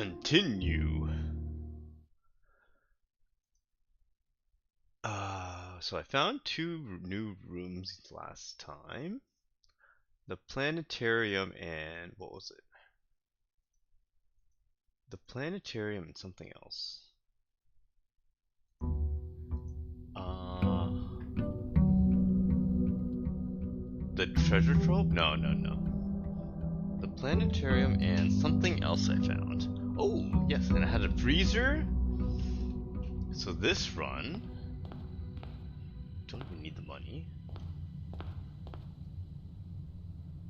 Continue. So I found two new rooms last time. The planetarium and what was it? The planetarium and something else. The treasure trove? No, no, no. The planetarium and something else I found. Oh, yes, and I had a freezer. So this run, don't even need the money.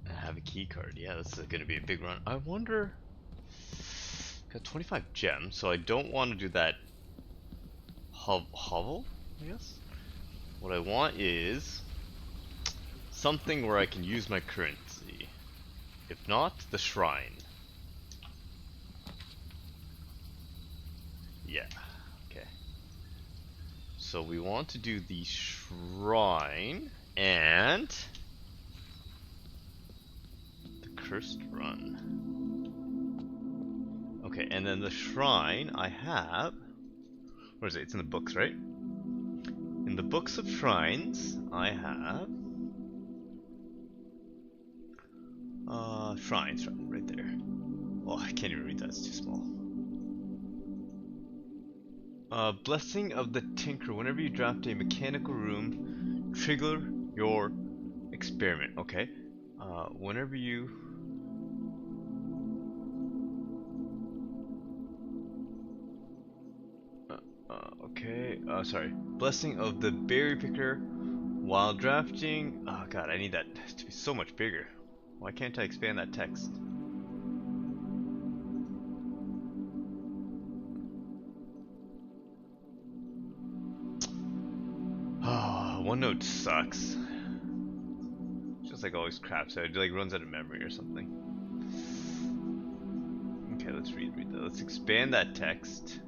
I have a key card. Yeah, this is gonna be a big run. I wonder. Got 25 gems, so I don't want to do that hovel, I guess. What I want is something where I can use my currency. If not, the shrine. Yeah, okay. So we want to do the shrine and the cursed run. Okay, and then the shrine I have. Where is it? It's in the books, right? In the books of shrines, I have shrines right there. Oh, I can't even read that, it's too small. Blessing of the Tinker. Whenever you draft a mechanical room, trigger your experiment. Okay. Whenever you okay. Sorry. Blessing of the Berry Picker. While drafting. Oh god, I need that to be so much bigger. Why can't I expand that text? Oh, OneNote sucks. Just like always craps out. It like runs out of memory or something. Okay, let's read that. Let's expand that text.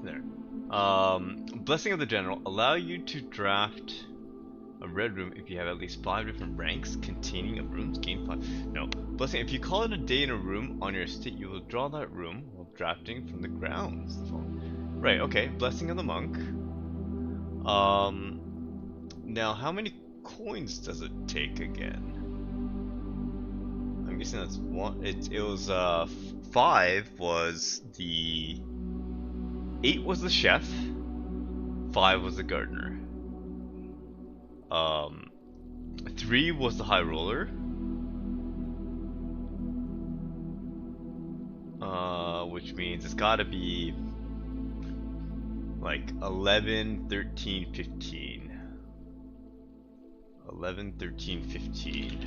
There. Blessing of the General. Allow you to draft a red room if you have at least 5 different ranks containing of rooms. Gain 5. No. Blessing. If you call it a day in a room on your estate, you will draw that room while drafting from the grounds. Right, okay. Blessing of the Monk. Now how many coins does it take again? I'm guessing that's one. It was 5 was the 8 was the chef, 5 was the gardener. 3 was the high roller. Which means it's gotta be like 11, 13, 15. 11, 13, 15.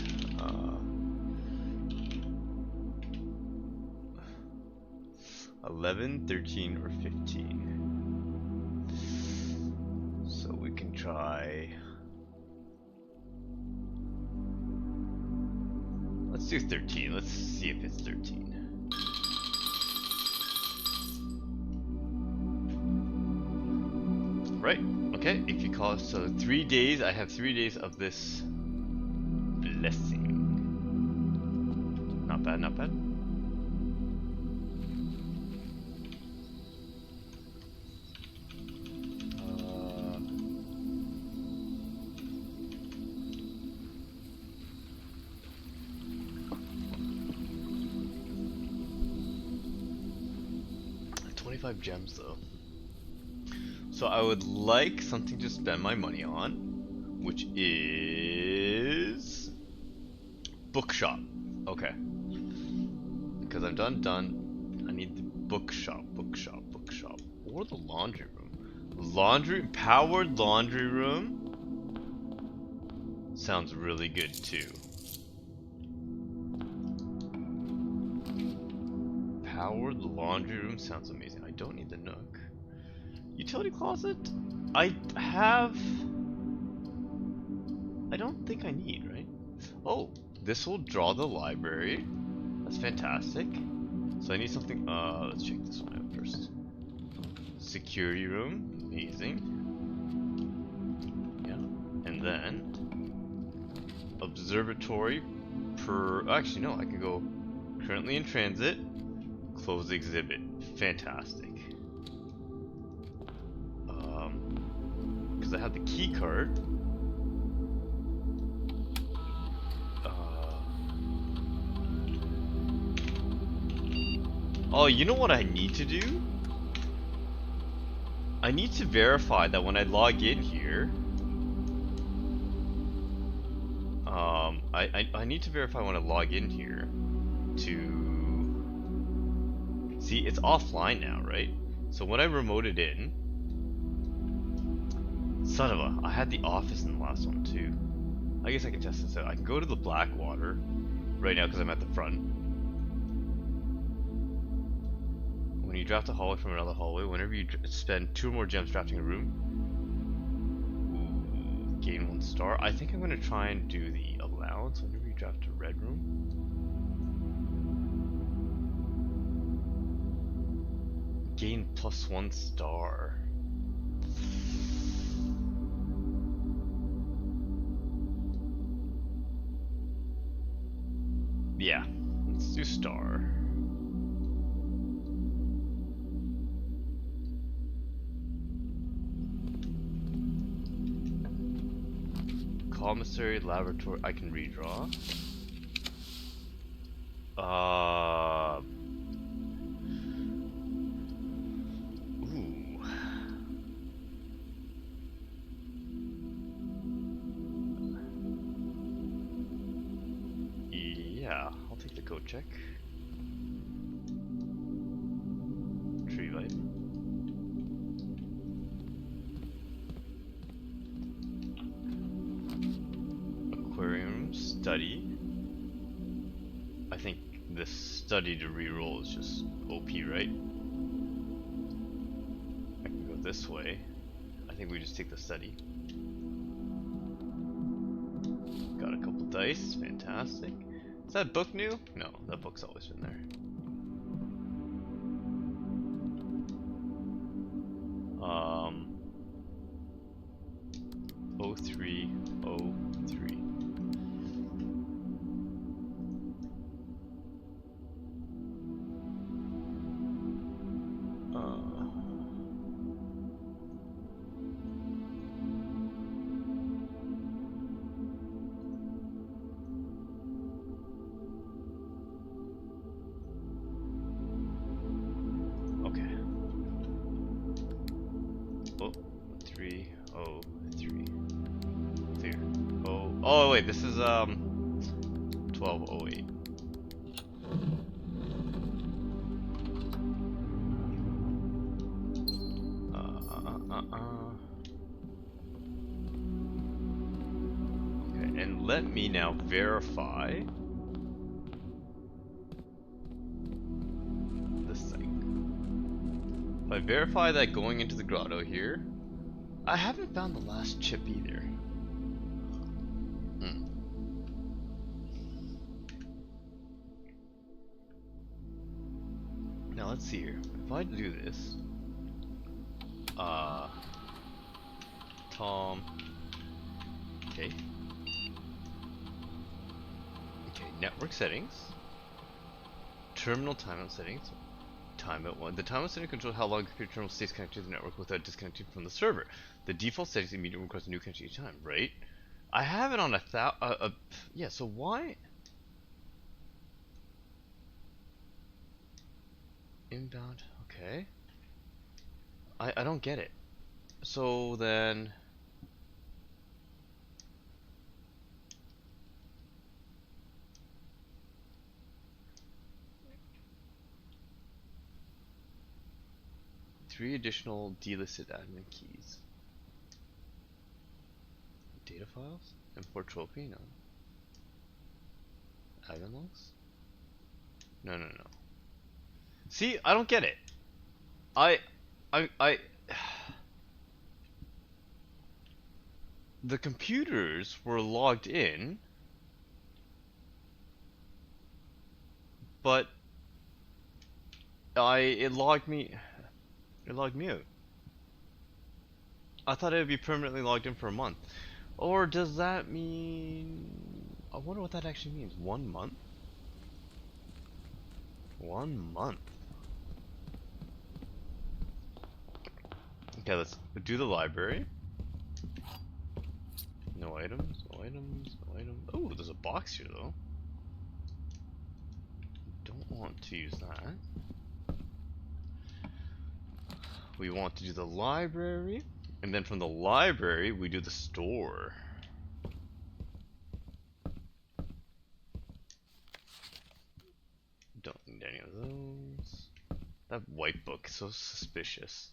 11, 13, or 15. So we can try. Let's do 13. Let's see if it's 13. Right. Okay. If you call it so 3 days, I have 3 days of this blessing. Not bad. Not bad. 25 gems though. So I would like something to spend my money on, which is bookshop. Okay. Because I'm done. I need the bookshop. Or the laundry room. Powered laundry room sounds really good too. Powered laundry room sounds amazing. I don't need the nook. Utility closet? I don't think I need, right? Oh, this will draw the library. That's fantastic. So I need something. Let's check this one out first. Security room, amazing. Yeah, and then observatory. Actually, no, I can go Currently in transit. Close exhibit. Fantastic. Because I have the key card. Oh, you know what I need to do? I need to verify that when I log in here, I need to verify when I log in here to see it's offline now, right? So when I remoted in, son of a, I had the office in the last one too. I guess I can test this out. I can go to the Blackwater right now because I'm at the front. When you draft a hallway from another hallway, whenever you spend 2 or more gems drafting a room, ooh, gain 1 star. I think I'm going to try and do the allowance whenever you draft a red room. Gain +1 star. Yeah, let's do star. Commissary, laboratory, I can redraw. Ooh. Yeah, I'll take the code check. Tree light. Aquarium, study. I think this study to reroll is just OP, right? I can go this way. I think we just take the study. Got a couple dice, fantastic. Is that book new? No, that book's always been there. 0303. Okay. Oh, 303. Clear. Oh wait, this is 1208. Okay, and let me now verify this thing. If I verify that going into the grotto here, I haven't found the last chip either. Now let's see here. If I do this, Tom. Okay. Okay, network settings. Terminal timeout settings. Timeout 1. The timeout setting controls how long the computer terminal stays connected to the network without disconnecting from the server. The default settings immediately request a new connection each time, right? I have it on yeah, so why? Inbound, okay. I don't get it. So then... Three additional delisted admin keys. Data files? Import trophy? No. Admin logs? No. See, I don't get it. The computers were logged in, but it logged me out. I thought it would be permanently logged in for a month. Or does that mean... I wonder what that actually means. 1 month? 1 month. Okay, let's do the library. No items, no items, no items. Oh, there's a box here though. Don't want to use that. We want to do the library, and then from the library we do the store. Don't need any of those. That white book is so suspicious.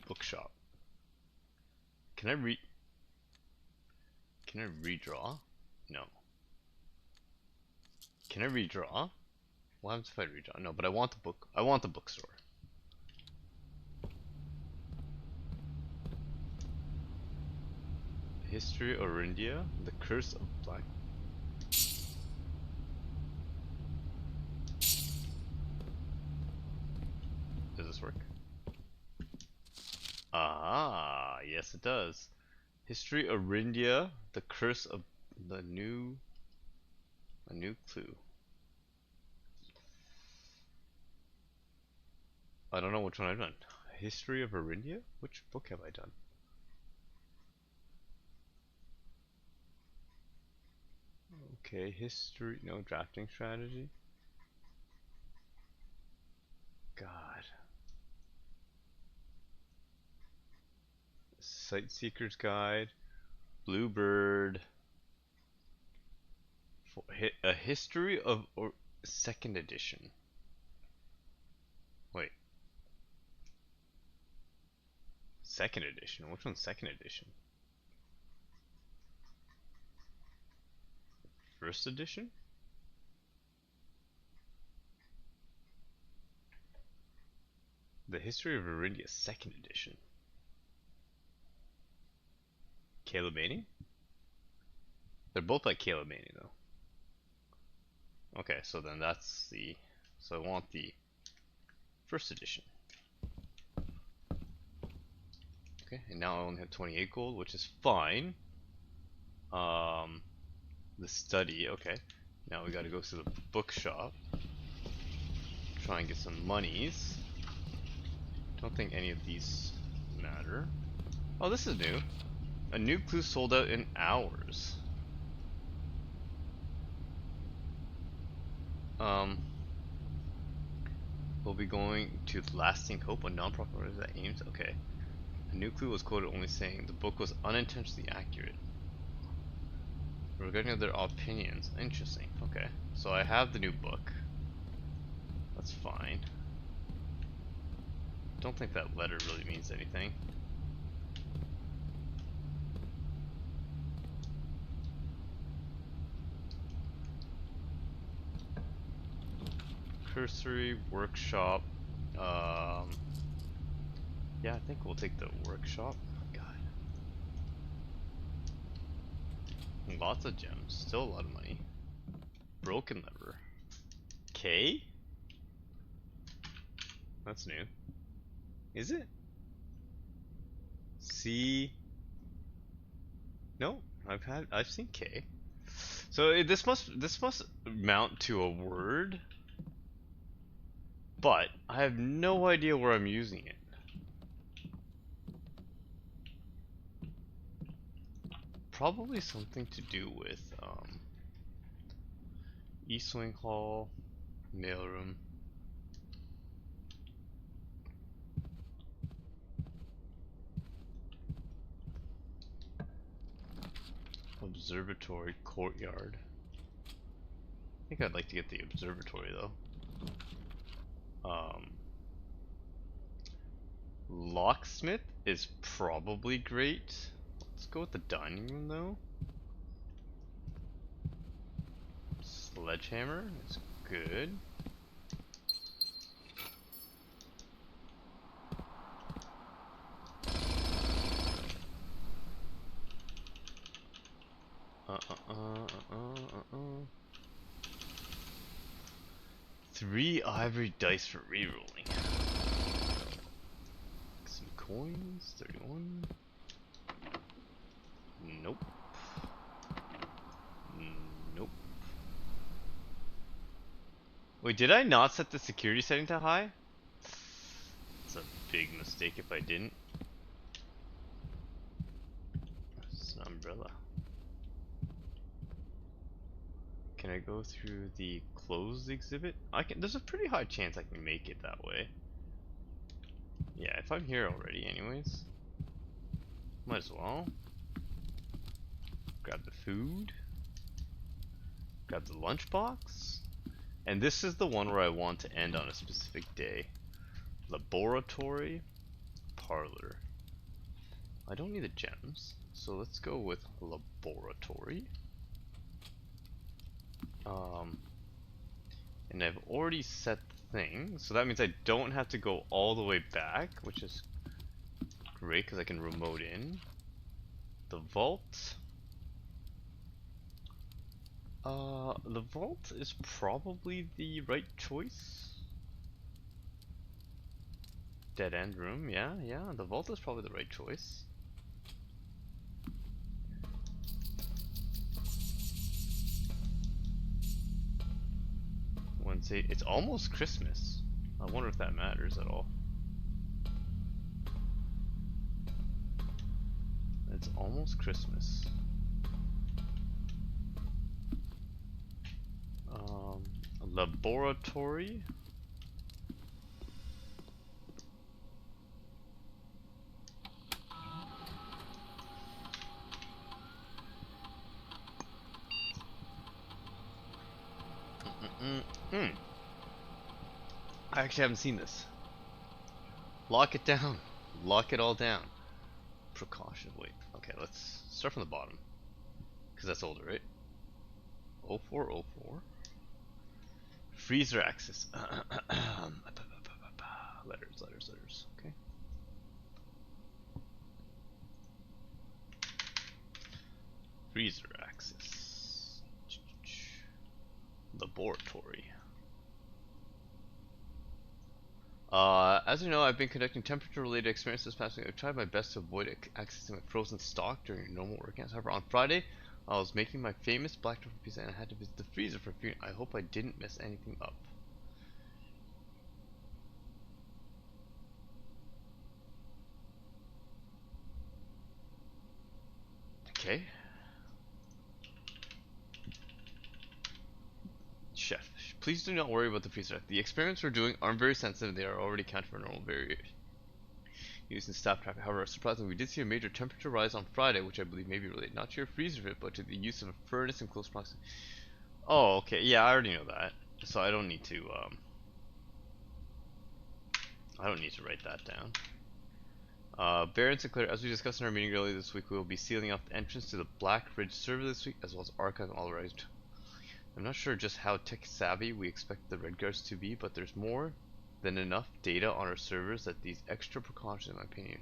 Bookshop. Can I redraw? No. Can I redraw? What happens if I redraw? No, but I want the book. I want the bookstore. History of India, the curse of black. Does this work? Ah, yes it does. History of India, the curse of a new clue. I don't know which one I've done. History of Arindia? Which book have I done? Okay, history, no drafting strategy. God. Sightseeker's Guide, Bluebird, a history of or second edition. Wait, second edition? Which one's second edition? First edition? The History of Arindia, second edition. Caleb Maney? They're both like Caleb Maney though. Okay, so then that's the. So I want the first edition. Okay, and now I only have 28 gold, which is fine. The study, okay. Now we gotta go to the bookshop. Try and get some monies. Don't think any of these matter. Oh, this is new. A new clue sold out in hours. We'll be going to Lasting Hope, a non-profit organization that aims. Okay. A new clue was quoted only saying the book was unintentionally accurate. Regarding their opinions. Interesting. Okay. So I have the new book. That's fine. Don't think that letter really means anything. Cursory, workshop. Yeah, I think we'll take the workshop. God. Lots of gems. Still a lot of money. Broken lever. K? That's new. Is it? C? No, I've seen K. So this must mount to a word, but I have no idea where I'm using it. Probably something to do with East Wing Hall, mailroom. Observatory courtyard. I think I'd like to get the observatory though. Locksmith is probably great. Let's go with the dining room though. Sledgehammer is good. Three ivory dice for rerolling. Some coins, 31. Nope. Nope. Wait, did I not set the security setting to high? It's a big mistake if I didn't. It's an umbrella. Can I go through the closed exhibit? I can. There's a pretty high chance I can make it that way. Yeah, if I'm here already anyways. Might as well. Grab the food. Grab the lunchbox. And this is the one where I want to end on a specific day. Laboratory. Parlor. I don't need the gems. So let's go with laboratory. And I've already set the thing. So that means I don't have to go all the way back, which is great because I can remote in. The vault. The vault is probably the right choice. Dead end room, yeah, the vault is probably the right choice. Wednesday, it's almost Christmas. I wonder if that matters at all. It's almost Christmas. Laboratory. I actually haven't seen this. Lock it down. Lock it all down. Precaution. Wait. Okay, let's start from the bottom. Because that's older, right? 0404. Freezer access. Letters. Okay. Freezer access. Laboratory. As you know, I've been conducting temperature-related experiments this past week. I've tried my best to avoid accessing my frozen stock during normal working hours. However, on Friday, I was making my famous black truffle pizza and I had to visit the freezer for food. I hope I didn't mess anything up. Okay. Chef, please do not worry about the freezer. The experiments we're doing aren't very sensitive. They are already counted for normal variation using staff traffic. However, surprisingly, we did see a major temperature rise on Friday, which I believe may be related not to your freezer fit, but to the use of a furnace in close proximity. Oh, okay. Yeah, I already know that, so I don't need to. I don't need to write that down. Baron Sinclair, as we discussed in our meeting earlier this week, we will be sealing off the entrance to the Black Ridge server this week, as well as archiving all right. I'm not sure just how tech savvy we expect the Red Guards to be, but there's more than enough data on our servers that these extra precautions, in my opinion,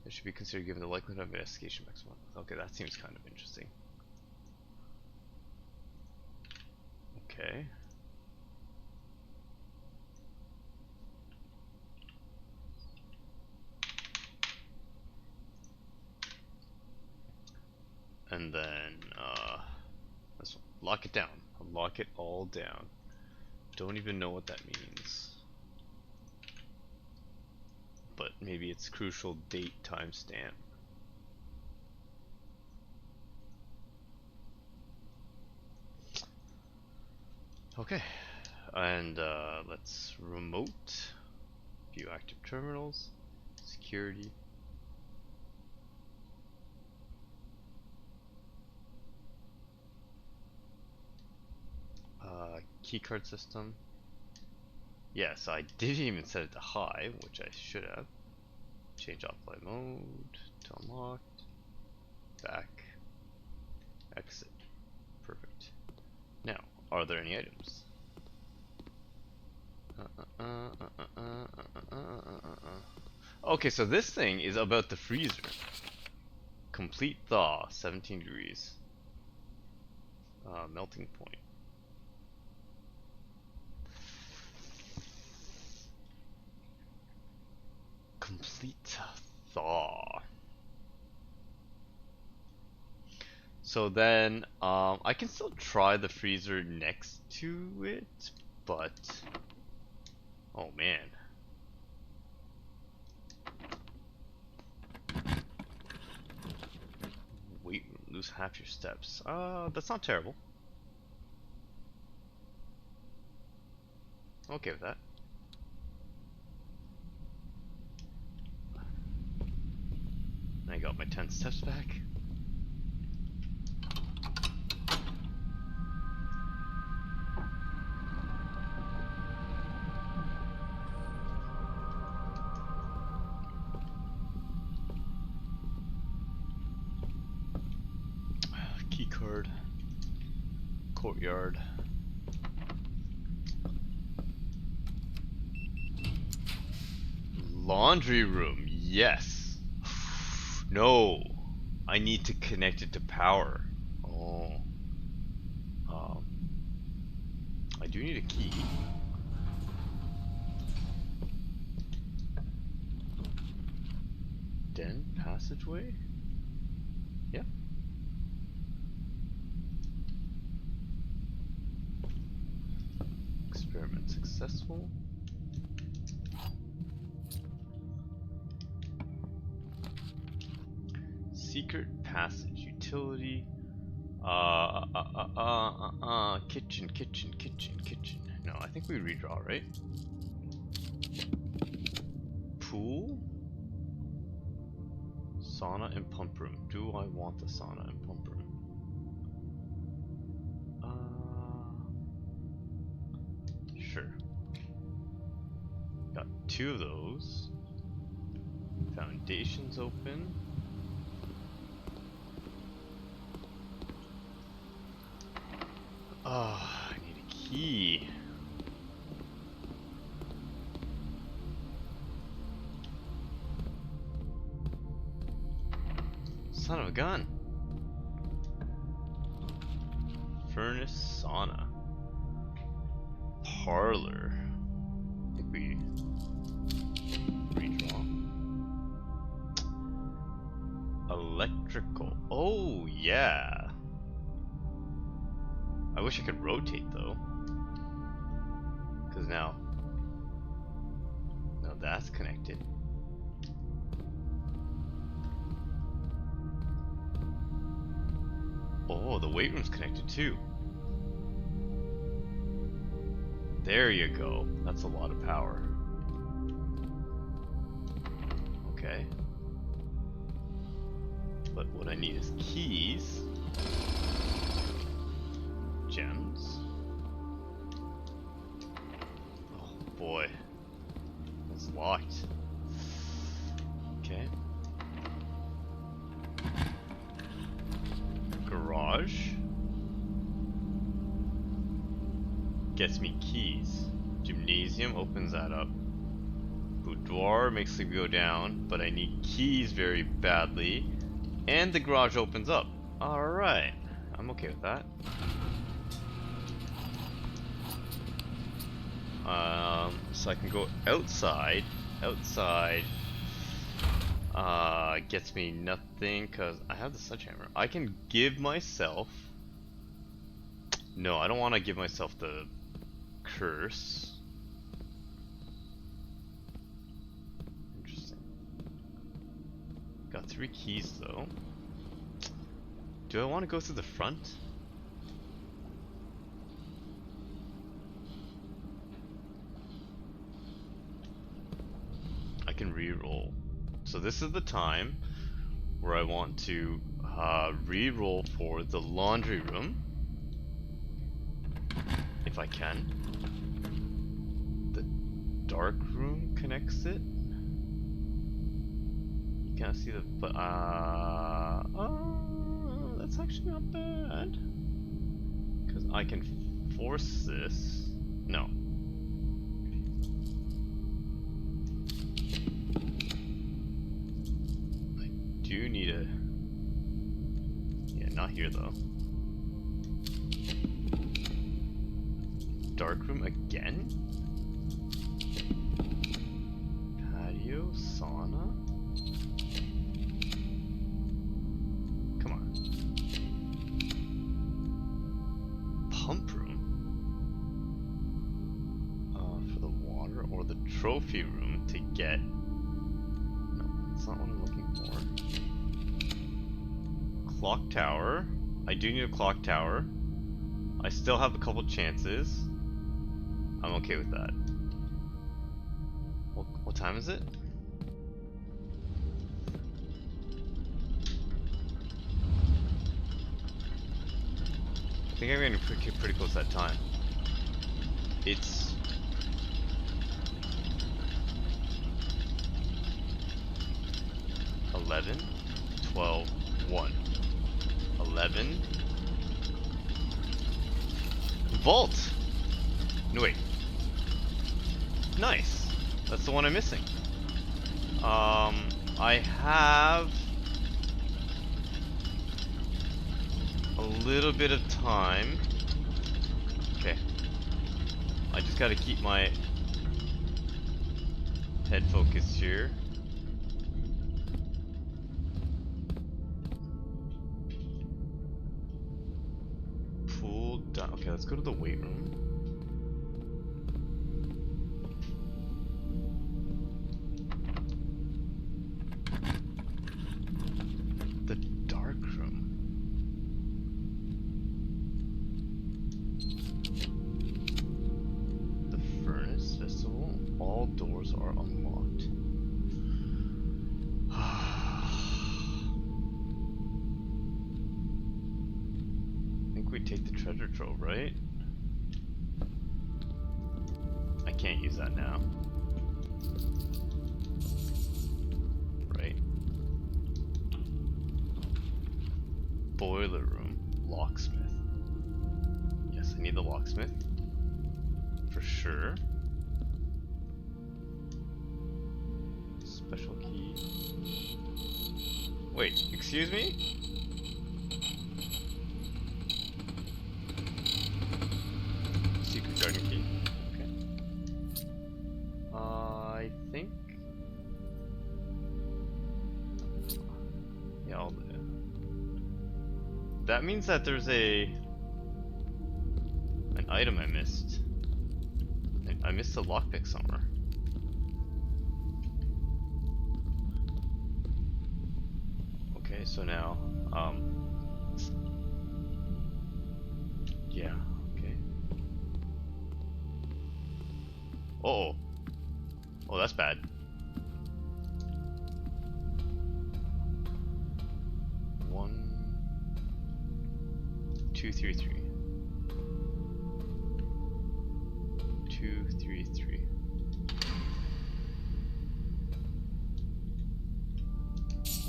they should be considered given the likelihood of investigation next month. Okay, that seems kind of interesting. Okay. And then, let's lock it down. Lock it all down. Don't even know what that means. But maybe it's crucial date timestamp. Okay, and let's remote, view active terminals, security. Keycard system. Yes, I didn't even set it to high, which I should have. Change offline mode to unlocked. Back. Exit. Perfect. Now, are there any items? Okay, so this thing is about the freezer. Complete thaw, 17 degrees. Melting point. Complete thaw. So then, I can still try the freezer next to it, but oh man. Wait, lose half your steps. That's not terrible. Okay with that. I got my 10 steps back. Key card. Courtyard. Laundry room, yes. No, I need to connect it to power. Oh, I do need a key. Den passageway. Yeah. Experiment successful. Secret passage utility. Kitchen. No, I think we redraw, right? Pool. Sauna and pump room. Do I want the sauna and pump room? Sure. Got 2 of those. Foundations open. I need a key. Son of a gun. Furnace sauna. Parlor. I think we redraw. Electrical. Oh yeah. I wish I could rotate though. Cause now that's connected. Oh, the weight room's connected too. There you go. That's a lot of power. Okay. But what I need is keys. Gems. Oh boy. It's locked. Okay. Garage. Gets me keys. Gymnasium opens that up. Boudoir makes it go down, but I need keys very badly. And the garage opens up. Alright. I'm okay with that. So I can go outside. Outside gets me nothing because I have the sledgehammer. I can give myself. No, I don't want to give myself the curse. Interesting. Got 3 keys though. Do I want to go through the front? I can re-roll. So this is the time where I want to re-roll for the laundry room. If I can. The dark room connects it. You can't see the, but that's actually not bad. Because I can force this. No. I do need a. Yeah, not here though. Dark room again? Patio, sauna? Come on. Pump room? trophy room to get... No, that's not what I'm looking for. Clock tower. I do need a clock tower. I still have a couple chances. I'm okay with that. What time is it? I think I'm getting pretty close to that time. It's... $11, 12, 1. 11. Vault! No, wait. Nice. That's the one I'm missing. I have a little bit of time. Okay. I just gotta keep my head focused here. Pool down. Okay, let's go to the weight room. The dark room. The furnace festival. All doors are unlocked. I think we take the treasure trove, right? I can't use that now. Right. Boiler room. Locksmith. Yes, I need the locksmith. For sure. Special key. Wait, excuse me? Secret garden key. Okay. I think... Yeah, I'll... That means that there's an item I missed. I missed a lockpick somewhere. Okay, so now, yeah, okay. Uh-oh. Oh, that's bad. One, 2, 3, 3. 2, 3, 3.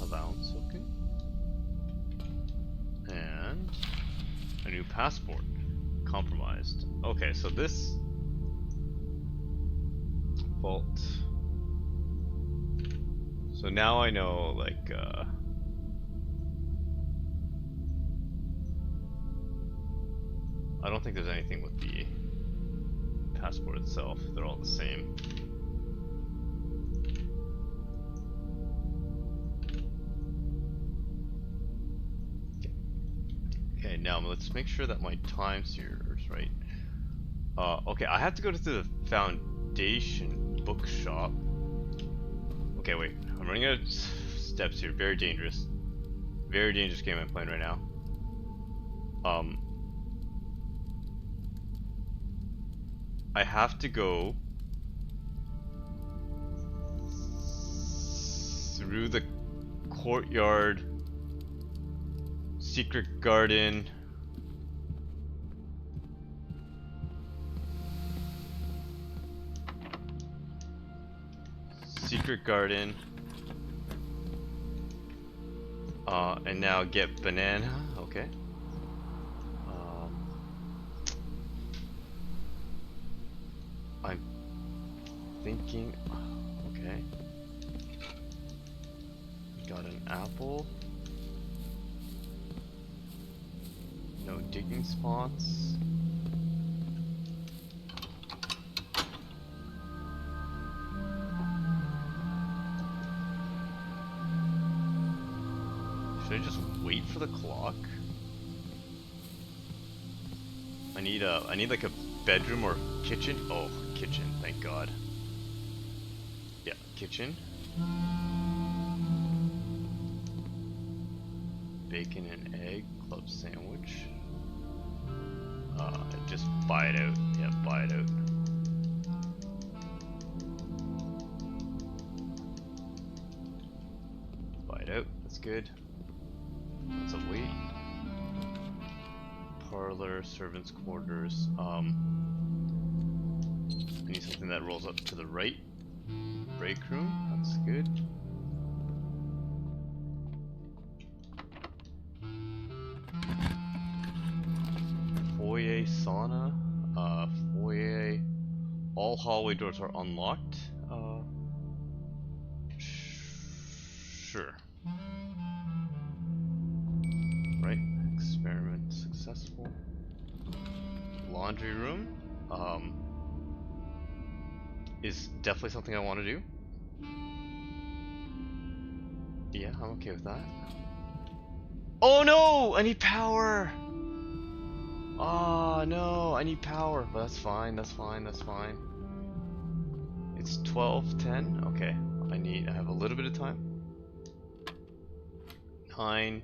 Allowance, okay. And a new passport. Compromised. Okay, so this vault. So now I know, like, I don't think there's anything with the passport itself. They're all the same. Okay, now let's make sure that my times here is right. Okay, I have to go to the foundation bookshop. Okay, wait. I'm running out of steps here. Very dangerous. Very dangerous game I'm playing right now. I have to go through the courtyard, secret garden, and now get banana. Okay. I'm thinking. Okay. Got an apple. No digging spots. Should I just wait for the clock? I need like a bedroom or kitchen. Oh, kitchen, thank God. kitchen. Bacon and egg club sandwich. Just buy it out. Yeah, buy it out. Buy it out. That's good. That's a wait. Parlor, servants' quarters. I need something that rolls up to the right. Break room. That's good. Foyer sauna, foyer, all hallway doors are unlocked, sure. Right, experiment successful. Laundry room, is definitely something I want to do. Yeah, I'm okay with that. Oh no! I need power! Oh no, I need power, but that's fine, that's fine, that's fine. It's 12:10. Okay. I have a little bit of time. 9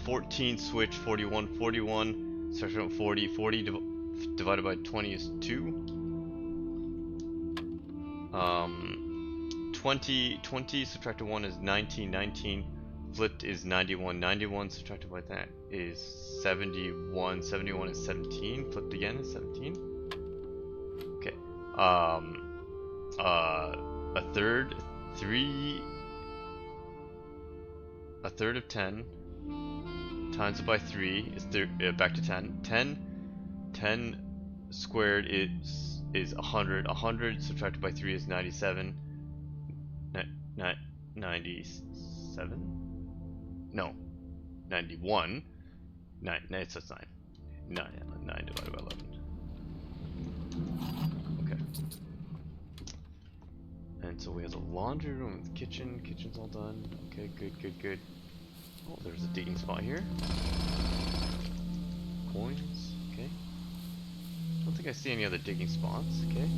14 switch 41 41 section out 40 40 divided by 20 is 2. 20 subtracted 1 is 19 19. Flipped is 91 91 subtracted by that is 71 71 is 17. Flipped again is 17. Okay. A third of 10 times it by 3 is back to 10. 10 squared is 100. 100 subtracted by 3 is 97. 97? No, 91. 9. It's just 9. 9 divided by 11. Okay. And so we have the laundry room, the kitchen. Kitchen's all done. Okay, good. Oh, there's a digging spot here. Coins. Okay. Don't think I see any other digging spots. Okay.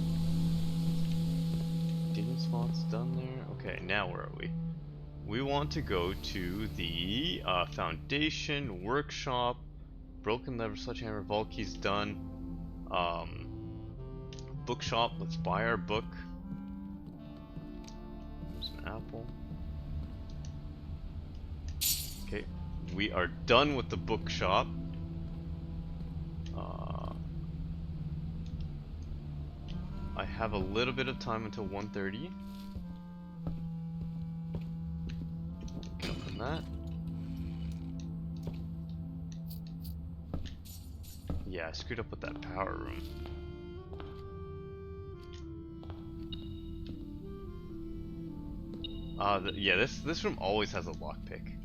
Digging spots done there. Okay, now where are we? We want to go to the foundation, workshop, broken lever, sledgehammer, vault keys done. Bookshop, let's buy our book. There's an apple. Okay, we are done with the bookshop. I have a little bit of time until 1:30. Can open that. Yeah, I screwed up with that power room. Yeah, this room always has a lockpick.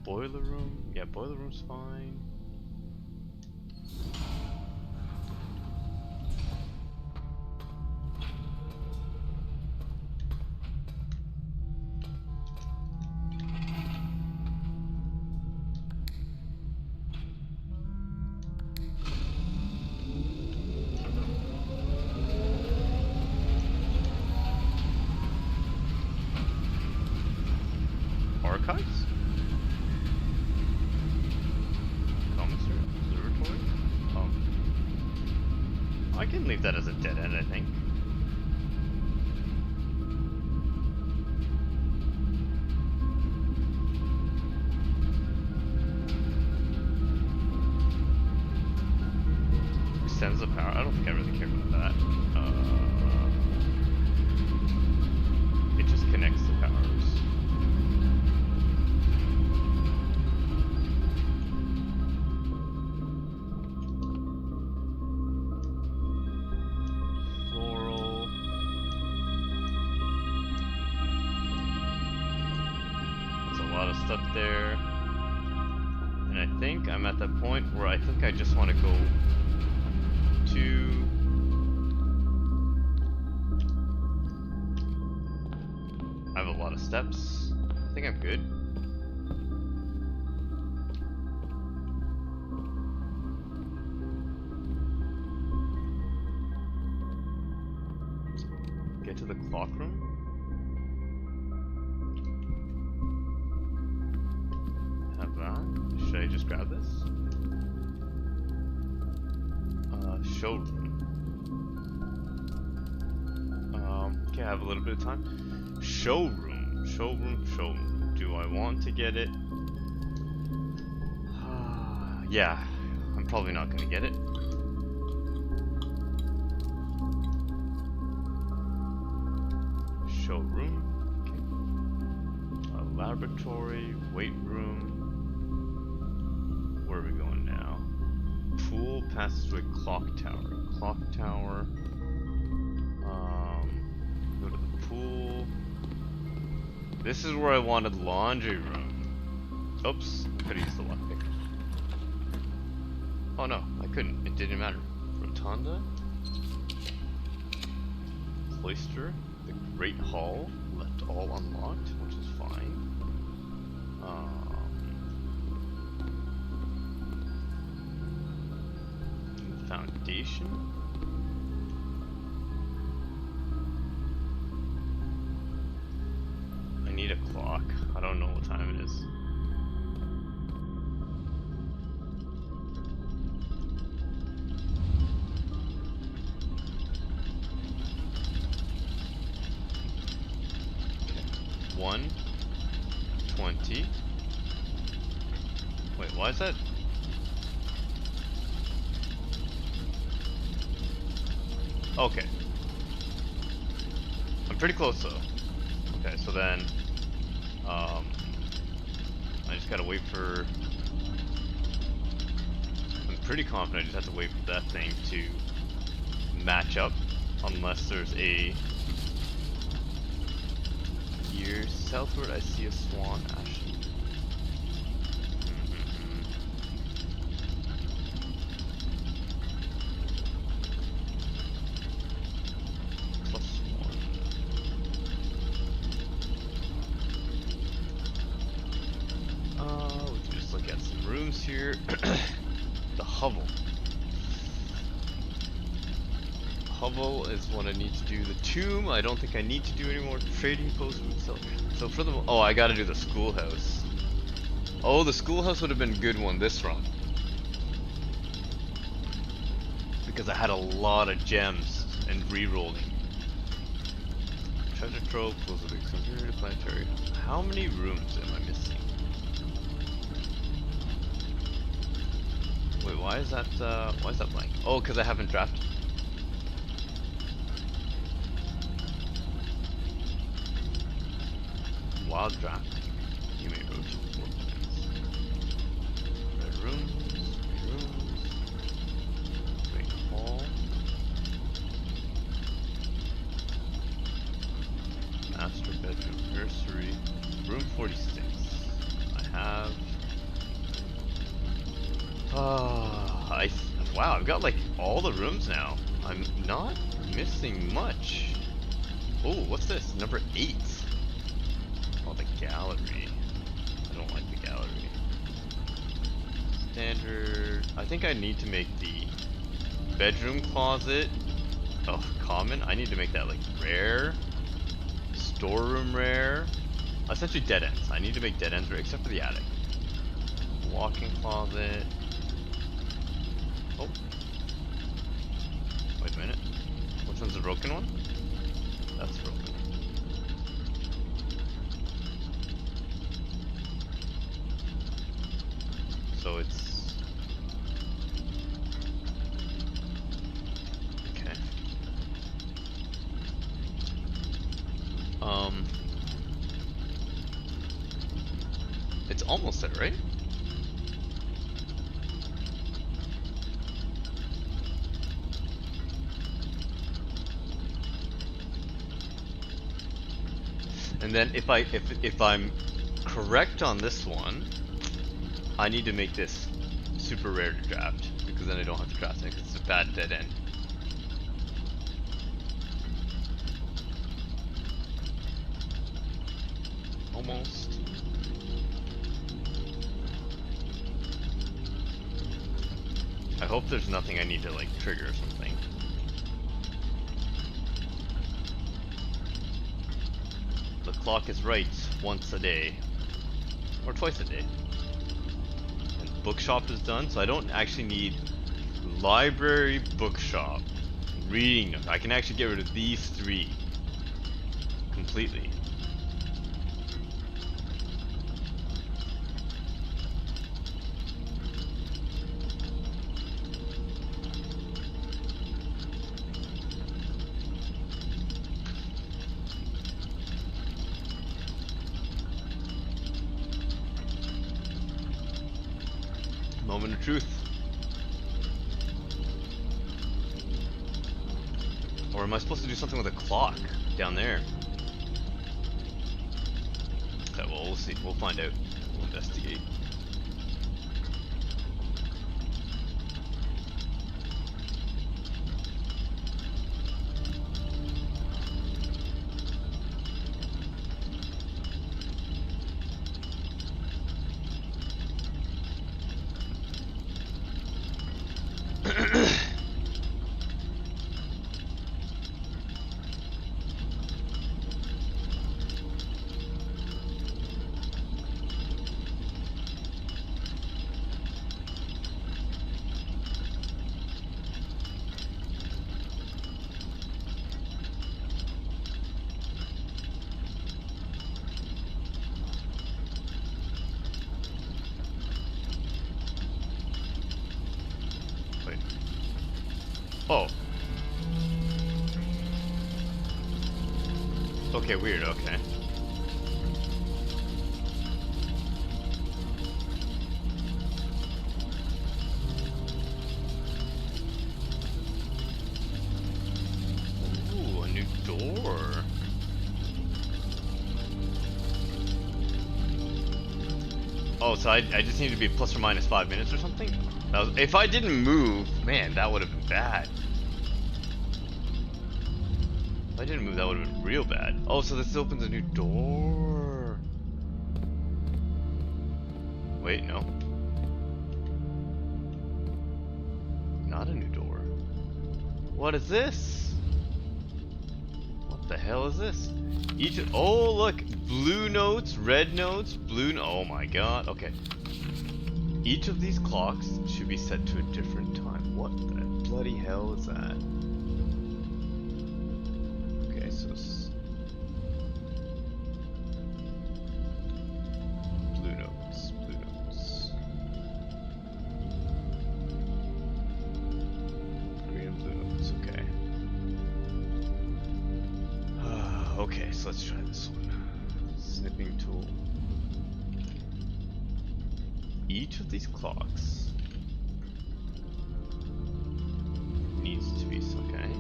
Boiler room? Yeah, boiler room's fine. Archives? Observatory? I can leave that as a dead end, I think. Extends the power. I don't think I really care about that. It just connects the powers. Up there, and I think I'm at that point where I think I just want to go to I have a lot of steps. I think I'm good. get to the clock room? Have that? Should I just grab this? Showroom. Okay, I have a little bit of time. Showroom. Showroom. Do I want to get it? Yeah, I'm probably not gonna get it. Showroom. Okay. A laboratory, weight room. Where are we going now? Pool, passageway, clock tower. Clock tower. Go to the pool. This is where I wanted laundry room. Oops, could have used the lockpick. Oh no, I couldn't. It didn't matter. Rotunda. Cloister. The Great Hall. Left all unlocked, which is fine. Foundation. I need a clock. I don't know what time it is. Okay. 1:20. Wait, why is that? Okay. I'm pretty close though. Okay, so then I just gotta wait for... I'm pretty confident I just have to wait for that thing to match up, unless there's a... Here, southward I see a swan ash. Here, the hovel. Hovel is what I need to do. The tomb, I don't think I need to do any more. Trading post would sell. So for the oh, I gotta do the schoolhouse. Oh, the schoolhouse would have been a good one this run, because I had a lot of gems and re-rolling. Treasure trove, close the big computer, planetary. How many rooms am I missing? Wait, why is that blank? Oh, because I haven't drafted. Wild drafting. You may rotate 4 plans. Red rooms, Great Hall. Master bedroom, nursery. Room 46. I have... wow, I've got like all the rooms now. I'm not missing much. Oh, what's this? Number 8. Oh, the gallery. I don't like the gallery. Standard. I think I need to make the bedroom closet. Oh, common. I need to make that like rare. Storeroom rare. Essentially dead ends. I need to make dead ends rare, except for the attic. Walk-in closet. Oh. Wait a minute. Which one's the broken one? That's broken. So it's... okay. It's almost there, right? And then if I'm correct on this one, I need to make this super rare to draft, because then I don't have to draft it, because it's a bad dead end. Almost. I hope there's nothing I need to like trigger or something. clock is right once a day. Or twice a day. And bookshop is done, so I don't actually need library, bookshop, reading nook. I can actually get rid of these three completely. Moment of truth. Or am I supposed to do something with a clock down there? Okay, well, we'll see. We'll find out. We'll investigate. Oh. Okay, weird, okay. Ooh, a new door. Oh, so I just need to be plus or minus 5 minutes or something? That was, if I didn't move, man, that would have been bad. If I didn't move, that would have been real bad. Oh, so this opens a new door. Wait, no. Not a new door. What is this? What the hell is this? Oh, look, blue notes, red notes, oh my god, okay. Each of these clocks should be set to a different time. What the bloody hell is that? Okay, so blue notes, green and blue notes, okay. Okay, so let's try this one. Snipping tool. Each of these clocks needs to be okay.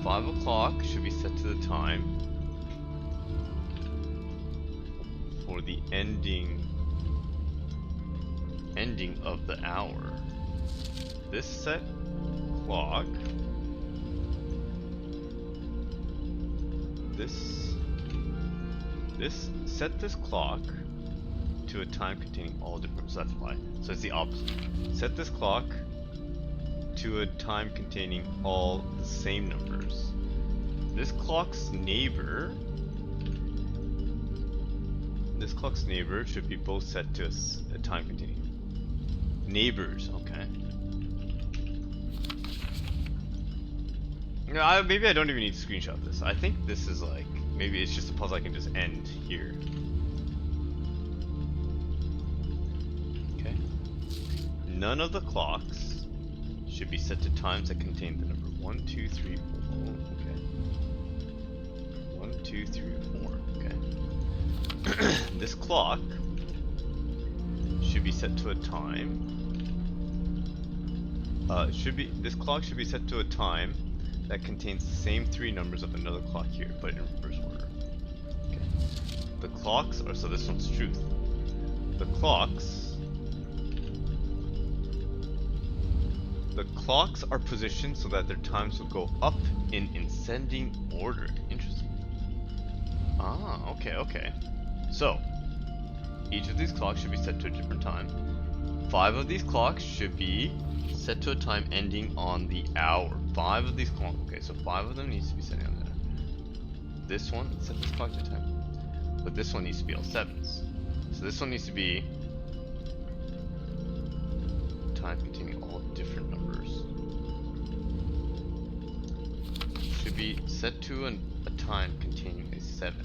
5 o'clock should be set to the time for the ending of the hour. This set clock, set this clock to a time containing all different, so that's why. So it's the opposite. Set this clock to a time containing all the same numbers. This clock's neighbor should be both set to a time containing neighbors, okay. Maybe I don't even need to screenshot this. I think this is like, maybe it's just a puzzle I can just end here. Okay. None of the clocks should be set to times that contain the number 1, 2, 3, 4. Okay. 1, 2, 3, 4. Okay. This clock should be set to a time. This clock should be set to a time that contains the same 3 numbers of another clock here, but in reverse order. Okay. The clocks are, so this one's truth. The clocks are positioned so that their times will go up in ascending order. Interesting. Ah, okay. So, each of these clocks should be set to a different time. 5 of these clocks should be set to a time ending on the hour. 5 of these clocks. Okay, so 5 of them needs to be set on there. this one, set this clock to a time. But this one needs to be all sevens. So this one needs to be time containing all different numbers. Should be set to a time containing a 7.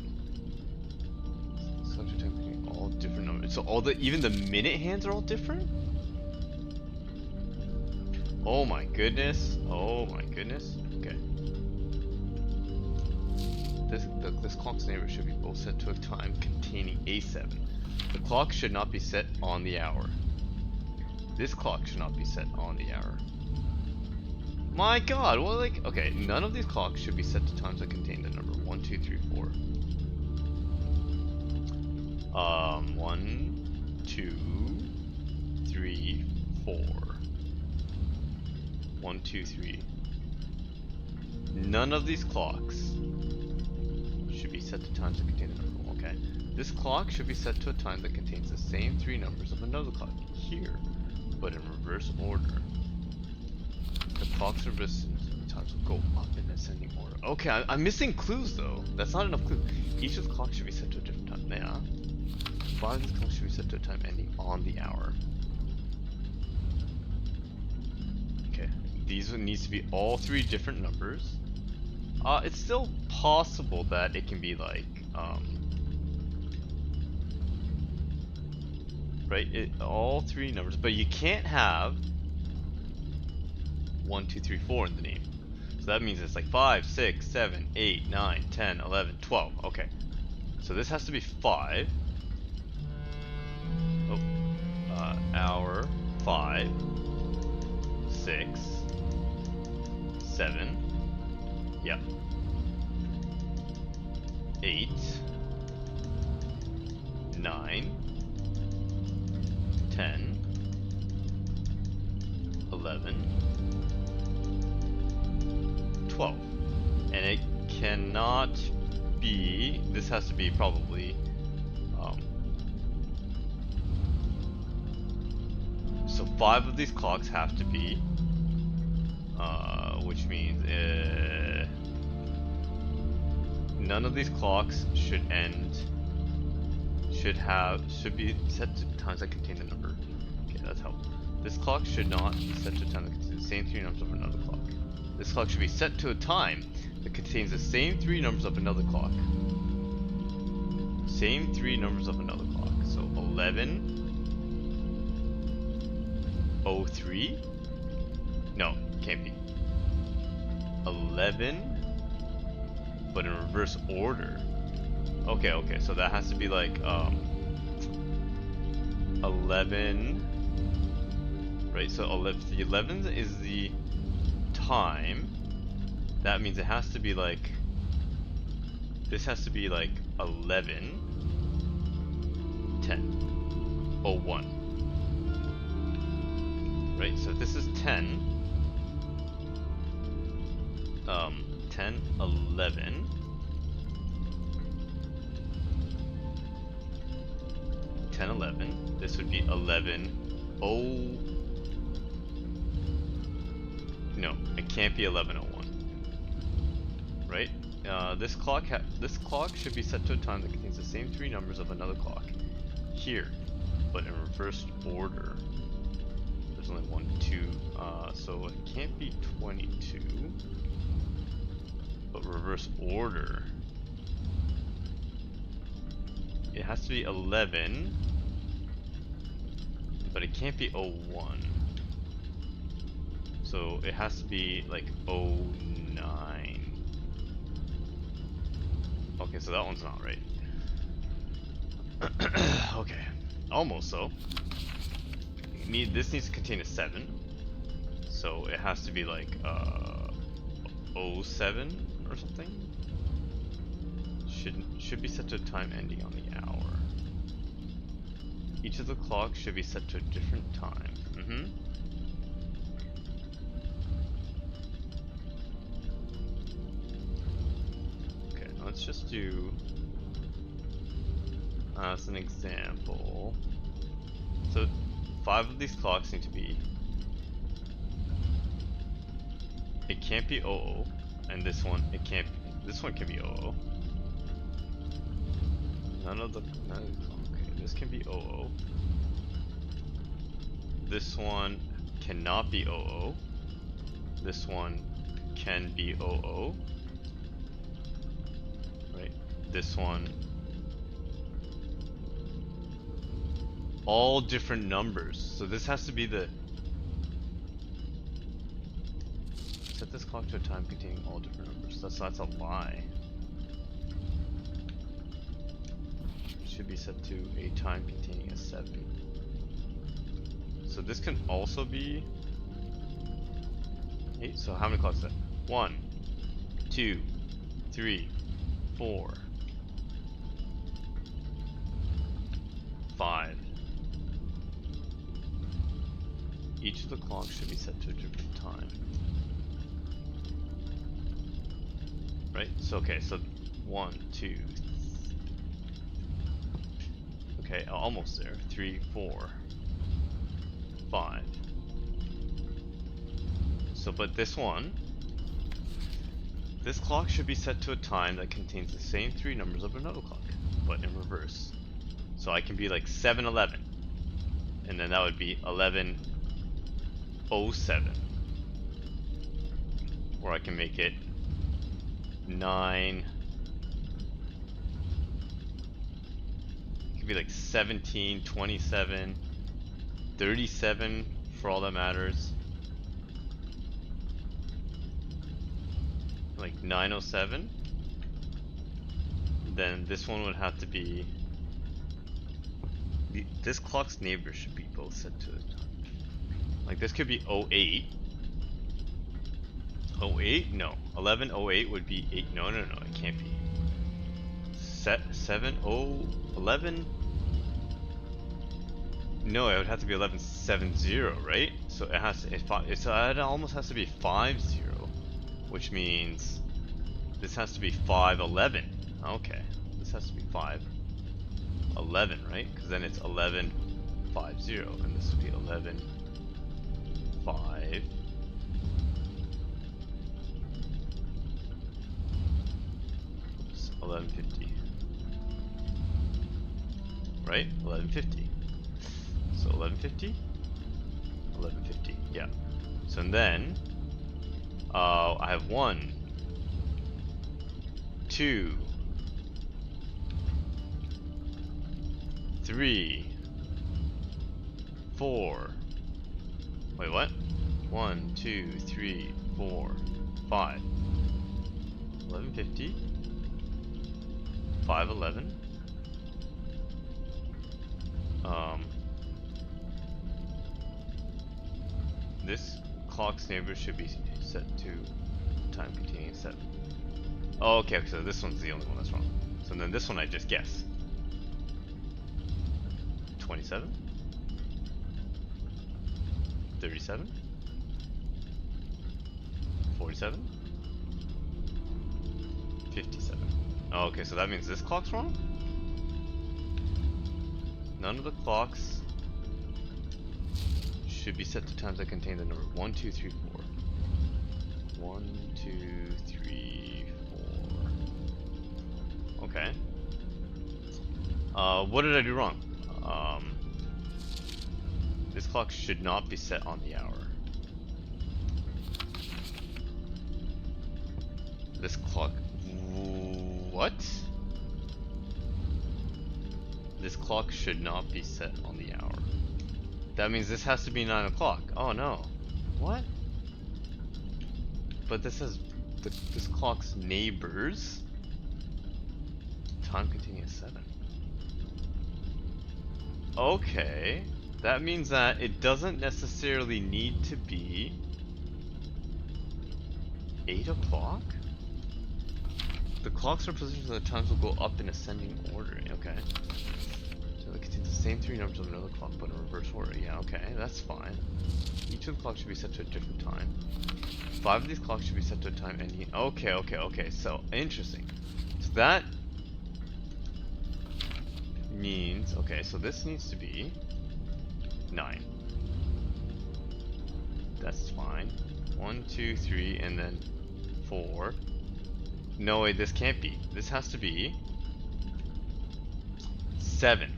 Such a time containing all different numbers. So even the minute hands are all different? Oh my goodness. Oh my goodness. Okay. This clock's neighbor should be both set to a time containing a 7. The clock should not be set on the hour. This clock should not be set on the hour. My god, well, like, okay, none of these clocks should be set to times that contain the number 1, 2, 3, 4. 1, 2, 3, 4. 1, 2, 3. None of these clocks should be set to times that contain the number 1. Okay. This clock should be set to a time that contains the same 3 numbers of another clock here, but in reverse order. The clock's reverse times will go up in ascending order. Okay, I'm missing clues though. That's not enough clues. Each of the clocks should be set to a different time. Yeah. 5 of these clocks should be set to a time ending on the hour. Okay, these needs to be all 3 different numbers. It's still possible that it can be like, right? All 3 numbers, but you can't have 1, 2, 3, 4 in the name. So that means it's like 5, 6, 7, 8, 9, 10, 11, 12. Okay. So this has to be 5. Oh. Hour, 5, 6, 7. Yep. 8, 9, 10, 11, 12. And it cannot be, this has to be probably, so 5 of these clocks have to be, which means, none of these clocks should be set to times that contain the number. Okay, that's helpful. This clock should not be set to a time that contains the same 3 numbers of another clock. This clock should be set to a time that contains the same 3 numbers of another clock. Same 3 numbers of another clock. So 11:03. No, can't be. 11, but in reverse order. Okay, so that has to be like 11, right? So the 11 is the time. That means it has to be like, this has to be like 11, 10, 01. Right, so if this is 10, 10, 11, 10, 11, this would be 11, oh, no, it can't be 11:01, right? This clock should be set to a time that contains the same 3 numbers of another clock here, but in reverse order. There's only 1, 2, so it can't be 22, but reverse order. It has to be 11, but it can't be 01. So it has to be like 09. Okay, so that one's not right. Okay, almost so. This needs to contain a 7. So it has to be like 07 or something. Should be set to a time ending on the hour. Each of the clocks should be set to a different time. Okay, let's just do as an example. So 5 of these clocks need to be, it can't be 00, and this one can be 00. None of the. Okay, this can be 00. This one cannot be 00. This one can be 00. Right. This one. All different numbers. So this has to be the. Set this clock to a time containing all different numbers. That's a lie. It should be set to a time containing a 7. So this can also be 8. So how many clocks is that? 1, 2, 3, 4, 5. Each of the clocks should be set to a different time. Right? So okay, so 1, 2. Okay, almost there. 3, 4, 5. So, but this one, this clock should be set to a time that contains the same 3 numbers of another clock, but in reverse. So I can be like 7:11, and then that would be 11:07, or I can make it 9. It could be like 17, 27, 37 for all that matters. Like 9:07. Then this one would have to be. This clock's neighbors should be both set to it. Like this could be 08. 08? No. 11:08 would be 8. No, it can't be. 11. No, it would have to be 11:70, right? So it has to. It almost has to be 50, which means this has to be 5:11. Okay, this has to be 5:11, right? Because then it's 11:50, and this would be 11:5. Oops, 11:50. Right? 11:50. So 11:50? 11:50, yeah. So then, I have 1, 2, 3, 4. Wait, what? 1, 2, 3, 4, 5. 11:50. 5:11. This clock's neighbor should be set to time containing 7. Oh, okay, so this one's the only one that's wrong. So then this one I just guess. 27? 37? 47? 57. Oh, okay, so that means this clock's wrong? None of the clocks should be set to times that contain the number 1, 2, 3, 4. 1, 2, 3, 4. Okay. What did I do wrong? This clock should not be set on the hour. This clock... What? This clock should not be set on the hour. That means this has to be 9 o'clock. Oh no. What? But this says this clock's neighbors. Time containing a 7. Okay. That means that it doesn't necessarily need to be 8 o'clock? The clocks are positioned so that times will go up in ascending order. Okay. So it contains the same 3 numbers of another clock, but in reverse order. Yeah, okay, that's fine. Each of the clocks should be set to a different time. 5 of these clocks should be set to a time ending. Okay. So, interesting. So that means, okay, so this needs to be 9. That's fine. 1, 2, 3, and then 4. No way, this can't be. This has to be 7.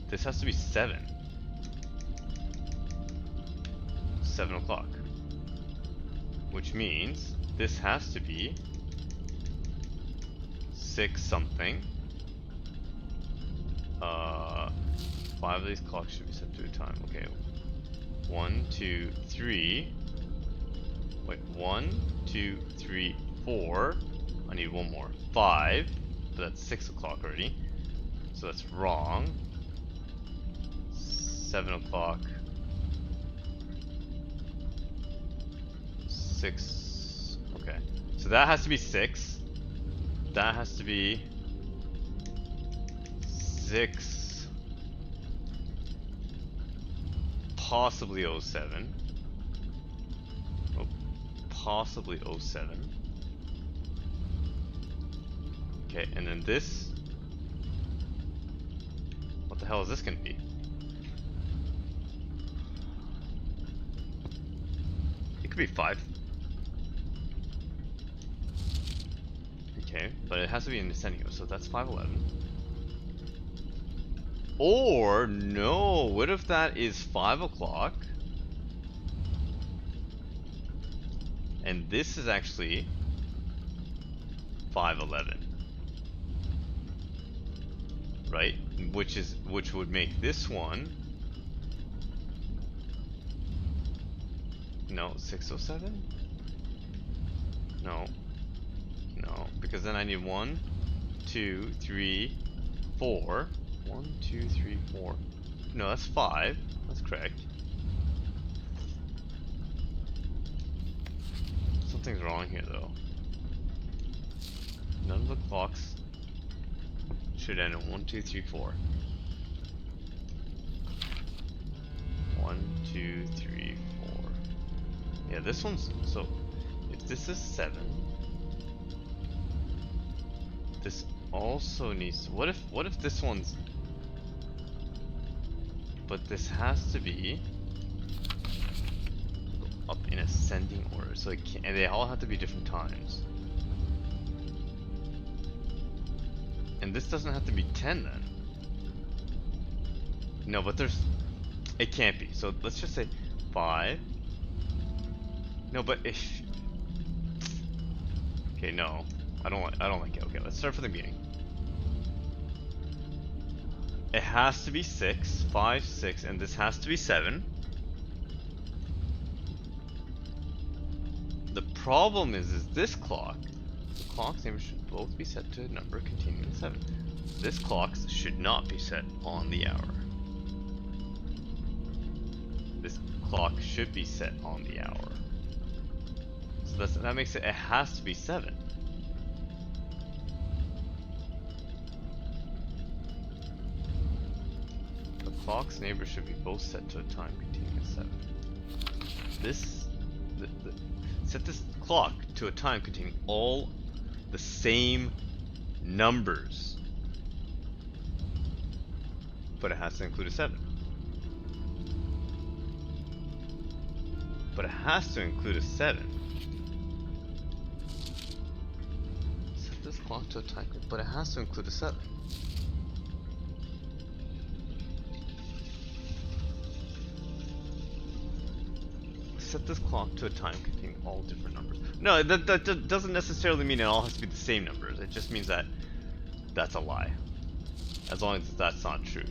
This has to be 7. 7 o'clock. Which means this has to be 6 something. 5 of these clocks should be set to a time. Okay. 1, 2, 3. Wait, 1, 2, 3, 4. I need one more. 5. But that's 6 o'clock already. So that's wrong. 7 o'clock. 6. Okay. So that has to be 6. That has to be 6. Possibly 07. Oh, possibly 07. Okay, and then this. What the hell is this gonna be? It could be 5. Okay, but it has to be in descending, so that's 511. Or, no, what if that is 5 o'clock? And this is actually 511. Right? Which would make this one. No, 607? No. No, because then I need 1, 2, 3, 4. 1, 2, 3, 4. No, that's 5. That's correct. Something's wrong here, though. None of the clocks should end in 1, 2, 3, 4. 1, 2, 3, 4. Yeah, this one's. So, if this is 7, this also needs. What if this one's. But this has to be up in ascending order, so it can't, and they all have to be different times. And this doesn't have to be 10 then. No, but there's. It can't be. So let's just say 5. No, but if. Okay, no, I don't like it. Okay, let's start from the beginning. It has to be 6, 5, 6, and this has to be 7. The problem is this clock. The clock's neighbors should both be set to a number containing the 7. This clock should not be set on the hour. This clock should be set on the hour. So that makes it. It has to be 7. Clock's neighbors should be both set to a time containing a 7. Set this clock to a time containing all the same numbers, but it has to include a 7. But it has to include a 7. Set this clock to a time, but it has to include a 7. Set this clock to a time containing all different numbers. No, that doesn't necessarily mean it all has to be the same numbers. It just means that that's a lie. As long as that's not true.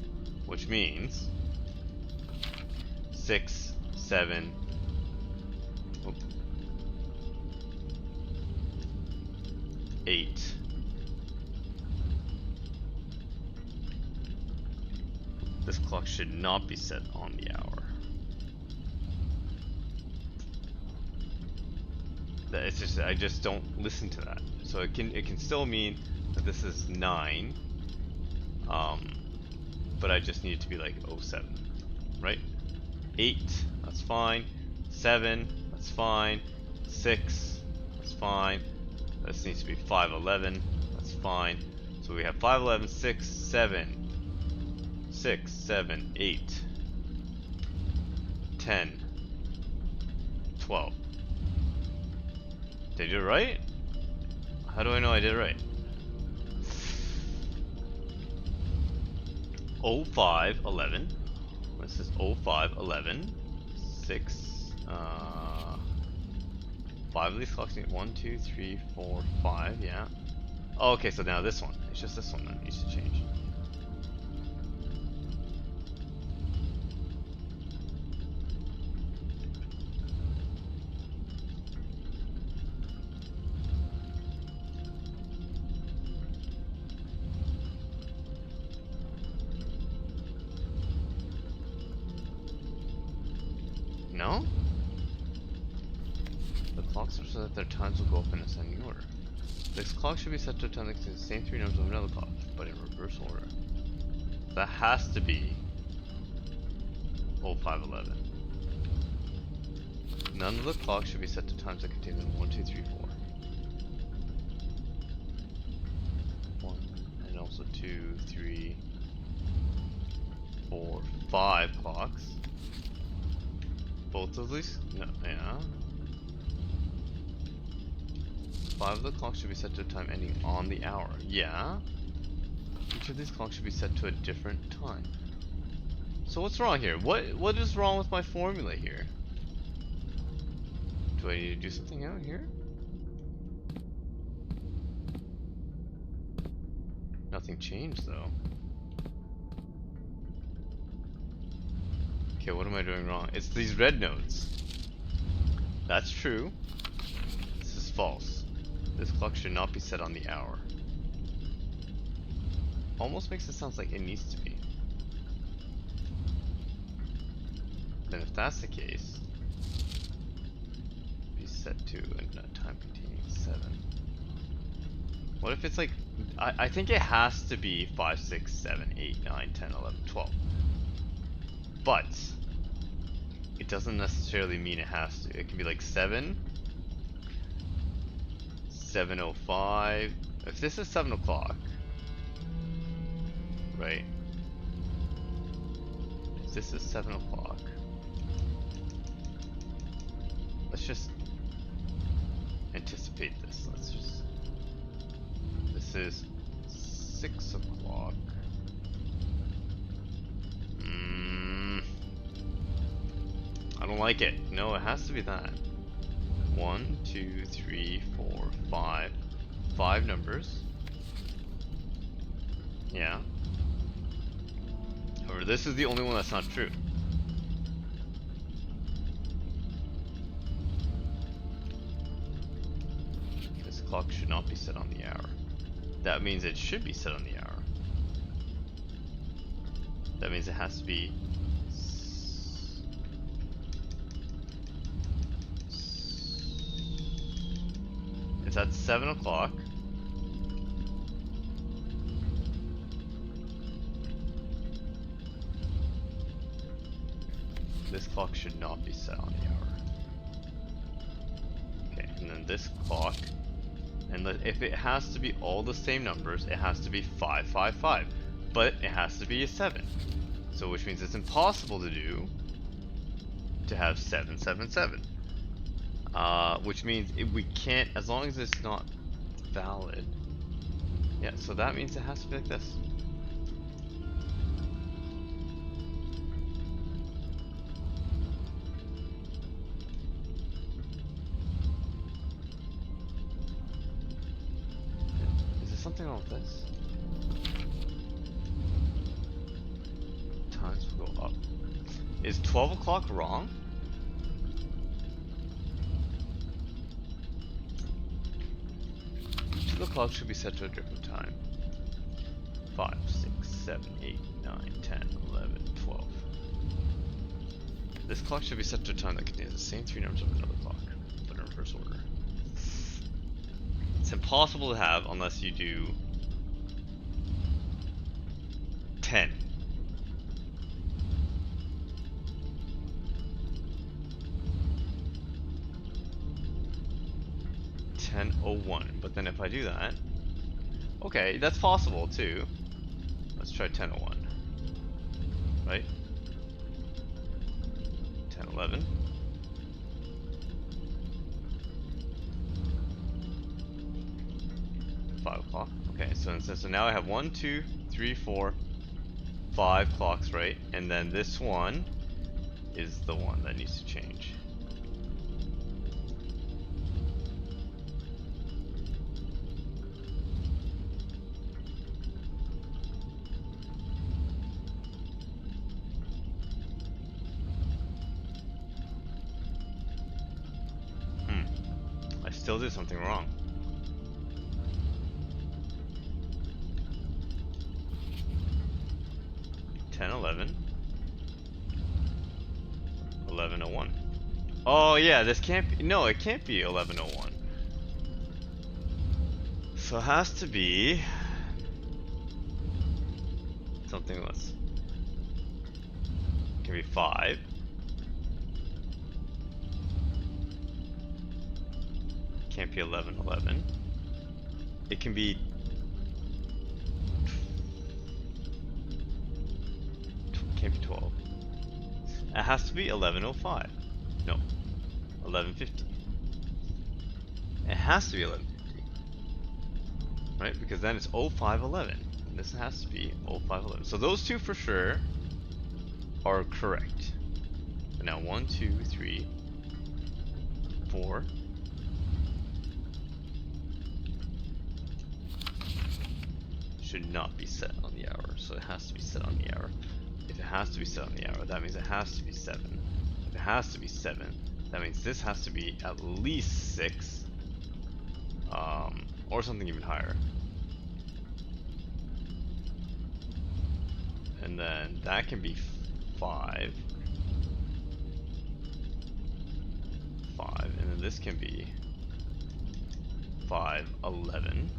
Which means 6, 7, 8. This clock should not be set on the hour. It's just, I just don't listen to that. So it can still mean that this is 9, but I just need it to be like 07, right? 8, that's fine. 7, that's fine. 6, that's fine. This needs to be 511, that's fine. So we have 511, 6, 7, 6, 7, 8, 10, 12. Did I do it right? How do I know I did it right? 0511. This is 0511. 5 of these clocks need 1, 2, 3, 4, 5, yeah. Oh, okay, so now this one. It's just this one that needs to change. No? The clocks are so that their times will go up in ascending order. This clock should be set to a time that contains the same 3 numbers of another clock, but in reverse order. That has to be 0511. None of the clocks should be set to times that contain them 1, 2, 3, 4. 1, and also 2, 3, 4, 5 clocks. Both of these? No, yeah. 5 of the clocks should be set to a time ending on the hour. Yeah. Each of these clocks should be set to a different time. So what's wrong here? What is wrong with my formula here? Do I need to do something out here? Nothing changed though. Okay, what am I doing wrong? It's these red nodes. That's true. This is false. This clock should not be set on the hour. Almost makes it sound like it needs to be. Then if that's the case, be set to a time containing 7. What if it's like, I think it has to be 5, 6, 7, 8, 9, 10, 11, 12. But it doesn't necessarily mean it has to. It can be like 7, 7:05. If this is 7 o'clock, right? If this is 7 o'clock, let's just anticipate this. Let's just. This is 6 o'clock. I don't like it. No, it has to be that. 1, 2, 3, 4, 5. 5 numbers. Yeah. However, this is the only one that's not true. This clock should not be set on the hour. That means it should be set on the hour. That means it has to be it's at 7 o'clock. This clock should not be set on the hour. Okay, and then this clock, and if it has to be all the same numbers, it has to be 5, 5, 5. But it has to be a 7. So which means it's impossible to do to have 7, 7, 7. Which means we can't, as long as it's not valid. Yeah, so that means it has to be like this. Is there something wrong with this? Times will go up. Is 12 o'clock wrong? The clock should be set to a different time. 5, 6, 7, 8, 9, 10, 11, 12. This clock should be set to a time that contains the same 3 numbers of another clock, but in reverse order. It's impossible to have unless you do 10. 10:01, but then if I do that, okay, that's possible too. Let's try 10:01, right? 10:11. $5 o'clock. Okay, so now I have 1, 2, 3, 4, 5 clocks, right? And then this one is the one that needs to change. I still did something wrong. Ten, 11. 11:01. Oh yeah, this can't be. No, it can't be 11:01. So it has to be something less. It can be 5. Can't be 11:11. It can be can't be 12. It has to be 11:05. No, 11:50. It has to be 11:50, right? Because then it's 05:11, and this has to be 05:11. So those two for sure are correct. But now 1, 2, 3, 4. Should not be set on the hour, so it has to be set on the hour. If it has to be set on the hour, that means it has to be 7. If it has to be 7, that means this has to be at least 6, or something even higher. And then that can be 5, and then this can be 5:11.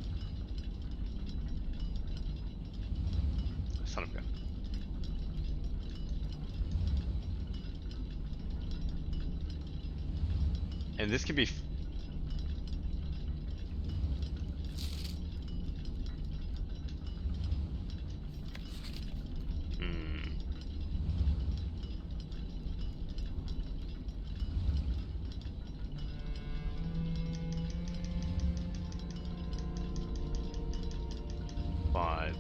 Son of a gun. And this can be 5,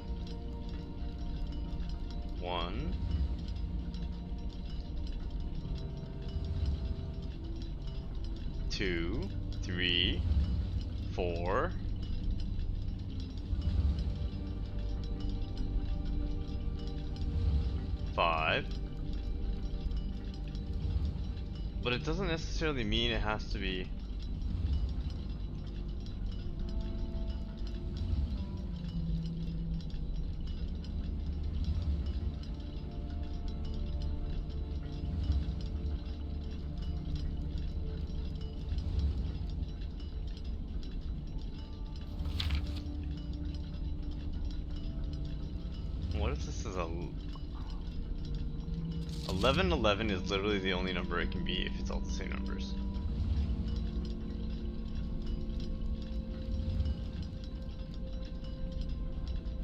1, 2, 3, 4, 5. But it doesn't necessarily mean it has to be. What if this is a 11:11 is literally the only number it can be if it's all the same numbers.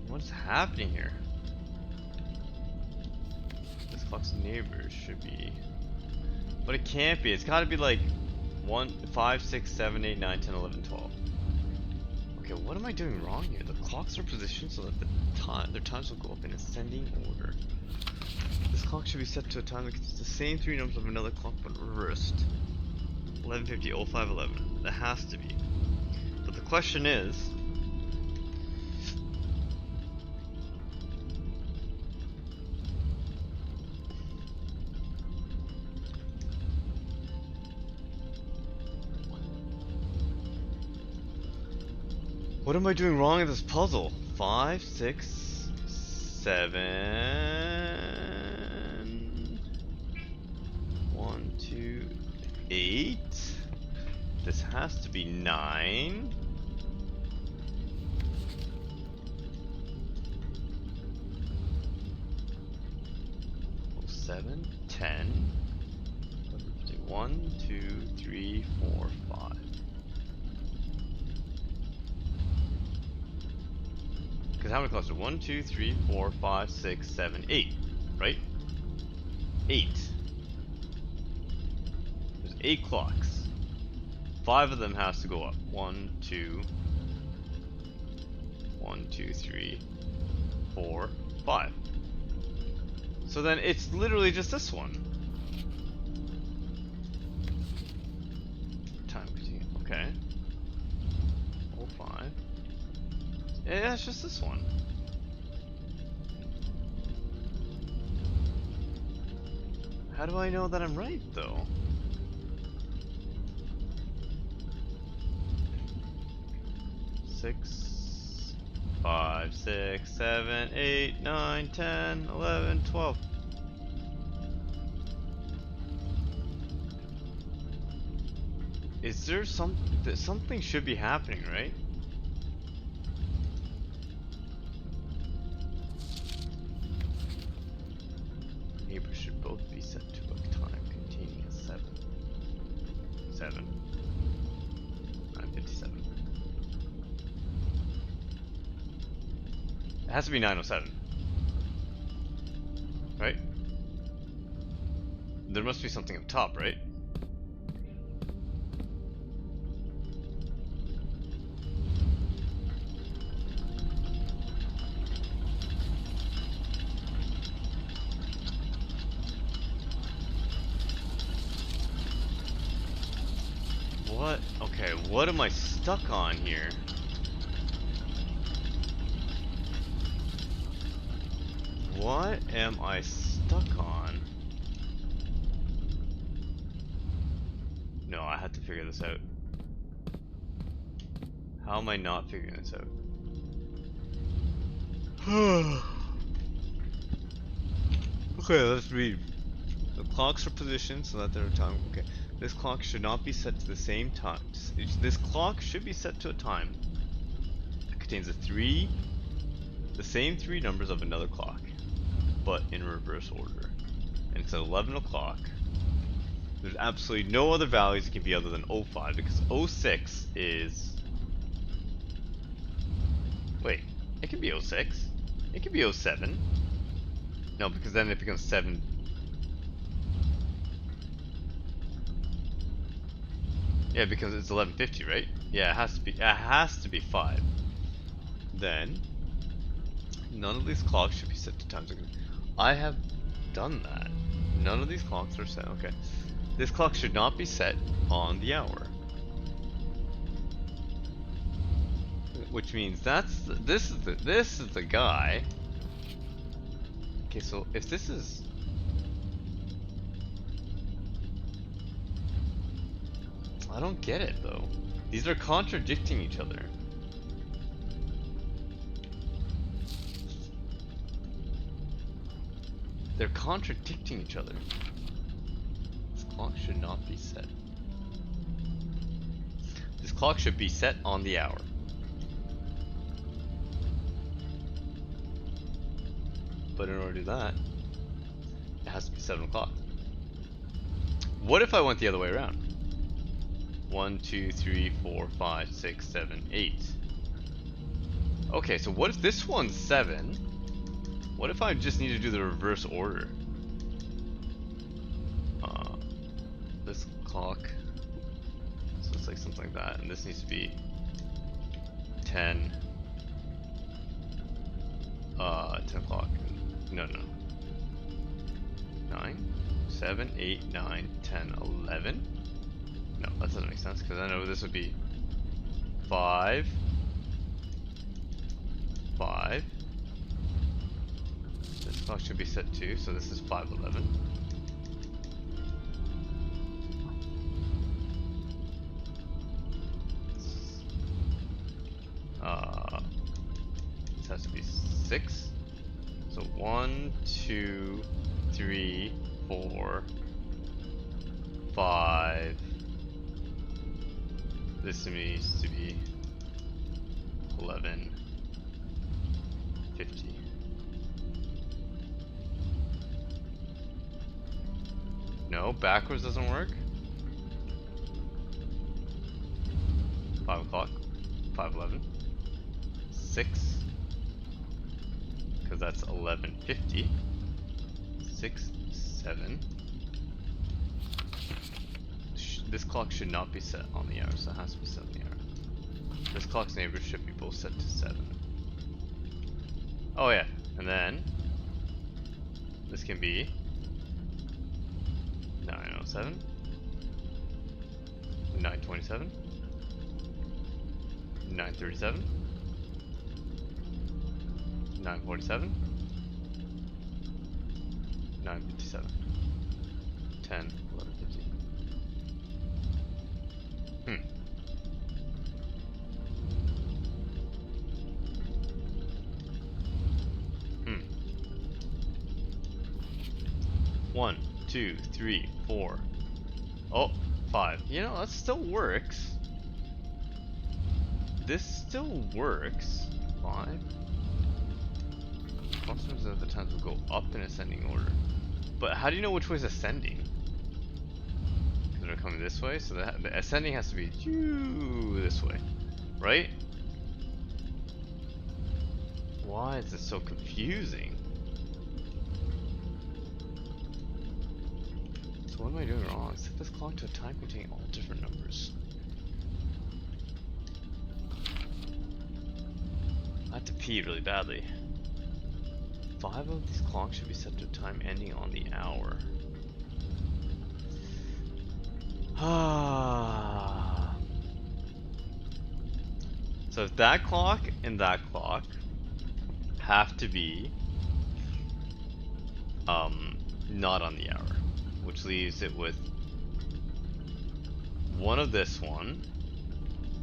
What's happening here? This clock's neighbors should be, but it can't be. It's got to be like 1, 5, 6, 7, 8, 9, 10, 11, 12. Okay, what am I doing wrong here? The clocks are positioned so that their times will go up in ascending order. This clock should be set to a time that contains the same 3 numbers of another clock but reversed. 11:50, 05:11. That has to be. But the question is, what am I doing wrong in this puzzle? 5, 6, 7, 1, 2, 8. This has to be 9. 7, 10. 1, 2, 3, 4, 5. Because how many clocks are 1, 2, 3, 4, 5, 6, 7, 8, right? 8. There's 8 clocks. 5 of them has to go up. 1, 2, 1, 2, 3, 4, 5. So then it's literally just this one. Time continue. Okay. 05. Yeah, it's just this one. How do I know that I'm right, though? Six, 5, 6, 7, 8, 9, 10, 11, 12. Is there something should be happening, right? Neighbors should both be set to a time containing a 7. 7. 957. It has to be 907. Right? There must be something up top, right? What? Okay, what am I stuck on here? What am I stuck on? No, I had to figure this out. How am I not figuring this out? Okay, let's read. The clocks are positioned so that they're time. Okay, this clock should not be set to the same time. This clock should be set to a time that contains the same 3 numbers of another clock, but in reverse order. And it's at 11 o'clock. There's absolutely no other values it can be other than 05 because 06 is. Wait, it can be 06. It can be 07. No, because then it becomes 7. Yeah, because it's 11:50, right? Yeah, it has to be. It has to be 5. Then none of these clocks should be set to times. I have done that. None of these clocks are set. Okay, this clock should not be set on the hour, which means this is the guy. Okay, so if this is. I don't get it though. These are contradicting each other. They're contradicting each other. This clock should not be set. This clock should be set on the hour. But in order to do that, it has to be 7 o'clock. What if I went the other way around? 1, 2, 3, 4, 5, 6, 7, 8. Okay, so what if this one's 7? What if I just need to do the reverse order? This clock. So it's like something like that, and this needs to be 10. 10 o'clock. No. 9, 7, 8, 9, 10, 11. No, that doesn't make sense because I know this would be 5. 5. This clock should be set 2, so this is 5:11. This has to be 6. So 1, 2, 3, 4, 5. This needs to be 11:50. No, backwards doesn't work. 5 o'clock. 5:11. 6. Because that's 11:50. 6, 7. This clock should not be set on the hour, so it has to be set on the hour. This clock's neighbors should be both set to 7. Oh yeah, and then This can be 9:07, 9:27, 9:37, 9:47, 9:57, 10, 11:50. One, two, three, four. Oh, 5. You know, that still works. This still works. 5. Most of the times will go up in ascending order. But how do you know which way is ascending? Because they're coming this way, so the ascending has to be this way, right? Why is this so confusing? So what am I doing wrong? Set this clock to a time containing all different numbers. I have to pee really badly. 5 of these clocks should be set to a time ending on the hour. So if that clock and that clock have to be not on the hour, which leaves it with one of this one,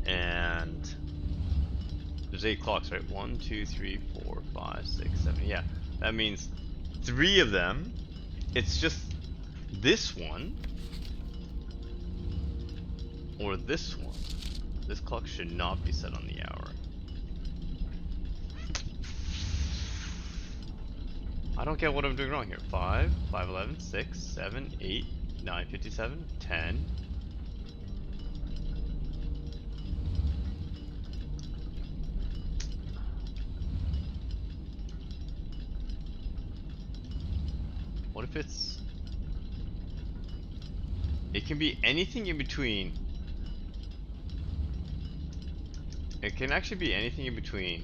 and there's 8 clocks, right? 1, 2, 3, 4, 5, 6, 7. Yeah, that means 3 of them. It's just this one or this one. This clock should not be set on the hour. I don't get what I'm doing wrong here. 5, 5:11, 6, 7, 8, 9:57, 10. What if it can be anything in between. It can actually be anything in between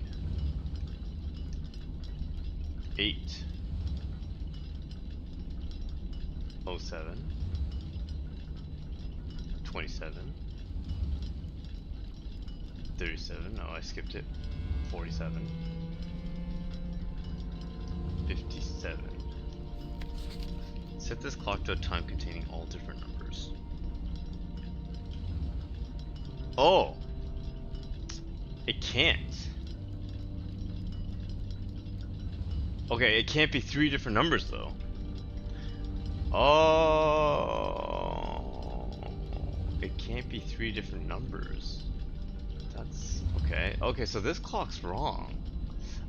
8:07, 27, 37, no, I skipped it, 47, 57. Set this clock to a time containing all different numbers. Oh! It can't. Okay, it can't be 3 different numbers though. Oh, it can't be 3 different numbers. That's okay. Okay, so this clock's wrong.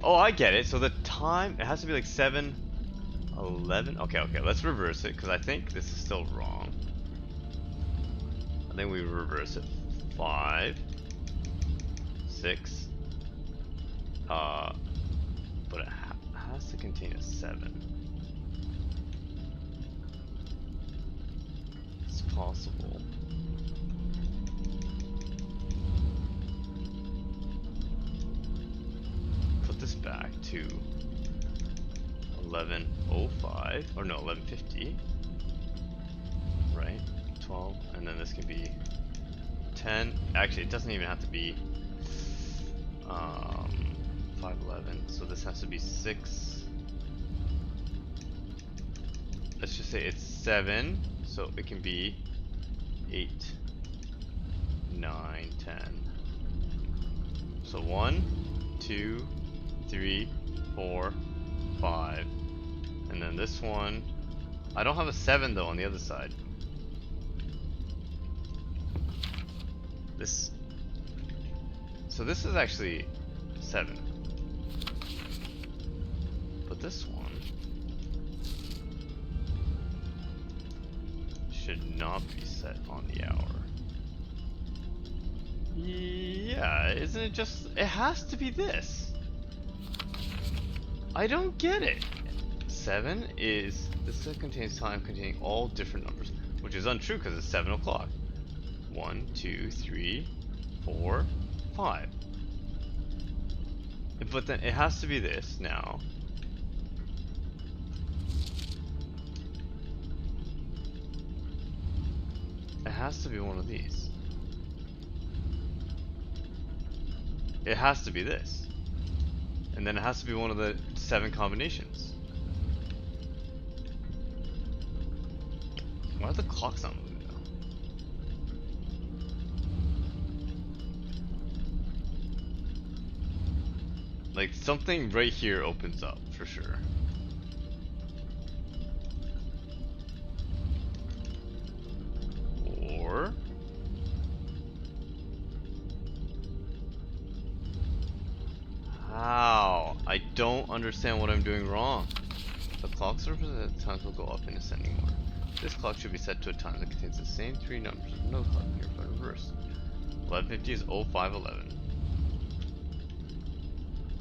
Oh, I get it. So the time, it has to be like 7:11. Okay, let's reverse it because I think this is still wrong. I think we reverse it. 5, 6. But it has to contain a 7. It's possible. Put this back to 11:05, or no, 11:50. Right? 12, and then this can be 10. Actually, it doesn't even have to be 5:11. So this has to be 6. Let's just say it's 7. So it can be 8, 9, 10. So 1, 2, 3, 4, 5. And then this one, I don't have a 7 though on the other side. So this is actually 7. But this one should not be set on the hour. Yeah, isn't it just, it has to be this. I don't get it. 7 is, this contains time containing all different numbers, which is untrue because it's 7 o'clock. 1, 2, 3, 4, 5. But then it has to be this now. has to be one of these. It has to be this. And then it has to be one of the 7 combinations. Why are the clocks not moving now? Like, something right here opens up, for sure. Or... how? I don't understand what I'm doing wrong. The clock represented times will go up in ascending order. This clock should be set to a time that contains the same 3 numbers as another clock here by reverse. 1150 is 0511.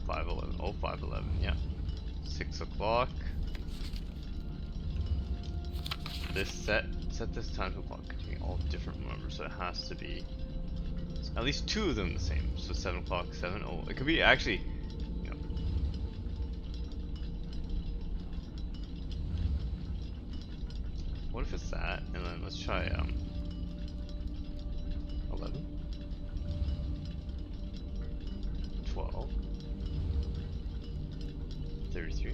511, 0511, yeah. 6 o'clock. This set this time to a clock containing all different numbers, so it has to be at least 2 of them the same. So 7 o'clock, 7, oh, it could be actually, you know. What if it's that? And then let's try 11, 12, 33,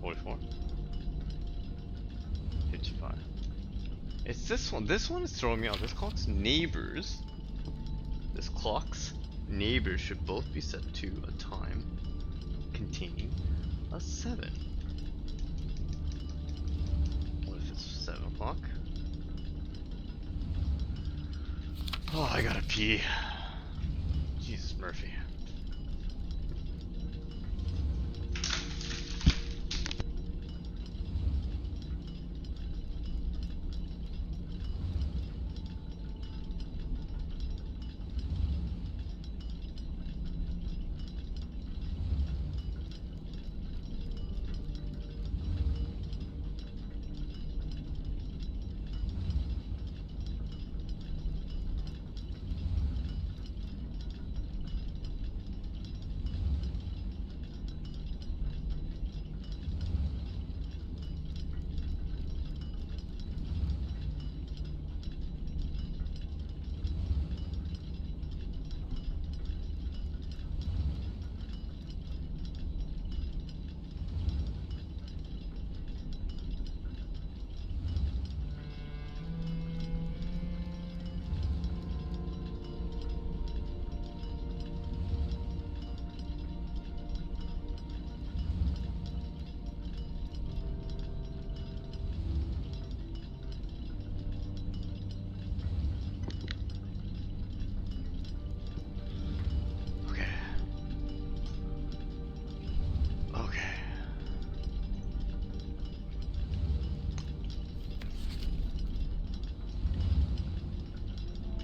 44, 55. It's this one. This one is throwing me off. This clock's neighbors. This clock's neighbors should both be set to a time containing a 7. What if it's 7 o'clock? Oh, I gotta pee. Jesus, Murphy.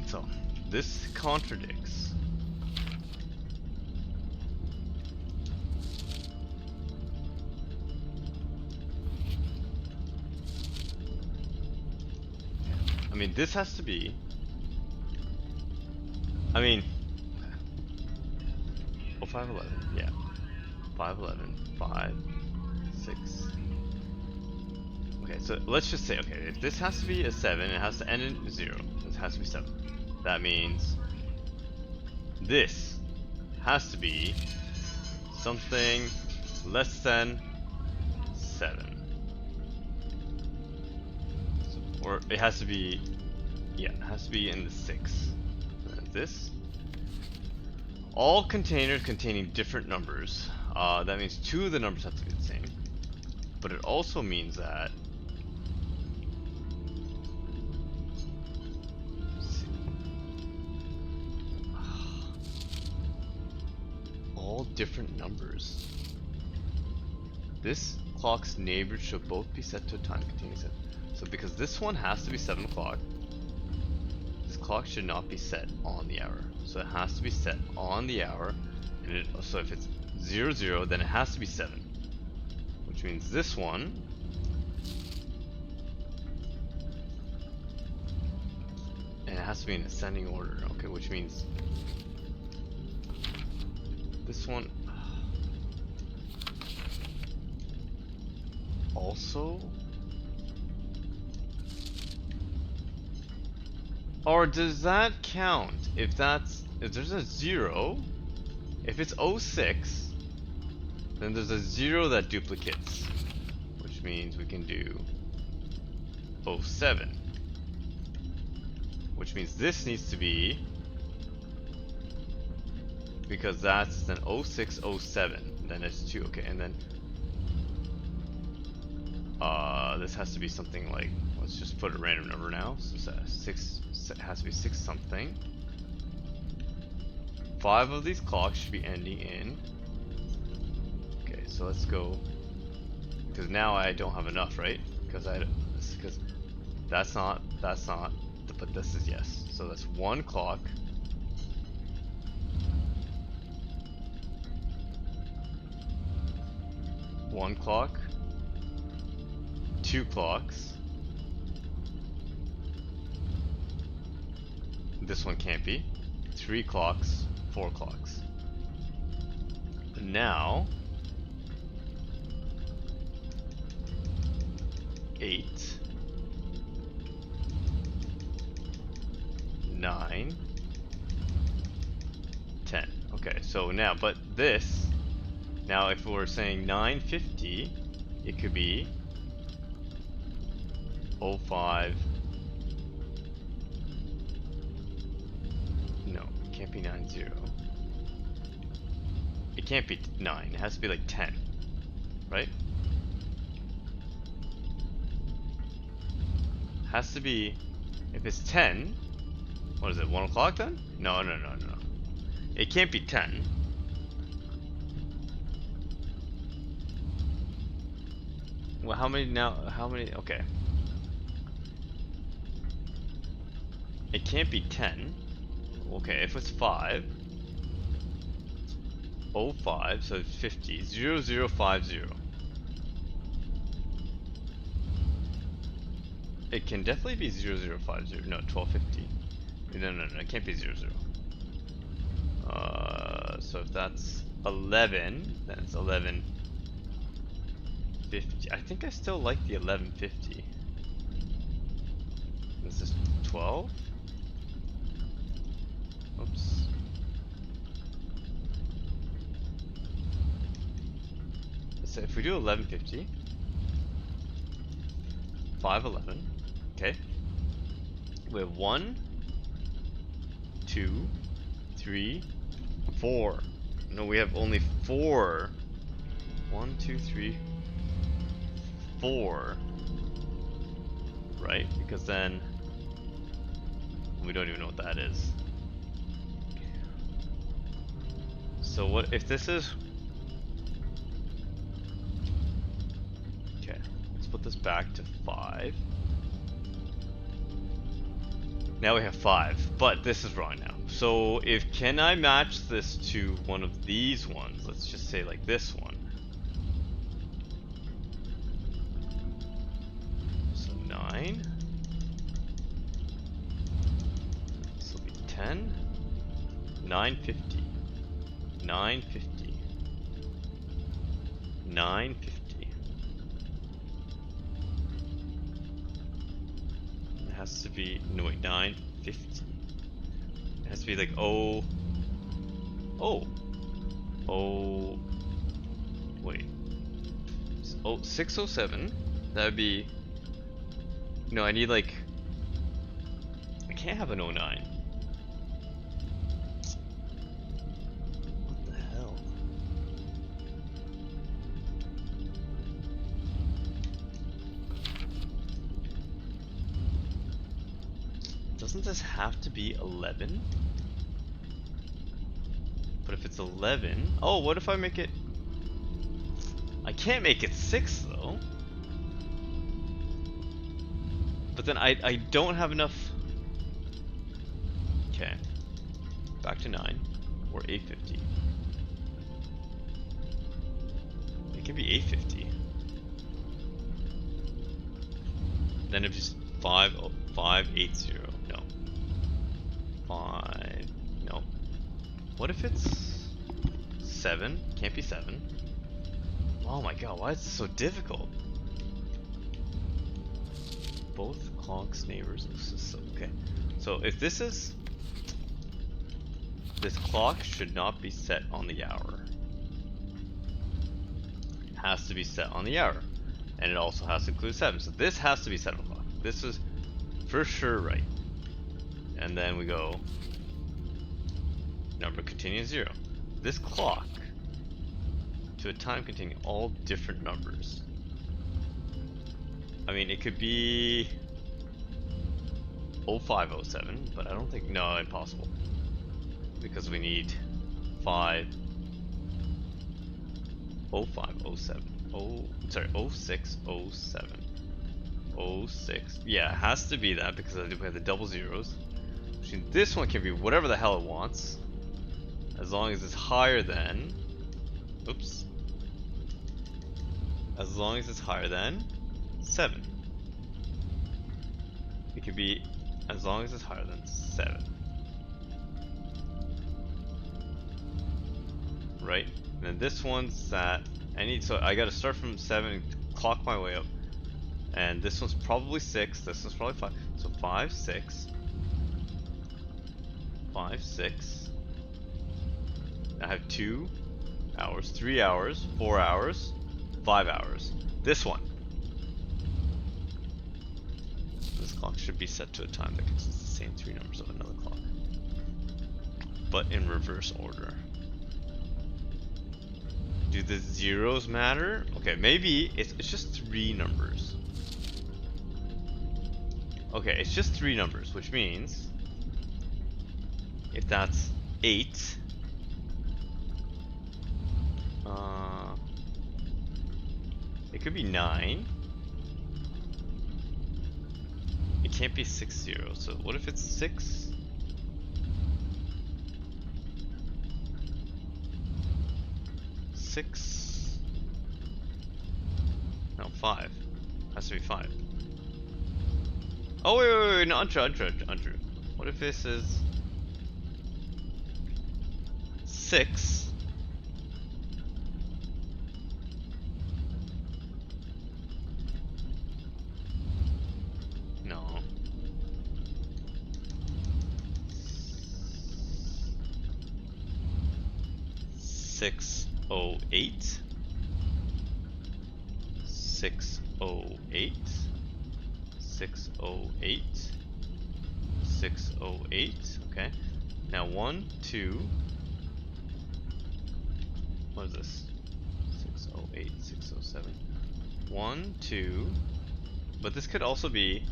So, this contradicts. I mean, this has to be. I mean, oh, 511, yeah. 511, 5, 6. Okay, so let's just say, okay, if this has to be a 7, it has to end in 0. This has to be 7. That means this has to be something less than 7. So, or it has to be, yeah, it has to be in the 6. This. All containers containing different numbers. That means 2 of the numbers have to be the same. But it also means that all different numbers. This clock's neighbors should both be set to a time containing 7. So because this one has to be 7 o'clock, this clock should not be set on the hour. So it has to be set on the hour. And so if it's 0, 0, then it has to be 7. Which means this one and it has to be in ascending order. Okay, which means this one also Or does that count if there's a 0? If it's 06, then there's a 0 that duplicates, which means we can do 07, which means this needs to be, because that's then 06, 07, then it's 2, okay, and then this has to be something like, let's just put a random number now, so 6, it has to be 6 something. 5 of these clocks should be ending in, okay, so let's go, because now I don't have enough, right? Because that's not, but this is yes. So that's 1 clock. One clock. 2 clocks. This one can't be. 3 clocks. 4 clocks. Now 8, 9, 10. Okay, so now, but this, now if we're saying 950, it could be 05. No, it can't be 90. It can't be 9, it has to be like 10, right? Has to be, if it's 10, what is it, 1 o'clock then? No. It can't be 10. Well, how many now, okay. It can't be 10. Okay, if it's 5. 05, so it's 50. 0050. It can definitely be 0050. No, 1250. No, it can't be 00. So if that's 11, then it's 1150. I think I still like the 1150. This is 12. Oops. So if we do 1150, 511, okay. We have 1, 2, 3, 4. No, we have only 4. 1, 2, 3, 4. Right? Because then we don't even know what that is. So what if this is, okay, let's put this back to 5. Now we have 5, but this is wrong now. So can I match this to one of these ones? Let's just say like this one. So 9. This will be 10. 950. 950. 950. It has to be, no wait, 950. It has to be like wait. 607. That would be, no, I need like, I can't have an 09. What the hell? Doesn't this have to be 11? But if it's 11, oh, what if I make it, I can't make it 6 though. But then I don't have enough. Okay, back to 9 or 850. It can be 850. Then if it's 580. No. 5. No. What if it's 7? Can't be 7. Oh my god, why is this so difficult? Both clocks neighbors. This is so, okay. So if this is... This clock should not be set on the hour. It has to be set on the hour. And it also has to include 7. So this has to be 7 o'clock. This is for sure right. And then we go... Number containing 0. This clock to a time containing all different numbers. I mean, it could be 0507, but I don't think, no, impossible. Because we need 0507. Oh, sorry, 0607. 06. Yeah, it has to be that because we have the double zeros. Which means this one can be whatever the hell it wants. As long as it's higher than... Oops. As long as it's higher than 7. It could be as long as it's higher than 7. Right? And then this one's that so I gotta start from 7 and clock my way up. And this one's probably 6, this one's probably 5. So 5, 6. 5, 6. I have 2 hours, 3 hours, 4 hours, 5 hours. This one. This clock should be set to a time that consists of the same 3 numbers of another clock, but in reverse order. Do the zeros matter? Okay, maybe it's just 3 numbers. Okay, it's just 3 numbers, which means if that's 8, it could be 9. It can't be 6 0. So what if it's 6? No, 5. Has to be 5. Oh wait, no, untrue. What if this is 6? No. 608. 608. 608. 608. Okay. Now 1, 2. What is this? 608, 607. 1, 2. But this could also be,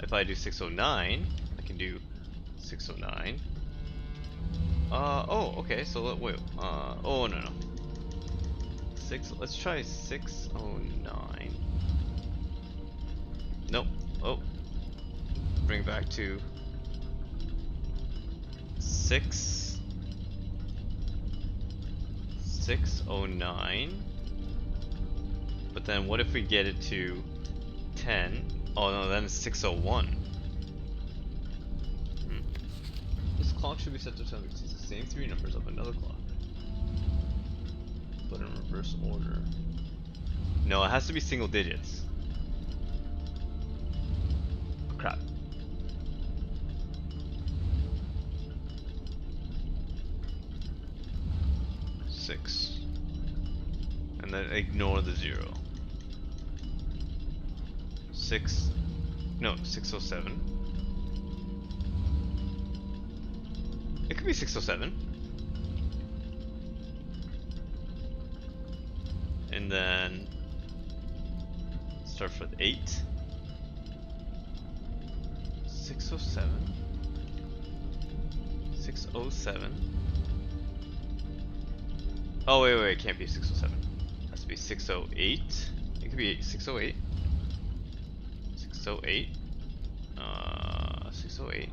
if I do 609, I can do 609. Oh, okay, so wait, oh, no. Let's try 609. Nope, oh. Bring it back to 609. But then what if we get it to 10? Oh no, then it's 601. This clock should be set to time because it's the same 3 numbers of another clock, but in reverse order. No, it has to be single digits. Oh, crap. Six. And then ignore the 0. 6. No, 607. It could be 607. And then start with 8. 607. 607. Oh wait, it can't be 607. It has to be 608. It could be 608. 608. 608.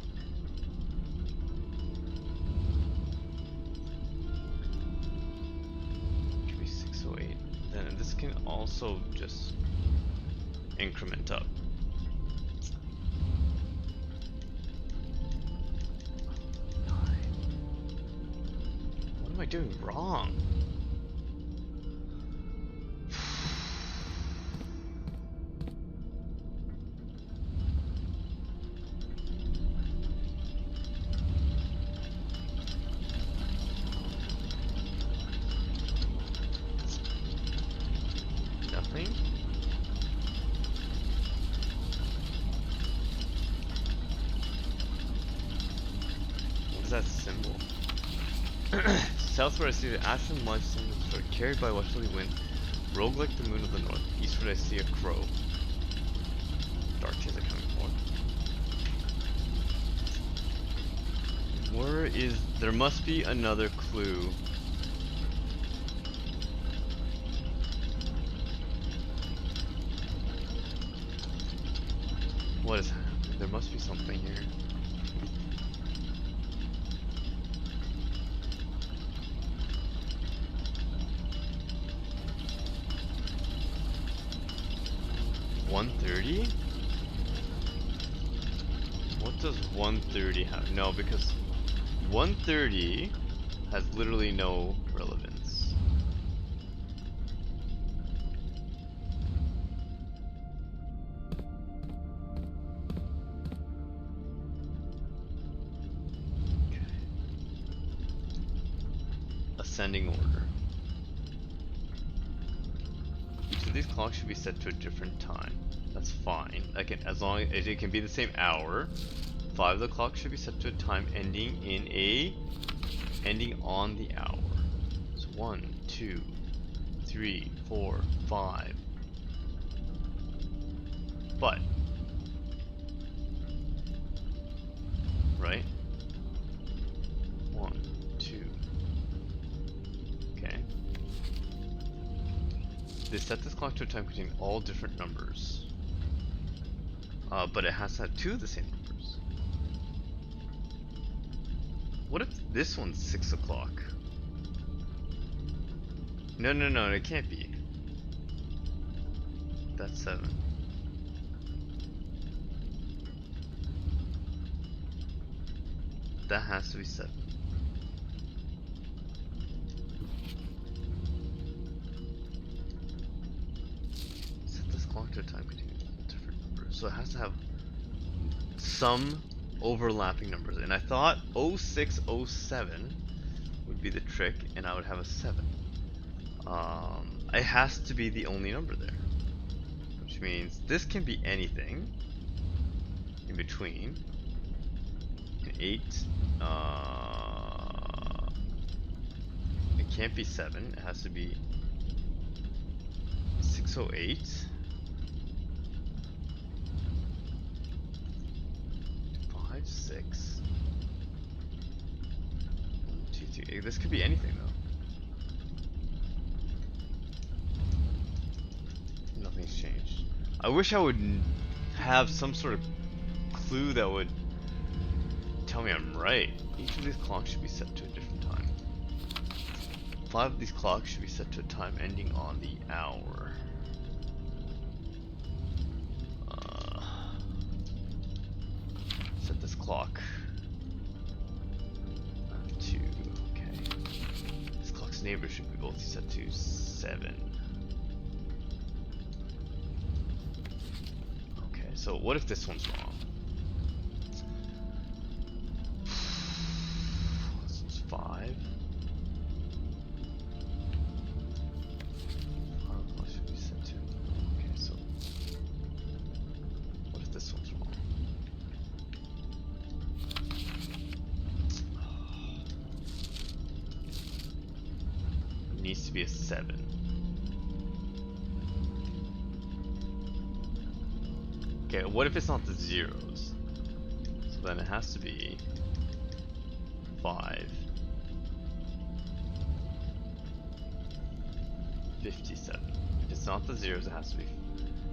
Could be 608. Then this can also just increment up. 9. What am I doing wrong? Southward I see the ashen mudstone sword carried by a westerly wind, rogue like the moon of the north. Eastward I see a crow. Dark days are coming forth. Where is... There must be another clue. What is happening? There must be something here. $130? What does 130 have? No, because 130 has literally no relevance. Okay. Ascending order. Each of these clocks should be set to a different time. That's fine. As long as it can be the same hour. 5 of the clocks should be set to a time ending on the hour. So 1, 2, 3, 4, 5. But right? 1, 2. Okay. They set this clock to a time containing all different numbers. But it has to have 2 of the same numbers. What if this one's 6 o'clock? No, it can't be. That's 7. That has to be 7. Set this clock to a time containing different numbers. So it has to have some overlapping numbers. And I thought 0607 would be the trick, and I would have a 7. It has to be the only number there. Which means this can be anything in between. 8. It can't be 7. It has to be 608. 5, 6. 1, 2, 3. This could be anything though. Nothing's changed. I wish I would have some sort of clue that would tell me I'm right. Each of these clocks should be set to a different time. 5 of these clocks should be set to a time ending on the hour. Set this clock to... okay. This clock's neighbor should be both set to 7. Okay, so what if this one's wrong? This one's 5. 5 clocks should be set to... okay, so... what if this one's wrong? It needs to be a 7. Okay, what if it's not the zeros? So then it has to be 5. 57. If it's not the zeros, it has to be.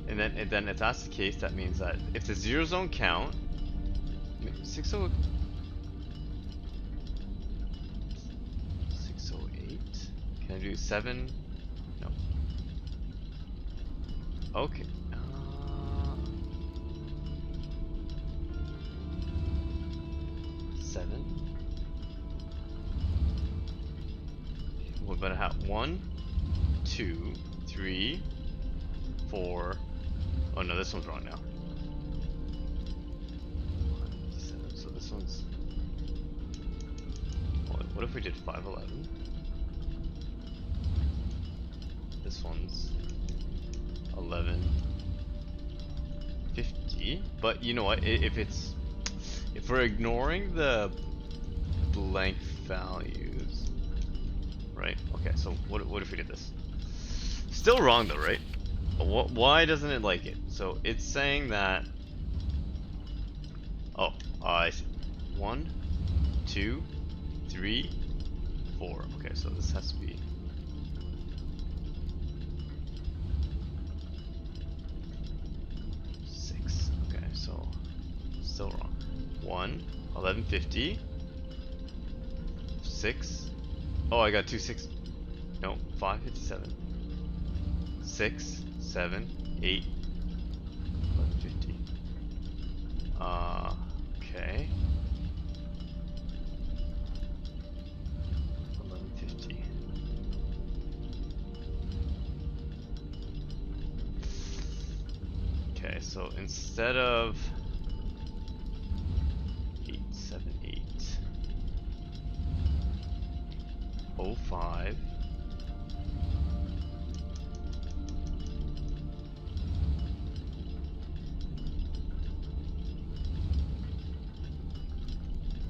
And then if that's the case, that means that if the zeros don't count, 608. Can I do 7? No. Okay. 7. What about I have 1, 2, 3, 4. Oh no, this one's wrong now. 7. So this one's. What if we did 511? This one's 1150. But you know what? If we're ignoring the blank values, right? Okay, so what if we did this? Still wrong though, right? Why doesn't it like it? So it's saying that. Oh, I see. 1, 2, 3, 4. Okay, so this has to be. Okay, so still wrong. 1, 1150, 6. Oh, I got 2 6. No, 557. 6, 7, 8, 1150. Okay. 1150. Okay, so instead of 878, 05,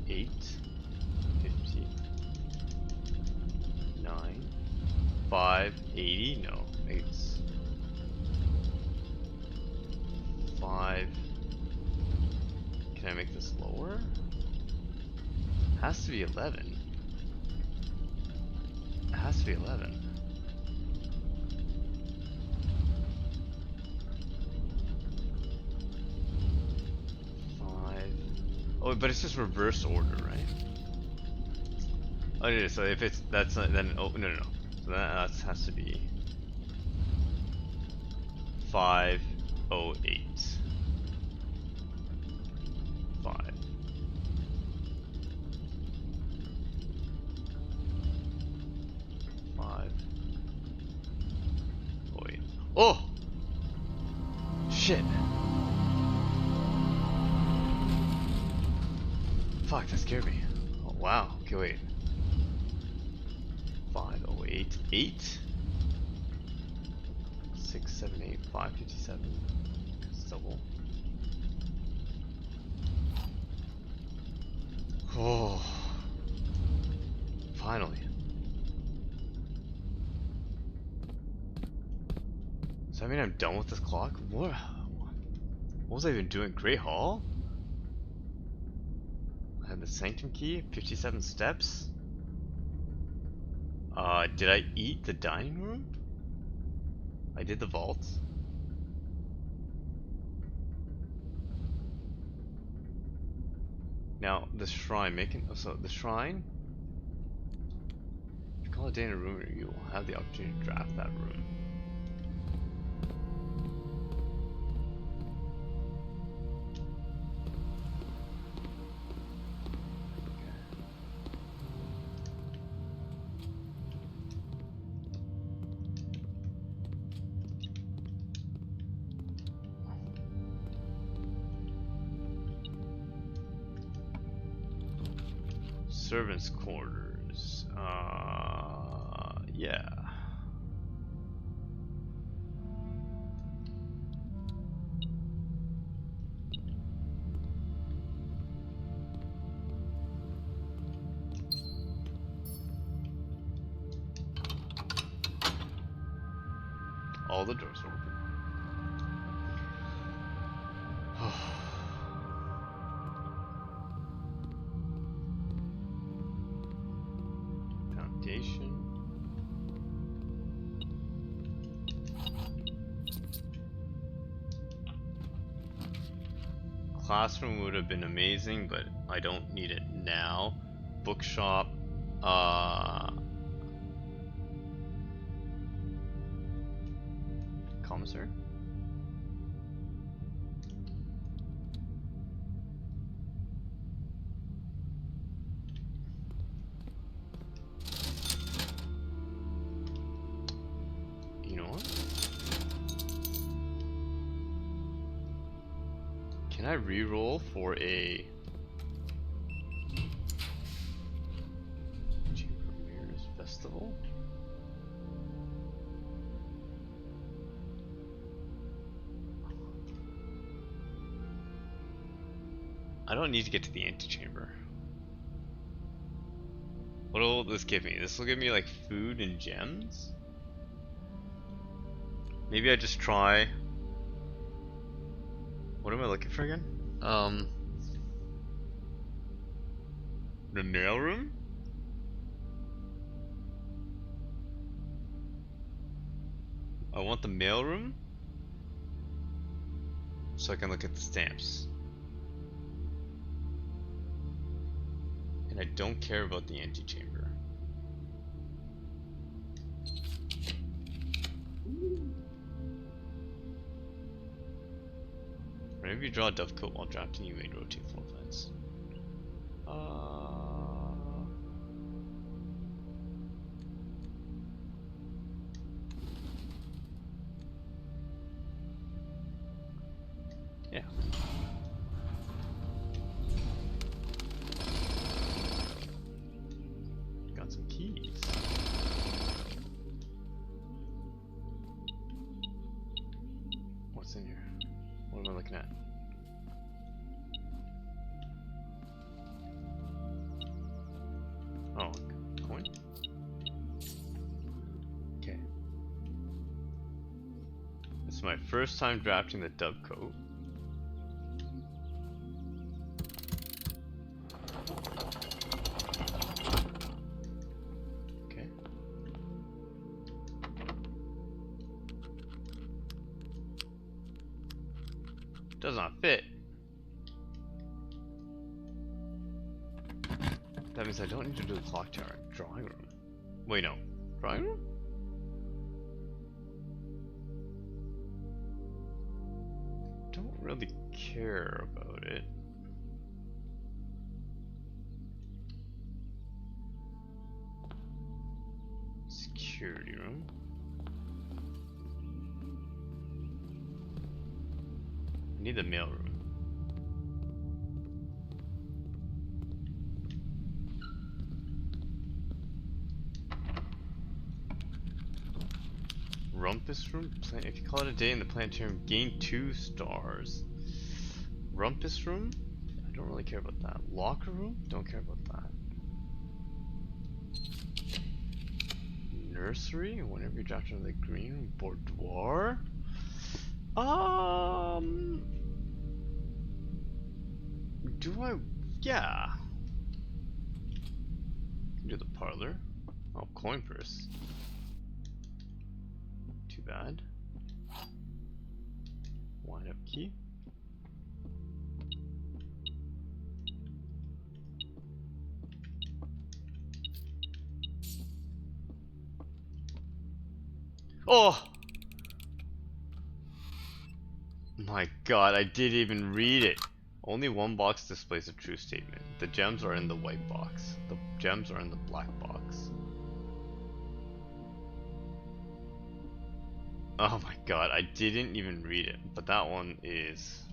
8, 50, 9, 5, 80, no, it's 5. Can I make this lower? Has to be 11. It has to be 11. Oh, but it's just reverse order, right? Oh, yeah, so if it's that's not, then oh no no no, so that has to be 508. 5. Oh wait. Oh shit! Fuck, that scared me. Oh wow. Okay, wait. 508 8 678 557. It's double. Oh, finally. So I mean I'm done with this clock? What was I even doing? Great Hall? I had the Sanctum key, 57 steps. Did I eat the dining room? I did the vault. Now, the shrine, so the shrine, if you call a day in a room, you will have the opportunity to draft that room. Servants' quarters. Yeah. All the doors are open. Foundation. Classroom would have been amazing, but I don't need it now. Bookshop. Commissary? You know what? Can I re-roll for a Chamber Mirrors Festival? I don't need to get to the antechamber. What What will this give me? This will give me like food and gems? Maybe I just try. What am I looking for again? The nail room? I want the mail room so I can look at the stamps. And I don't care about the antechamber. Whenever you draw a dovecote while drafting, you may rotate 4 plants. Yeah. Got some keys. What's in here? What am I looking at? Oh, coin? Okay. This is my first time drafting the dovecote. Okay. Does not fit. That means I don't need to do the clock tower. Drawing room. Wait, no. Drawing room? Don't really care about it. Security room. I need the mail room. Rumpus room? If you call it a day in the planetarium, gain 2 stars. Rumpus room? I don't really care about that. Locker room? Don't care about that. Nursery? Whenever you draft into the green room. Boudoir? Do I? Yeah. Do the parlor. Oh, coin purse. Too bad. Wind up key. Oh! My god, I didn't even read it. Only one box displays a true statement. The gems are in the white box. The gems are in the black box. Oh my god, I didn't even read it. But that one is...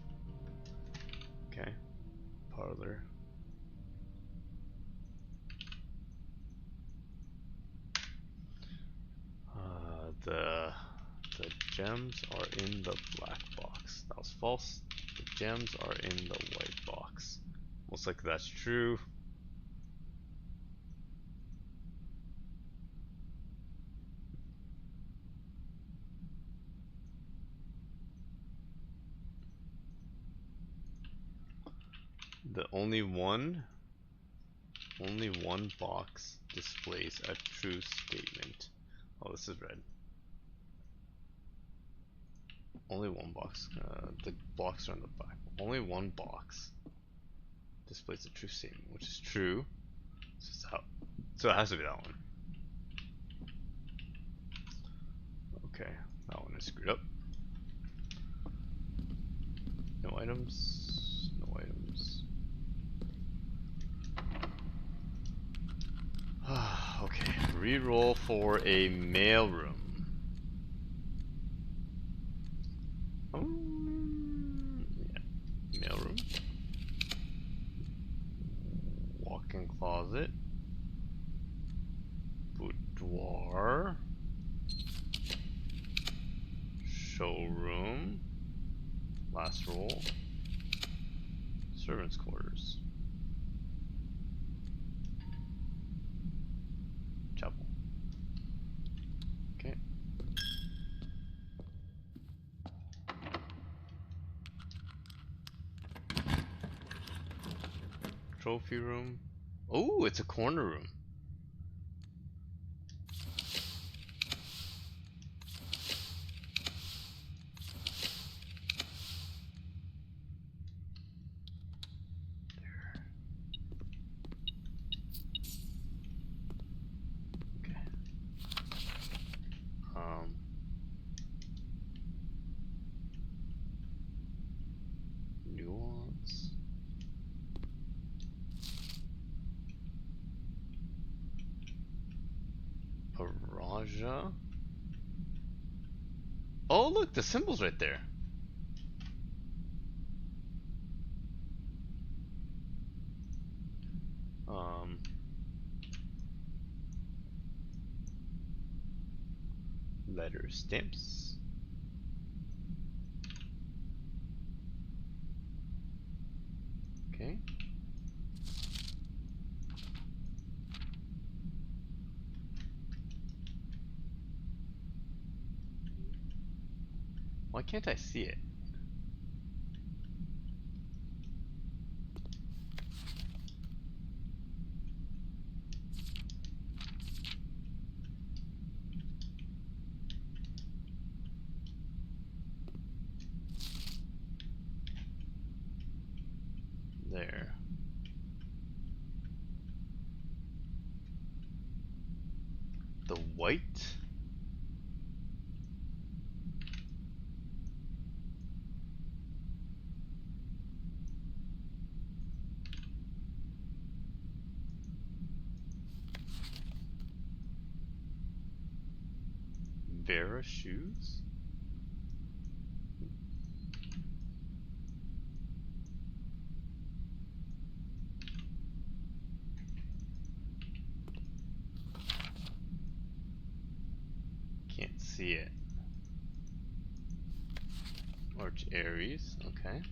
Okay. Parlor. The gems are in the black box. That was false. The gems are in the white box. Most likely that's true. The only one box displays a true statement. Oh, this is red. Only one box. The blocks are in the back. Only one box displays a true statement, which is true. So it has to be that one. Okay, that one is screwed up. No items. No items. Okay, reroll for a mailroom. Yeah, mailroom. Walk-in closet. Boudoir. Showroom. Last roll. Servants' quarters. chapel. Okay. Trophy room. Oh, it's a corner room. Okay. Nuance. Paraja. Oh, look, the symbol's right there. Um, letter stamps. Okay. Why can't I see it? There. The white? Vera shoes? Can't see it. Arch Aries, okay.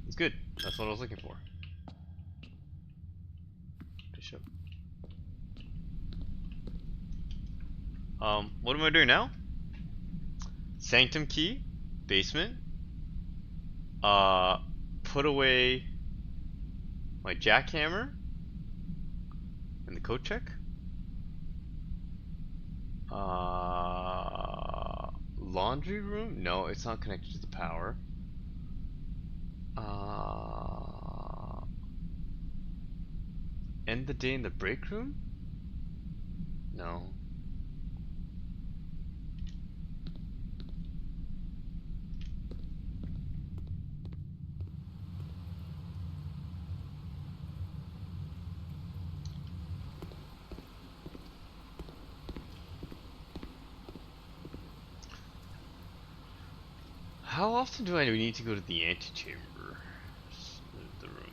It's good. That's what I was looking for. Bishop. What am I doing now? Sanctum key, basement. Uh, put away my jackhammer and the coat check. Laundry room? No, it's not connected to the power. End the day in the break room? No. How often do I need to go to the antechamber? The room.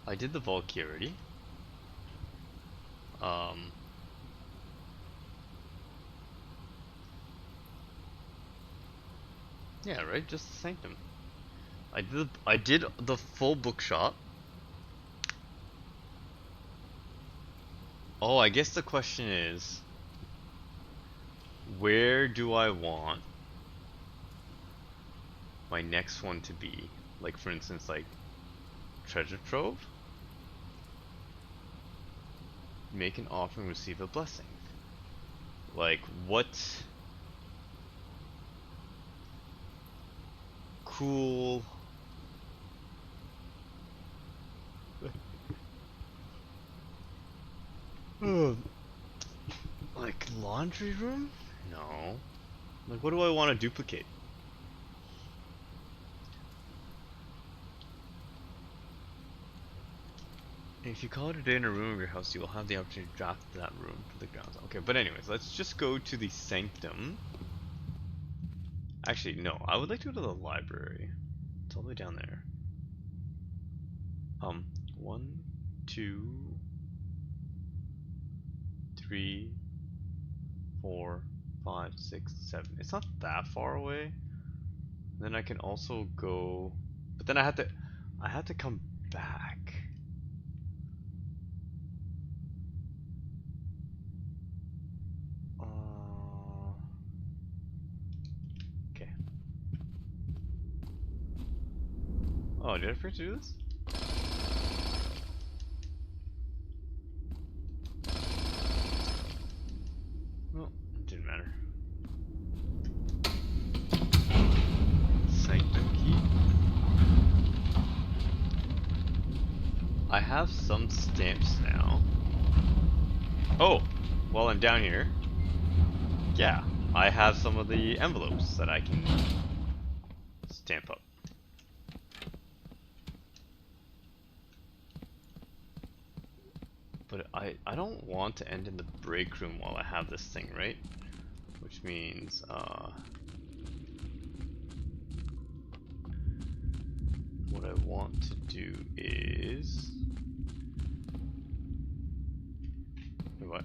I did the Valky already. Yeah, right. Just the Sanctum. I did the full bookshop. Oh, I guess the question is, where do I want my next one to be? Like, for instance, like treasure trove. Make an offering, receive a blessing. Like, what cool like laundry room? No. Like, what do I want to duplicate? If you call it a day in a room of your house, you will have the opportunity to draft that room for the grounds. Okay, but anyways, let's just go to the sanctum. Actually, no, I would like to go to the library. It's all the way down there. 1, 2, 3, 4, 5, 6, 7. It's not that far away. Then I can also go, but then I have to come back. Oh, did I forget to do this? Well, it didn't matter. Sanctum key. I have some stamps now. Oh, while I'm down here, yeah, I have some of the envelopes that I can stamp up. But I don't want to end in the break room while I have this thing, right? Which means, what I want to do is... Wait, what?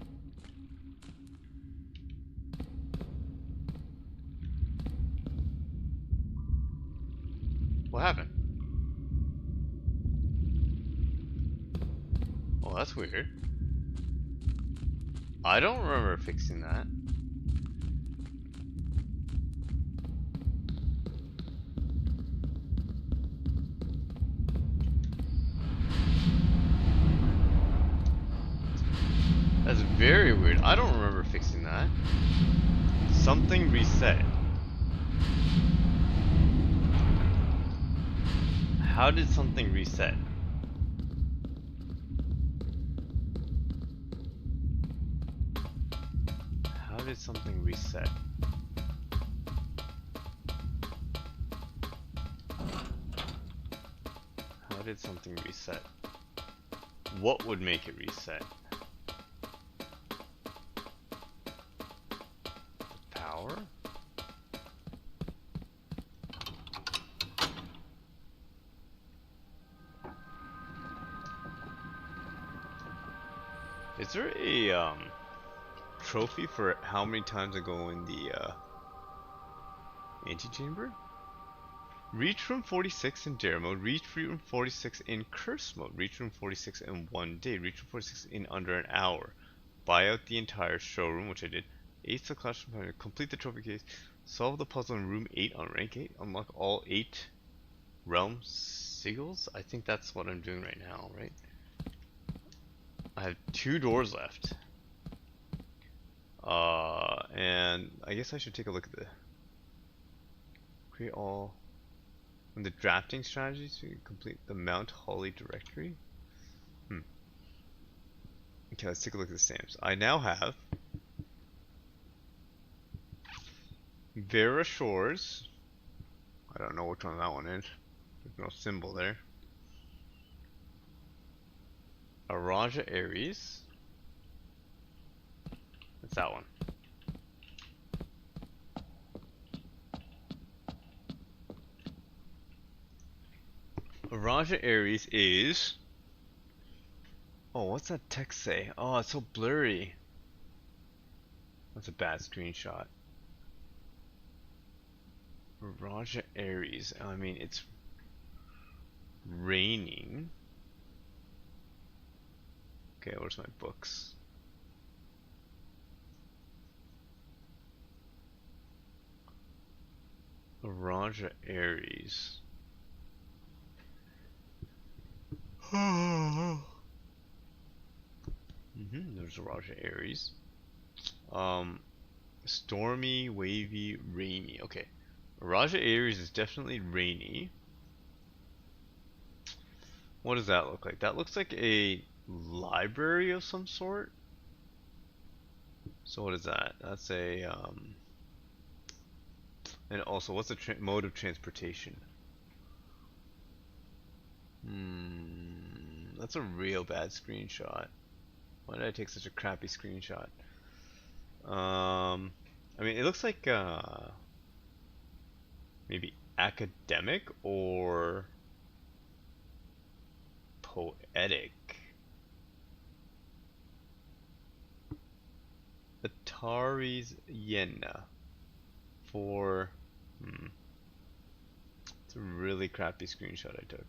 What happened? Oh, that's weird. I don't remember fixing that. That's very weird. I don't remember fixing that. Something reset. How did something reset? How did something reset? How did something reset? What would make it reset? The power? Is there a trophy for how many times I go in the antechamber? Reach room 46 in dare mode, reach room 46 in curse mode, reach room 46 in 1 day, reach room 46 in under an hour. Buy out the entire showroom, which I did. Ace the classroom, complete the trophy case, solve the puzzle in room 8 on rank 8, unlock all 8 realm sigils. I think that's what I'm doing right now, right? I have 2 doors left. And I guess I should take a look at the create all the drafting strategies to complete the Mount Holly directory. Okay, let's take a look at the stamps. I now have Vera Shores. I don't know which one that one is. There's no symbol there. Araja Aries. That's that one. Araja Aries is... Oh, what's that text say? Oh, it's so blurry. That's a bad screenshot. Raja Aries. I mean, it's raining. Okay, where's my books? Raja Aries. There's Raja Aries. Stormy, wavy, rainy. Okay. Raja Aries is definitely rainy. What does that look like? That looks like a library of some sort. So what is that? That's a and also what's the mode of transportation? That's a real bad screenshot. Why did I take such a crappy screenshot? I mean, it looks like maybe academic or poetic. Atari's Yenna for it's a really crappy screenshot I took.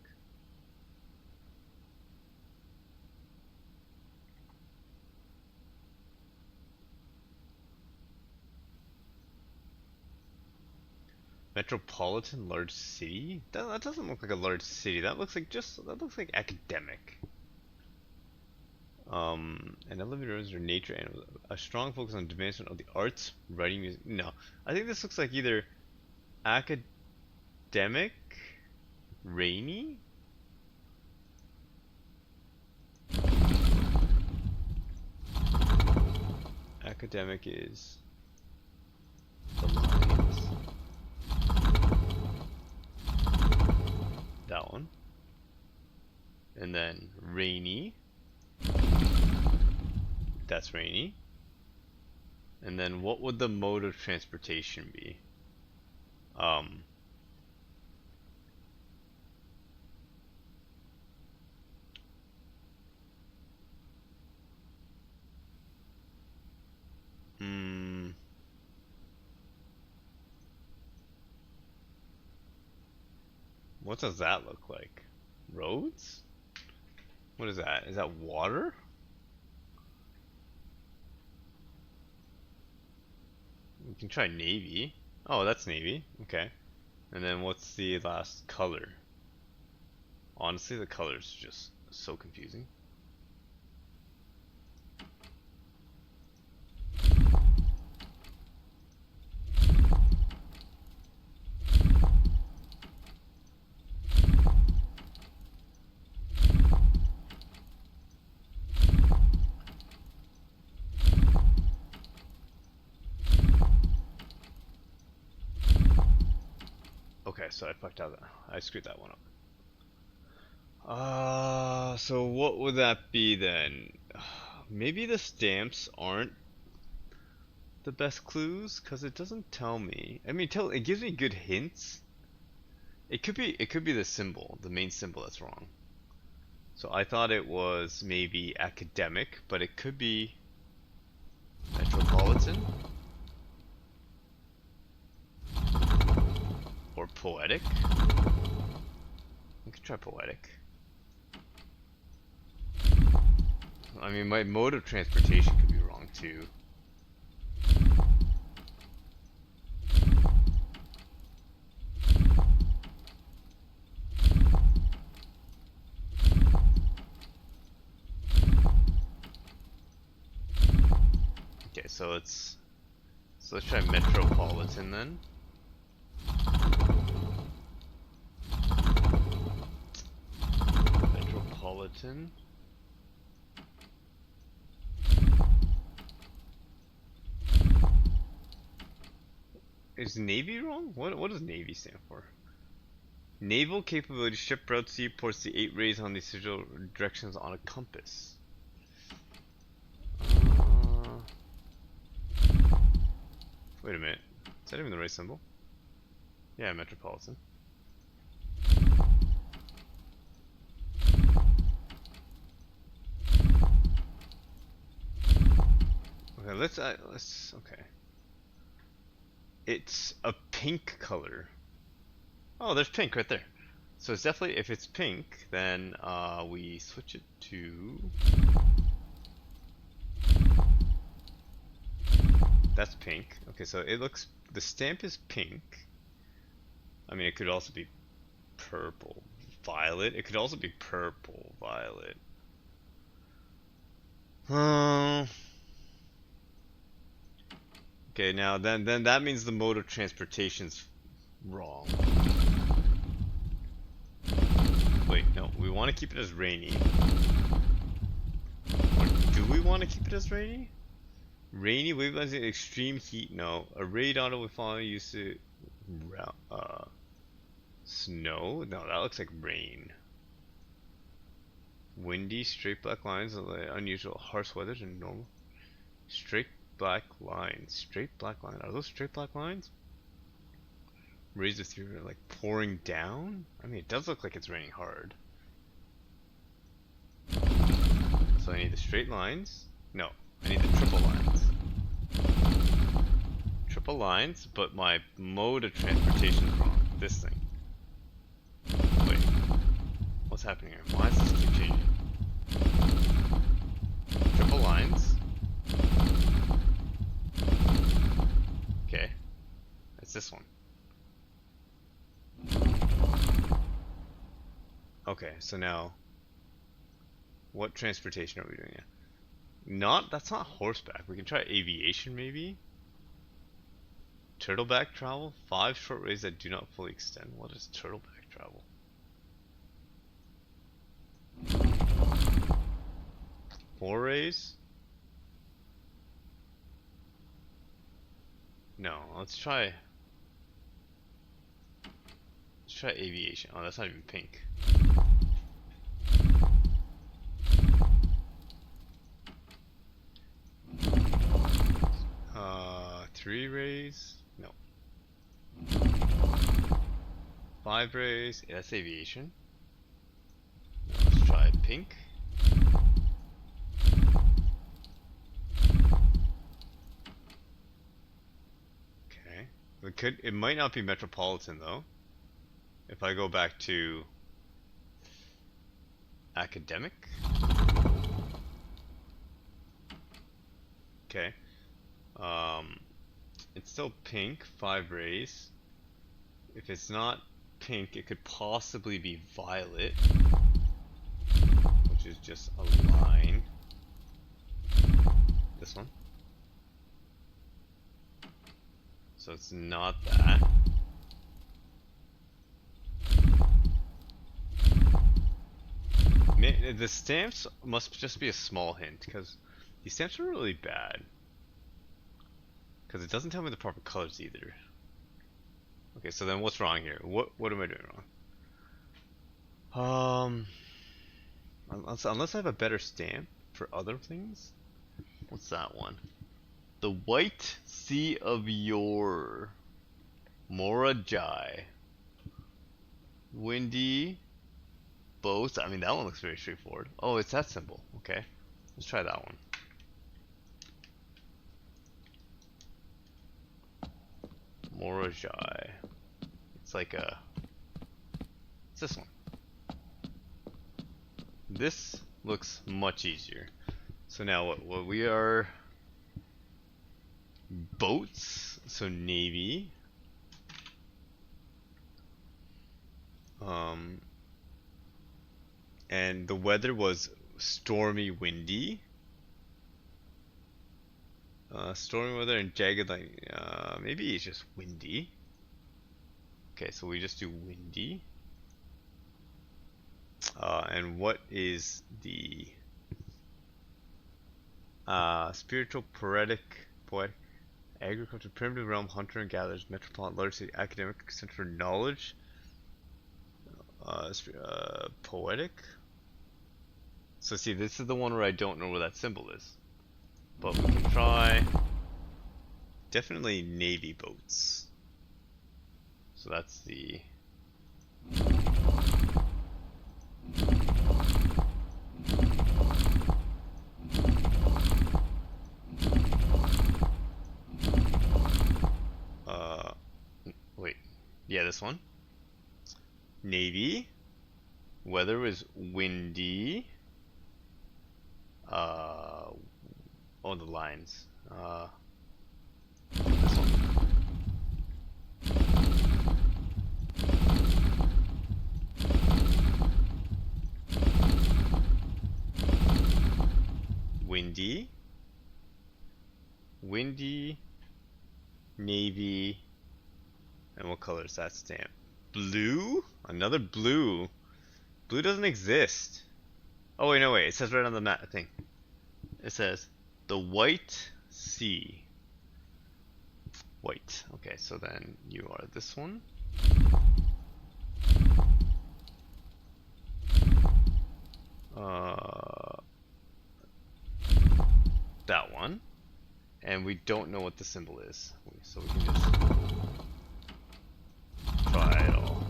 Metropolitan large city? That doesn't look like a large city. That looks like academic. And elevator rooms are nature and a strong focus on advancement of the arts, writing, music. No, I think this looks like either academic, rainy. Academic is the lines. That one. And then rainy. That's rainy. And then what would the mode of transportation be? What does that look like? Roads? What is that? Is that water? We can try navy. Oh, that's navy. Okay. And then what's the last color? Honestly, the color's just so confusing. Okay, so I fucked out that. I screwed that one up. So what would that be then? Maybe the stamps aren't the best clues because it doesn't tell me. I mean, it gives me good hints. It could be the symbol, the main symbol that's wrong. So I thought it was maybe academic, but it could be metropolitan or poetic. We could try poetic. I mean, my mode of transportation could be wrong too. Okay, so let's try metropolitan then. Metropolitan. Is Navy wrong? What does Navy stand for? Naval capability, ship routes, seaports, the 8 rays on the sigil directions on a compass. Wait a minute. Is that even the right symbol? Yeah, metropolitan. Okay, let's okay. It's a pink color. Oh, there's pink right there. So it's definitely, if it's pink, then we switch it to... That's pink. Okay, so it looks, the stamp is pink. I mean, it could also be purple, violet. It could also be purple, violet. Okay, now then that means the mode of transportation's wrong. Wait, no, we want to keep it as rainy. Or do we want to keep it as rainy? Rainy, wavelengths in extreme heat, no. A radon will follow used to snow? No, that looks like rain. Windy, straight black lines, unusual, harsh weather and normal. Straight black lines. Straight black lines. Are those straight black lines? Rays of through like pouring down? I mean, it does look like it's raining hard. So I need the straight lines. No, I need the triple lines. Triple lines, but my mode of transportation is wrong. This thing. Wait. What's happening here? Why does this keep changing? Triple lines. Okay. It's this one. Okay, so now, what transportation are we doing now? That's not horseback. We can try aviation maybe? Turtleback travel? 5 short rays that do not fully extend. What is turtleback travel? Four rays? No, let's try aviation. Oh, that's not even pink. Three rays? No. 5 rays? Yeah, that's aviation. Now let's try pink. Okay. It might not be metropolitan though. If I go back to academic. Okay. It's still pink, 5 rays. If it's not pink, it could possibly be violet, which is just a line. This one. So it's not that. The stamps must just be a small hint, because these stamps are really bad. Because it doesn't tell me the proper colors either. Okay, so then what's wrong here? What am I doing wrong? Unless I have a better stamp for other things. What's that one? The White Sea of Yore. Morajai. Windy. Boats. I mean, that one looks very straightforward. Oh, it's that symbol. Okay. Let's try that one. Morajai. It's like a... It's this one. This looks much easier. So now what we are... Boats. So navy. And the weather was stormy, windy. Stormy weather and jagged lightning. Maybe it's just windy. Okay, so we just do windy. And what is the spiritual, poetic, agriculture, primitive realm, hunter and gatherers, metropolitan, large city, academic, center for knowledge, poetic. So see, this is the one where I don't know where that symbol is. But we can try definitely navy boats. So that's the wait. Yeah, this one. Navy. Weather was windy. Oh, the lines. This one. Windy. Windy. Navy. And what color is that stamp? Blue? Another blue. Blue doesn't exist. Oh wait, no wait. It says right on the map thing. It says the White Sea. White. Okay, so then you are this one. That one. And we don't know what the symbol is. So we can just try it all.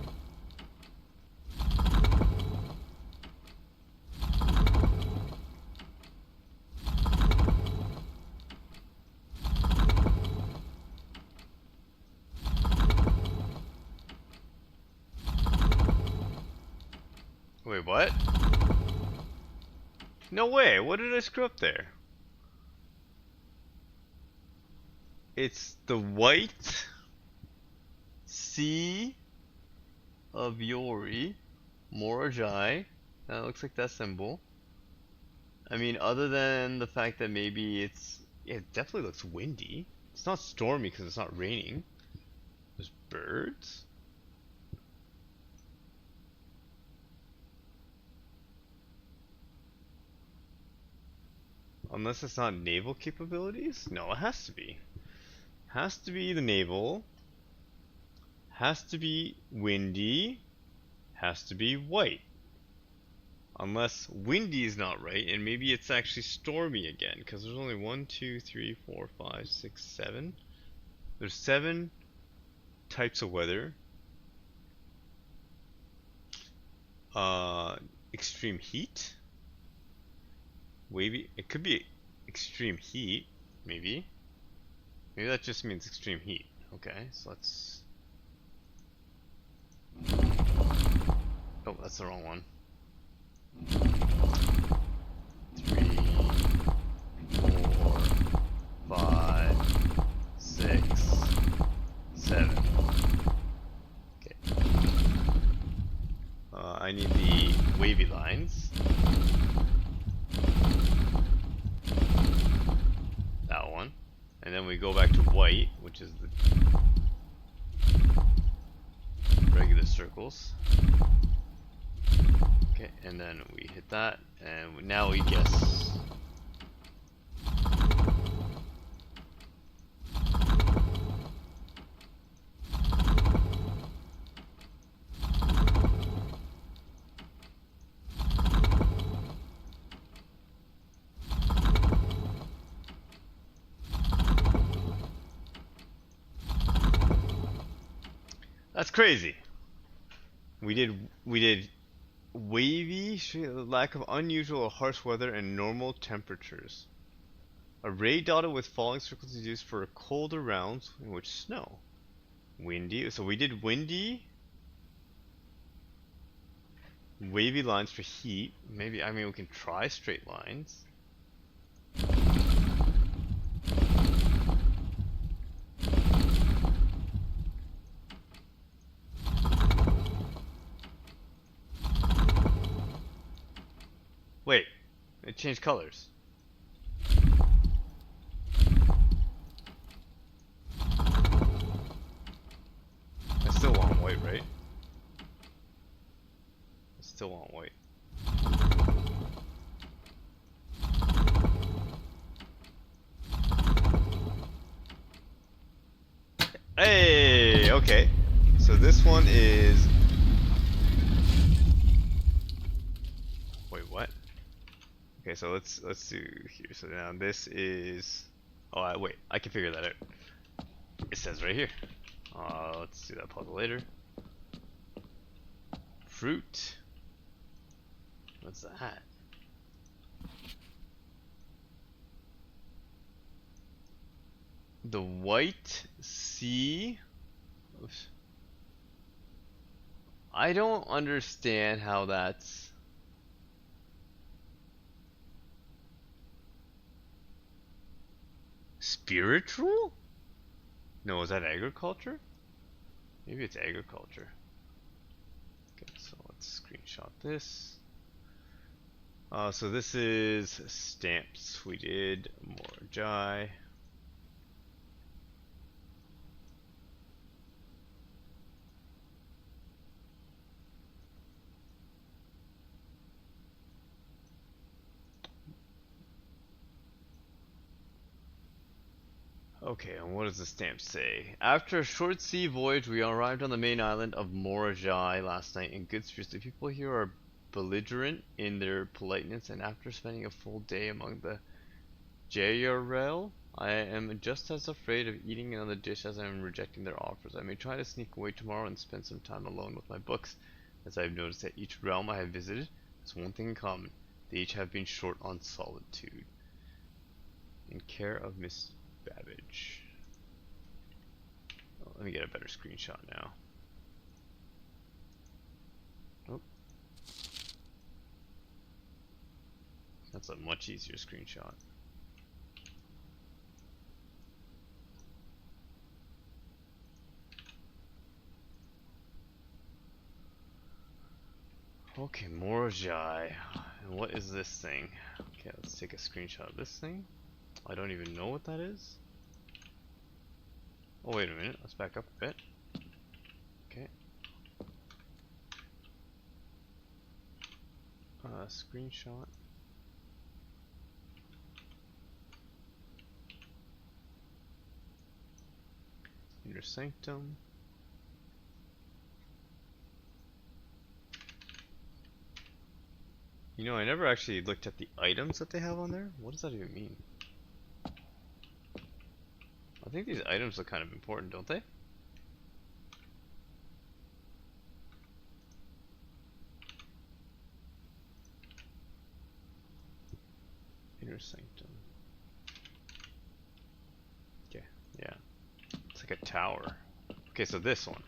Wait, what? No way, what did I screw up there? It's the White Sea of Yori. Morajai. That looks like that symbol. I mean, other than the fact that maybe it's... Yeah, it definitely looks windy. It's not stormy because it's not raining. There's birds. Unless it's not naval capabilities? No, it has to be. Has to be the naval. Has to be windy. Has to be white. Unless windy is not right, and maybe it's actually stormy again, because there's only 1, 2, 3, 4, 5, 6, 7. There's 7 types of weather. Extreme heat. Wavy. It could be extreme heat, maybe. Maybe that just means extreme heat. Okay, so let's... Oh, that's the wrong one. 3, 4, 5, 6, 7. Okay. I need the wavy lines. That one. And then we go back to white, which is the regular circles. Okay, and then we hit that, and now we guess. That's crazy. We did wavy, lack of unusual or harsh weather and normal temperatures. A ray dotted with falling circles is used for colder rounds in which snow. Windy, so we did windy. Wavy lines for heat. Maybe, I mean, we can try straight lines. Wait, it changed colors. I still want white, right? I still want white. Hey, okay. So this one is... Wait, what? Okay, so let's do here. So now this is... Oh, wait, I can figure that out. It says right here. Let's do that puzzle later. Fruit. What's that? The white sea. Oops. I don't understand how that's... Spiritual? No, is that agriculture? Maybe it's agriculture. Okay, so let's screenshot this. So this is stamps. We did more Jai. Okay, and what does the stamp say? After a short sea voyage, we arrived on the main island of Morajai last night in good spirits. The people here are belligerent in their politeness, and after spending a full day among the Jayarel, I am just as afraid of eating another dish as I am rejecting their offers. I may try to sneak away tomorrow and spend some time alone with my books, as I have noticed that each realm I have visited has one thing in common. They each have been short on solitude. In care of Miss Babbage. Oh, let me get a better screenshot now. Oh. That's a much easier screenshot. Okay, Morjai. And what is this thing? Okay, let's take a screenshot of this thing. I don't even know what that is. Oh, wait a minute. Let's back up a bit. Okay. Screenshot. Inner Sanctum. You know, I never actually looked at the items that they have on there. What does that even mean? I think these items look kind of important, don't they? Inner Sanctum. Okay, yeah. It's like a tower. Okay, so this one.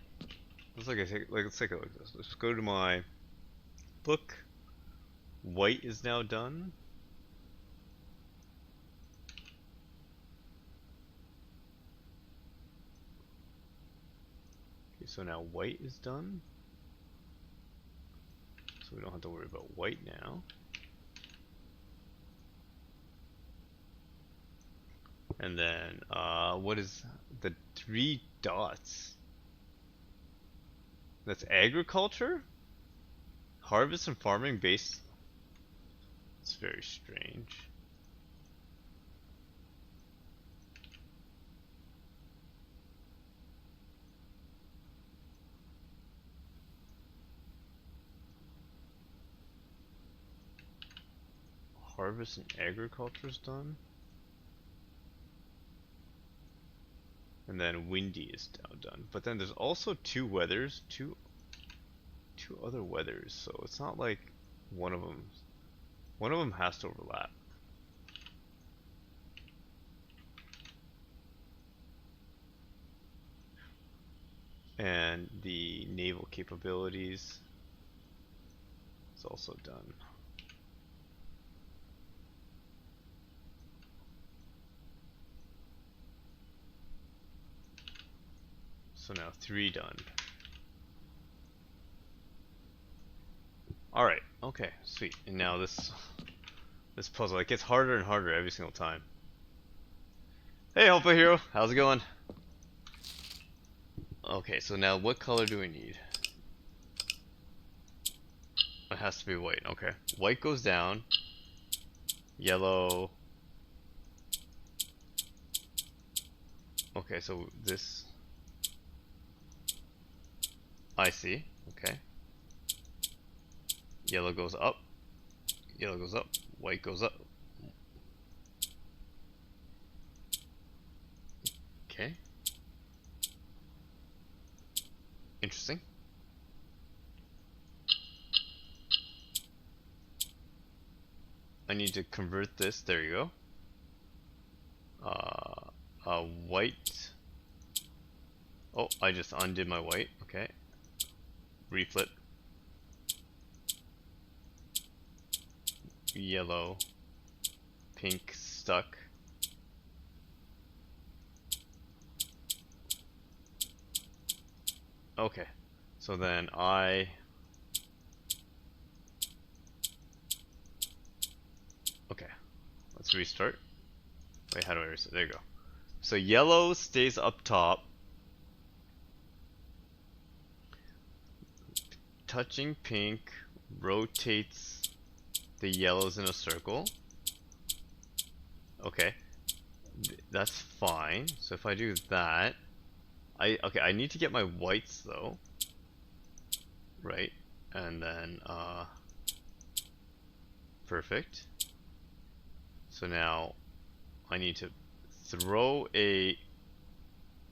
Let's take a look at this. Let's go to my book. White is now done. Okay, so now white is done. So we don't have to worry about white now. And then, what is the 3 dots? That's agriculture? Harvest and farming based. It's very strange. Harvest and agriculture is done. And then windy is now done. But then there's also 2 weathers, two other weathers. So it's not like one of them has to overlap. And the naval capabilities is also done. So now 3 done. Alright, okay, sweet. And now this puzzle, it gets harder and harder every single time. Hey, Helper Hero, how's it going? Okay, so now what color do we need? It has to be white, okay. White goes down. Yellow. Okay, so this. I see, okay. Yellow goes up. Yellow goes up. White goes up. Okay. Interesting. I need to convert this. There you go. White. Oh, I just undid my white. Okay. Reflip. Yellow. Pink stuck. Okay. So then okay, let's restart. Wait, how do I restart? There you go. So yellow stays up top. Touching pink rotates the yellows in a circle. Okay. That's fine. So if I do that, okay, I need to get my whites though. Right. And then perfect. So now I need to throw a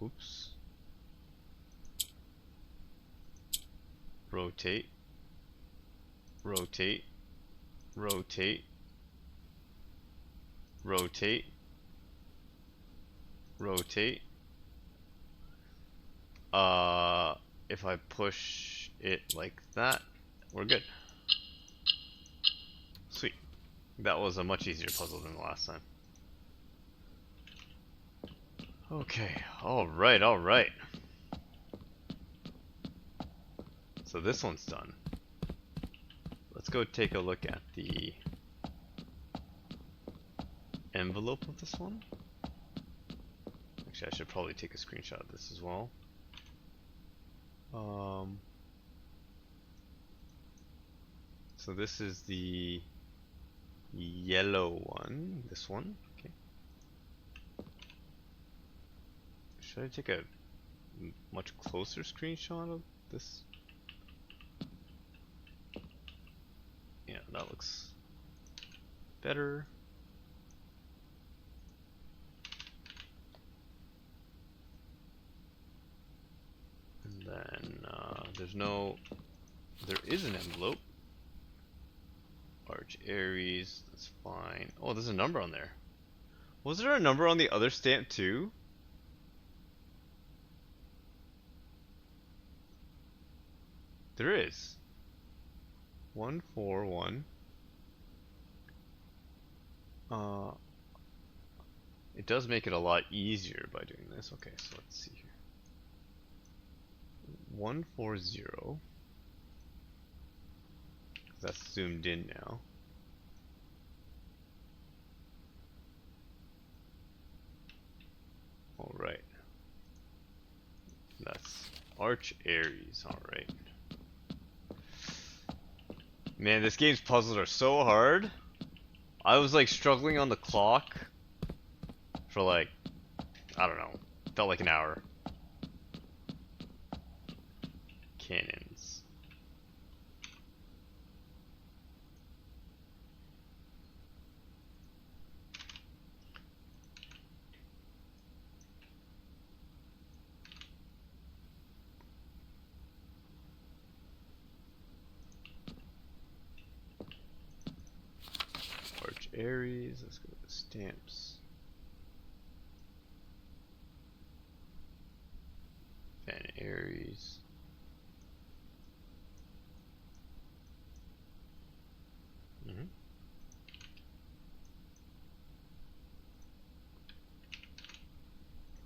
oops. Rotate. Rotate. Rotate. Rotate. Rotate. If I push it like that, we're good. Sweet. That was a much easier puzzle than the last time. Okay, alright, alright. So this one's done. let's go take a look at the envelope of this one. Actually, I should probably take a screenshot of this as well. So this is the yellow one, this one, okay. Should I take a much closer screenshot of this? Yeah, that looks better. And then there is an envelope. Arch Aries, that's fine. Oh, there's a number on there. Was there a number on the other stamp too? There is. 141. It does make it a lot easier by doing this. Okay, so let's see here. 140. That's zoomed in now. Alright. That's Arch Aries, alright. Man, this game's puzzles are so hard. I was like struggling on the clock for like, I don't know, felt like an hour. Cannons. Arch Aries, let's go to the stamps. Fan Aries.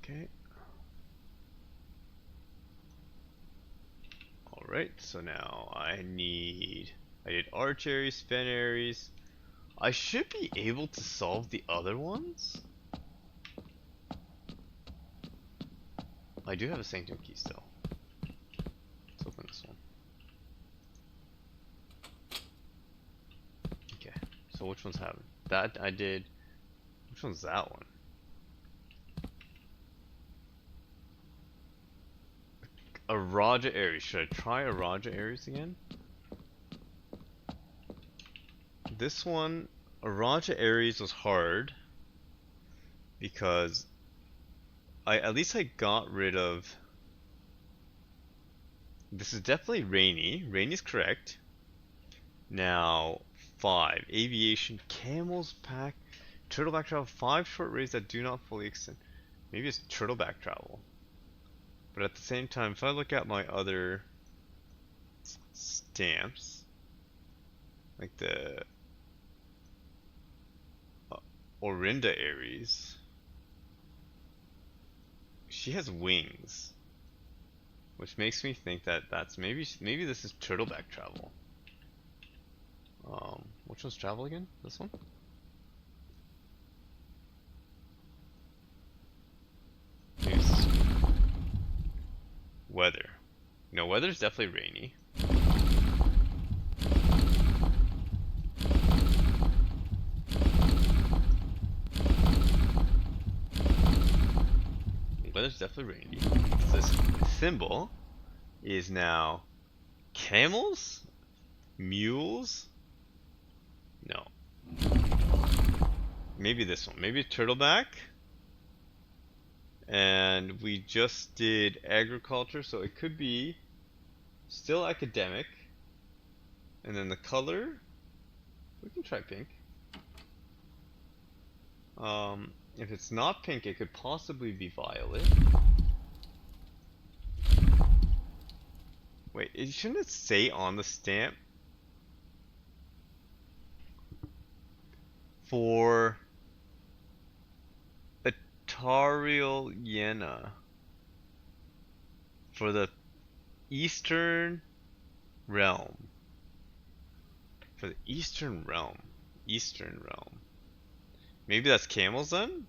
Okay. Alright, so now I did Arch Aries, Fan Aries. I should be able to solve the other ones. I do have a Sanctum key still. Let's open this one. Okay, so which ones have it? That I did. Which one's that one? A Raja Aries. Should I try a Raja Aries again? This one, a Raja Aries was hard because at least I got rid of. This is definitely Rainy. Rainy's correct. Now 5 aviation, camels pack, turtleback travel. 5 short rays that do not fully extend. Maybe it's turtleback travel. But at the same time, if I look at my other stamps, like the Orinda Aries, she has wings, which makes me think that that's maybe this is turtleback travel. Which one's travel again? This one? Weather. No, weather's definitely rainy. Weather's definitely rainy. This symbol is now camels? Mules? No. Maybe this one. Maybe turtleback? And we just did agriculture, so it could be still academic. And then the color, we can try pink. If it's not pink, it could possibly be violet. Wait, shouldn't it say on the stamp? For Atarial Yena. For the Eastern Realm. For the Eastern Realm. Eastern Realm. Maybe that's camels then?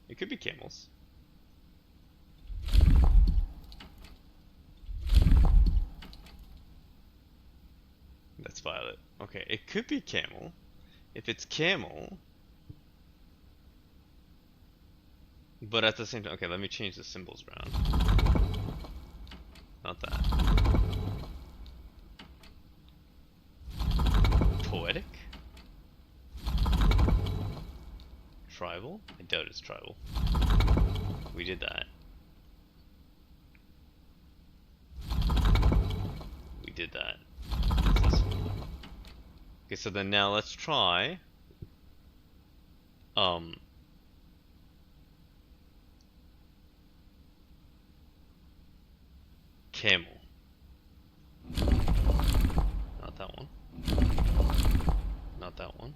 It could be camels. That's violet. Okay, it could be camel. If it's camel... But at the same time... Okay, let me change the symbols around. Not that. Poetic? Tribal? I doubt it's tribal. We did that. We did that. What's this one? Okay, so then now let's try camel. Not that one. Not that one.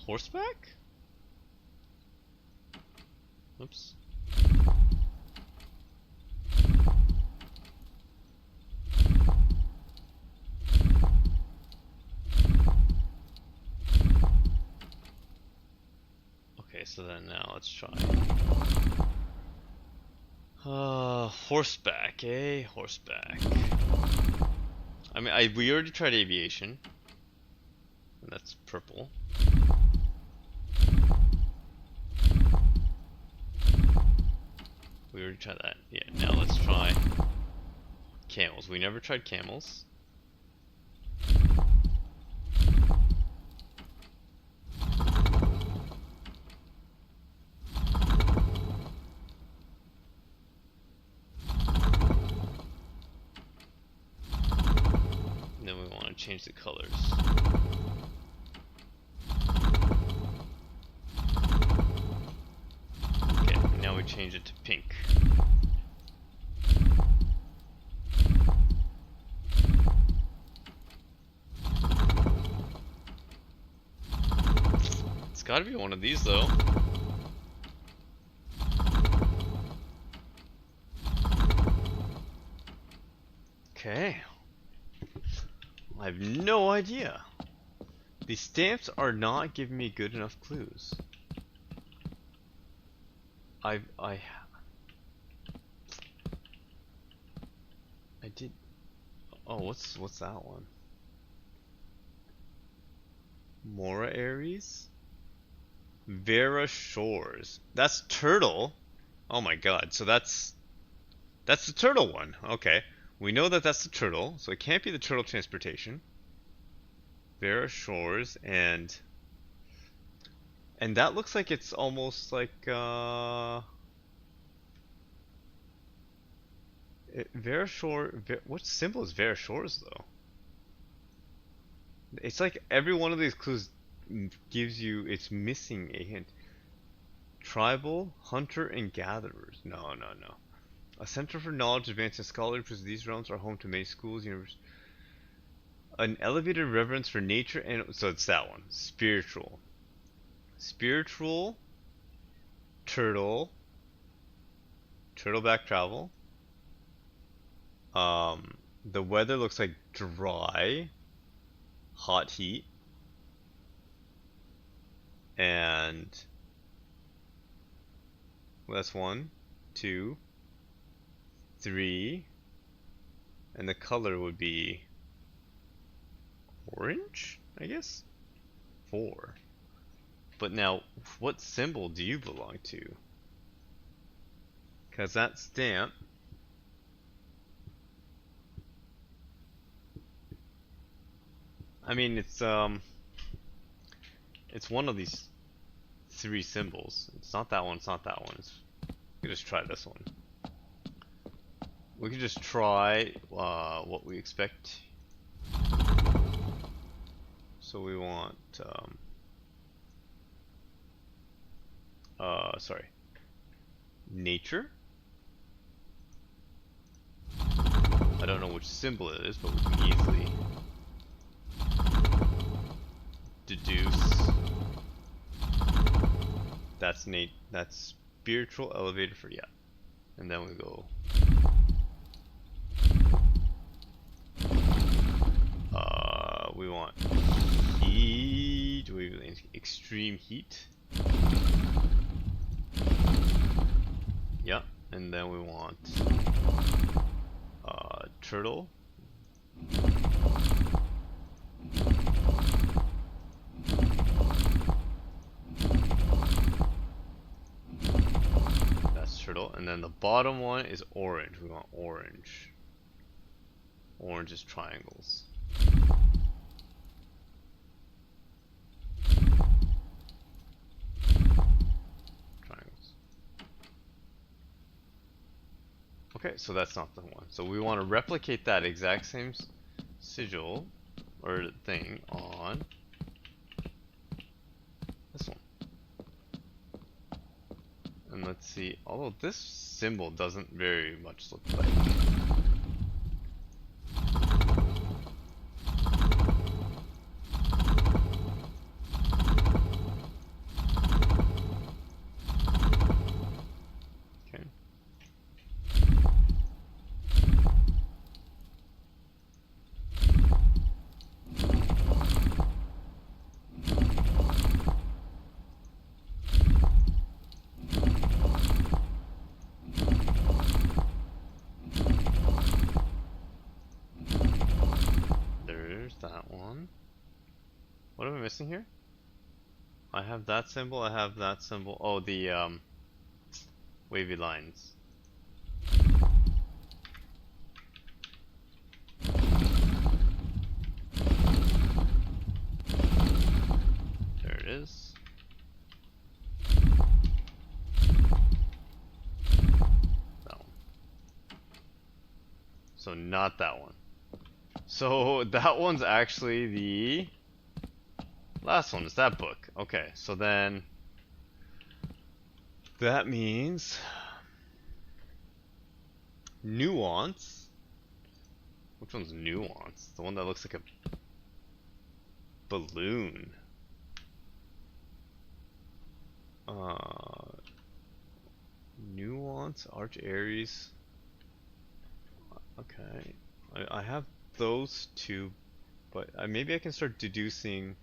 Horseback? Oops. Okay, so then now let's try. Horseback, eh? Horseback. I mean, we already tried aviation. And that's purple. We already tried that. Yeah, now let's try camels. We never tried camels. And then we want to change the colors. Okay, now we change it to pink. It's gotta be one of these though. Okay. I have no idea. These stamps are not giving me good enough clues. I did. Oh, what's that one? Mora Aries? Vera Shores. That's turtle. Oh my god. So that's the turtle one. Okay. We know that that's the turtle, so it can't be the turtle transportation. Vera Shores and that looks like it's almost like Vera Shore. What symbol is Vera Shores though? It's like every one of these clues gives you, it's missing a hint. Tribal, hunter, and gatherers. No. A center for knowledge, advanced, and scholarship, because these realms are home to many schools, universities. An elevated reverence for nature, and so it's that one. Spiritual. Spiritual. Turtle. Turtleback travel. The weather looks like dry. Hot heat. And well, that's 1, 2, 3, and the color would be orange, I guess? 4. But now, what symbol do you belong to? Because that stamp I mean, it's one of these 3 symbols. It's not that one, it's not that one. We could just try this one. We could just try what we expect. So we want, sorry, nature. I don't know which symbol it is, but we can easily deduce that's spiritual elevated for, yeah. And then we go we want heat, extreme heat. Yeah, and then we want turtle. That's turtle, and then the bottom one is orange. We want orange. Orange is triangles. Okay, so that's not the one. So we want to replicate that exact same sigil or thing on this one. And let's see, although this symbol doesn't very much look like. Okay. There's that one. What am I missing here? I have that symbol, I have that symbol. Oh, the wavy lines. There it is. That one. So not that one. So that one's actually the last one. Is that book. Okay, so then that means nuance. Which one's nuance? The one that looks like a balloon. Nuance, Arch Aries. Okay, I have those two, but maybe I can start deducing.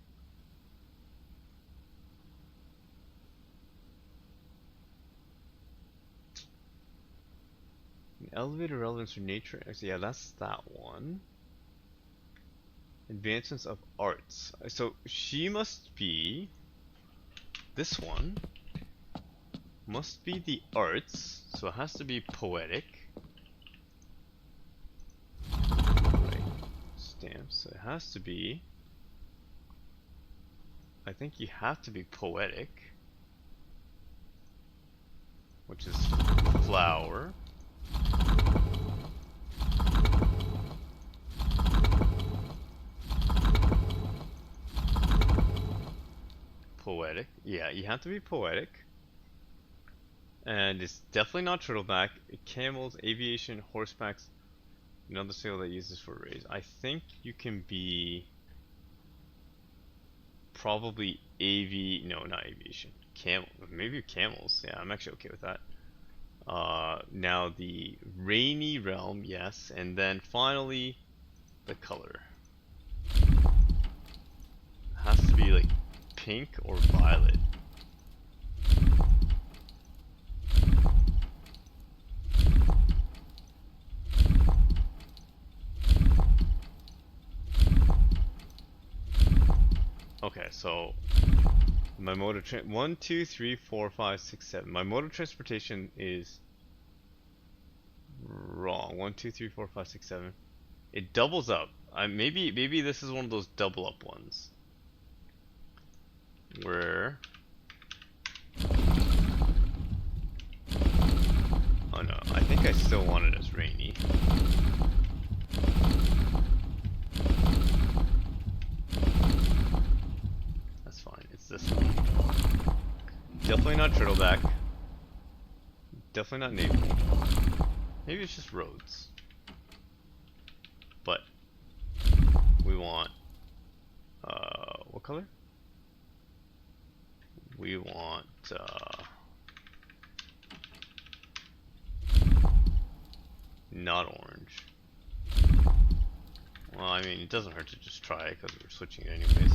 Elevated relevance for nature. Actually, yeah, that's that one. Advancements of arts. So she must be. This one must be the arts. So it has to be poetic. Right. Stamps. So it has to be. I think you have to be poetic. Which is flower. Poetic. Yeah, you have to be poetic. And it's definitely not turtleback. Camels, aviation, horsebacks, another sail that uses for rays. I think you can be probably no, not aviation. Maybe camels. Yeah, I'm actually okay with that. Now the rainy realm, yes, and then finally the color. It has to be like pink or violet. Okay, so my mode of 1, 2, 3, 4, 5, 6, 7. My mode of transportation is wrong. 1, 2, 3, 4, 5, 6, 7. It doubles up. Maybe this is one of those double up ones. Where oh no, I think I still want it as rainy. That's fine, it's this one. Definitely not turtleback. Definitely not naval. Maybe it's just roads. But we want what color? We want not orange. Well, I mean, it doesn't hurt to just try it because we're switching it anyways.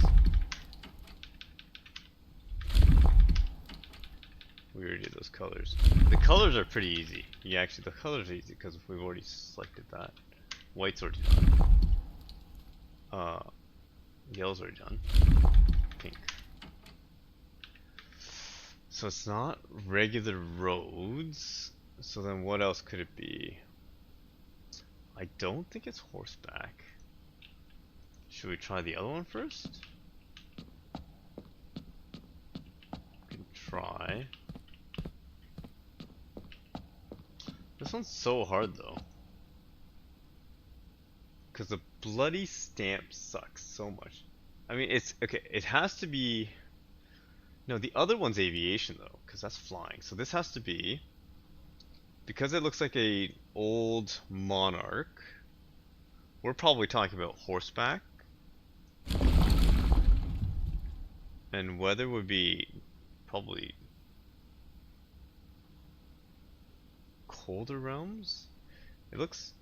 We already did those colors. The colors are pretty easy. Yeah, actually, the colors are easy because we've already selected that. White's already done. Yellow's already done. Pink. So it's not regular roads. So then what else could it be? I don't think it's horseback. Should we try the other one first? We can try. This one's so hard though. Because the bloody stamp sucks so much. I mean, it's okay. It has to be. No, the other one's aviation though, because that's flying. So this has to be. Because it looks like a old monarch. We're probably talking about horseback. And weather would be probably colder realms. It looks.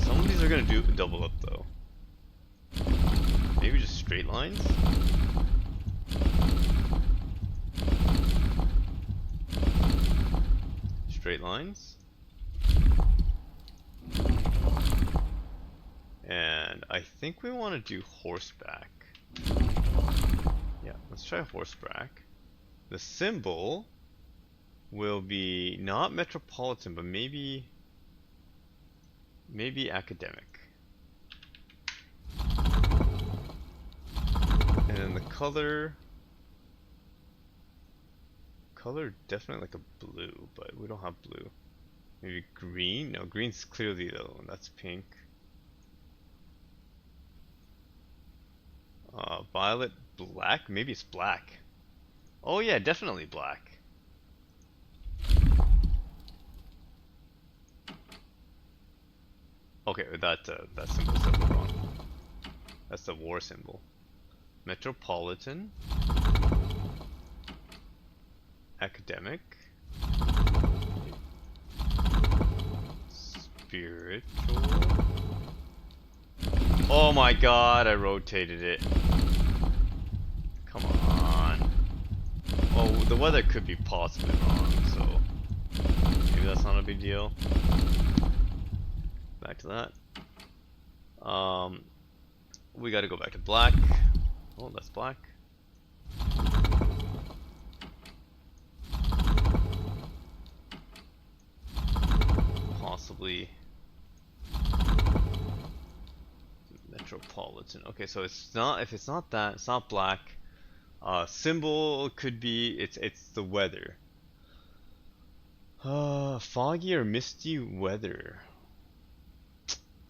Some of these are gonna do double up though. Maybe just straight lines? Straight lines? And I think we want to do horseback. Yeah, let's try horseback. The symbol will be not metropolitan, but maybe academic. And then the color definitely like a blue, but we don't have blue. Maybe green? No, green's clearly the other one. That's pink. Violet, black? Maybe it's black. Oh yeah, definitely black. Okay, that symbol's definitely wrong. That's the war symbol. Metropolitan. Academic. Spiritual. Oh my god, I rotated it. Come on. Oh, the weather could be possibly wrong, so maybe that's not a big deal. Back to that. We gotta go back to black. Oh, that's black. Possibly metropolitan. Okay, so it's not, if it's not that, it's not black. Symbol could be, it's the weather. Foggy or misty weather.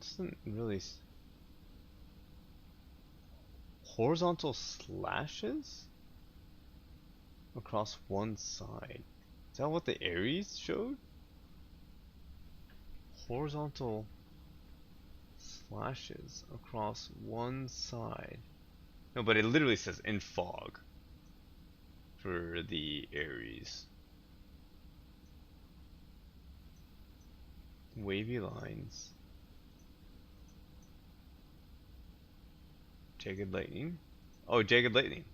Doesn't really. Horizontal slashes across one side. Is that what the Aries showed? Horizontal slashes across one side. No, but it literally says in fog for the Aries. Wavy lines. Jagged lightning. Oh, jagged lightning.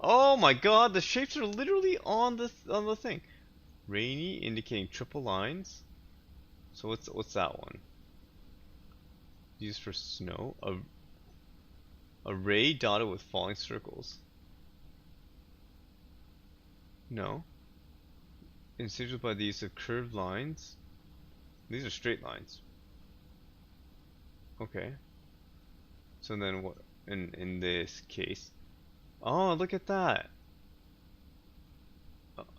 Oh my god, the shapes are literally on the thing. Rainy, indicating triple lines. So what's that one? Used for snow. A ray dotted with falling circles. No. Incisions by the use of curved lines. These are straight lines. Okay. So then what in this case? Oh, look at that.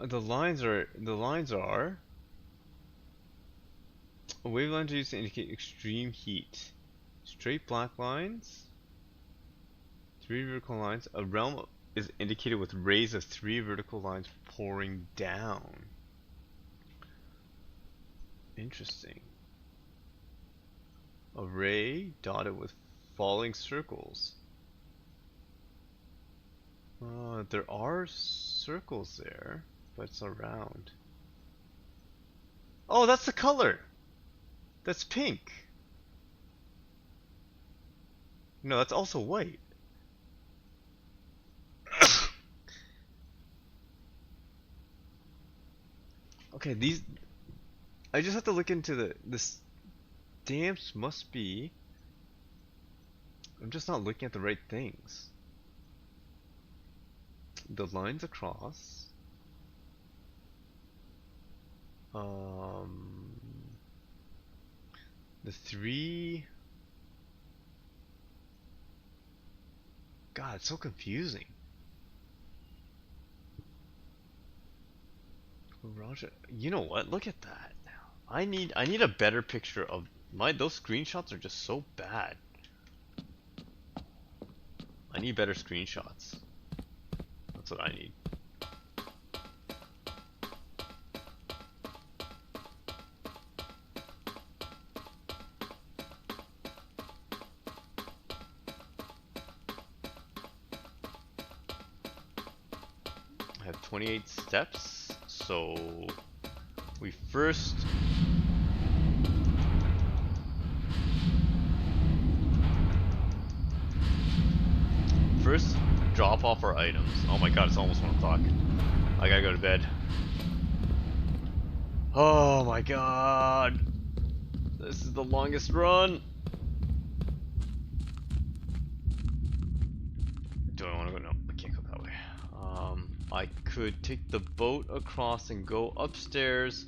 The lines are wave lines are used to indicate extreme heat. Straight black lines. 3 vertical lines. A realm is indicated with rays of 3 vertical lines pouring down. Interesting. A ray dotted with falling circles. There are circles there, but it's around. Oh, that's the color! That's pink. No, that's also white. Okay, these. I just have to look into the stamps must be. I'm just not looking at the right things. The lines across. Um, the three. God, it's so confusing. Roger, you know what? Look at that. I need a better picture of my. Those screenshots are just so bad. I need better screenshots. That's what I need. I have 28 steps, so we first drop off our items. Oh my god, it's almost 1 o'clock. I gotta go to bed. Oh my god. This is the longest run. Do I want to go? No, I can't go that way. I could take the boat across and go upstairs.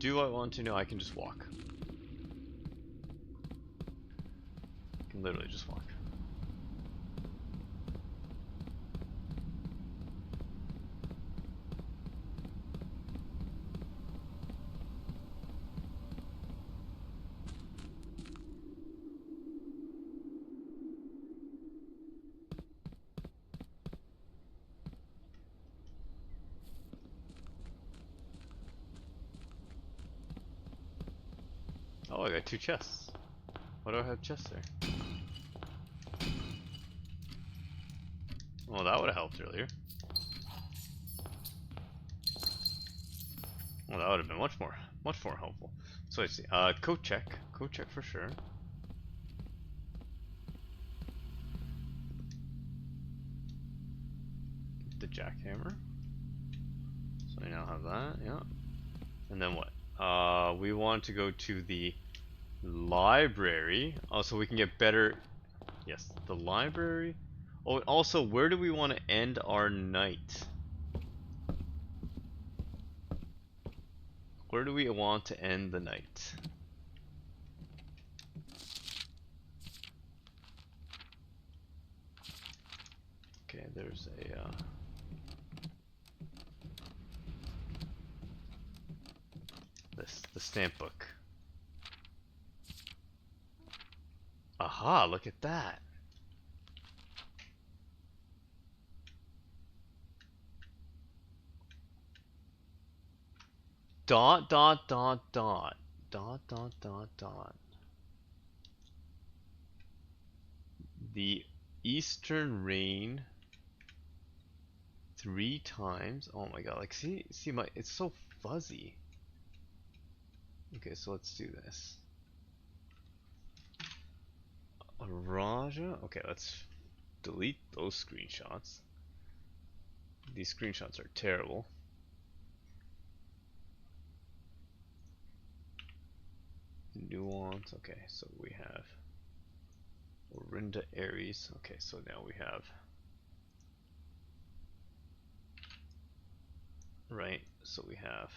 Do I want to? No, I can just walk. I can literally just walk. Oh, I got 2 chests. Why do I have chests there? Well, that would have helped earlier. Well, that would have been much more helpful. So I see. Coat check for sure. The jackhammer. So I now have that. Yeah. And then what? We want to go to the library. Oh, so we can get better. Yes, the library. Oh, also, where do we want to end our night? Where do we want to end the night? Okay, there's a the stamp book. Aha, look at that. Dot dot dot dot dot dot dot dot. The Eastern Rain 3 times. Oh my god, like see my, it's so fuzzy. Okay, so let's do this. Raja. Okay, let's delete those screenshots. These screenshots are terrible. Nuance. Okay, so we have Orinda Aries. Okay, so now we have. Right, so we have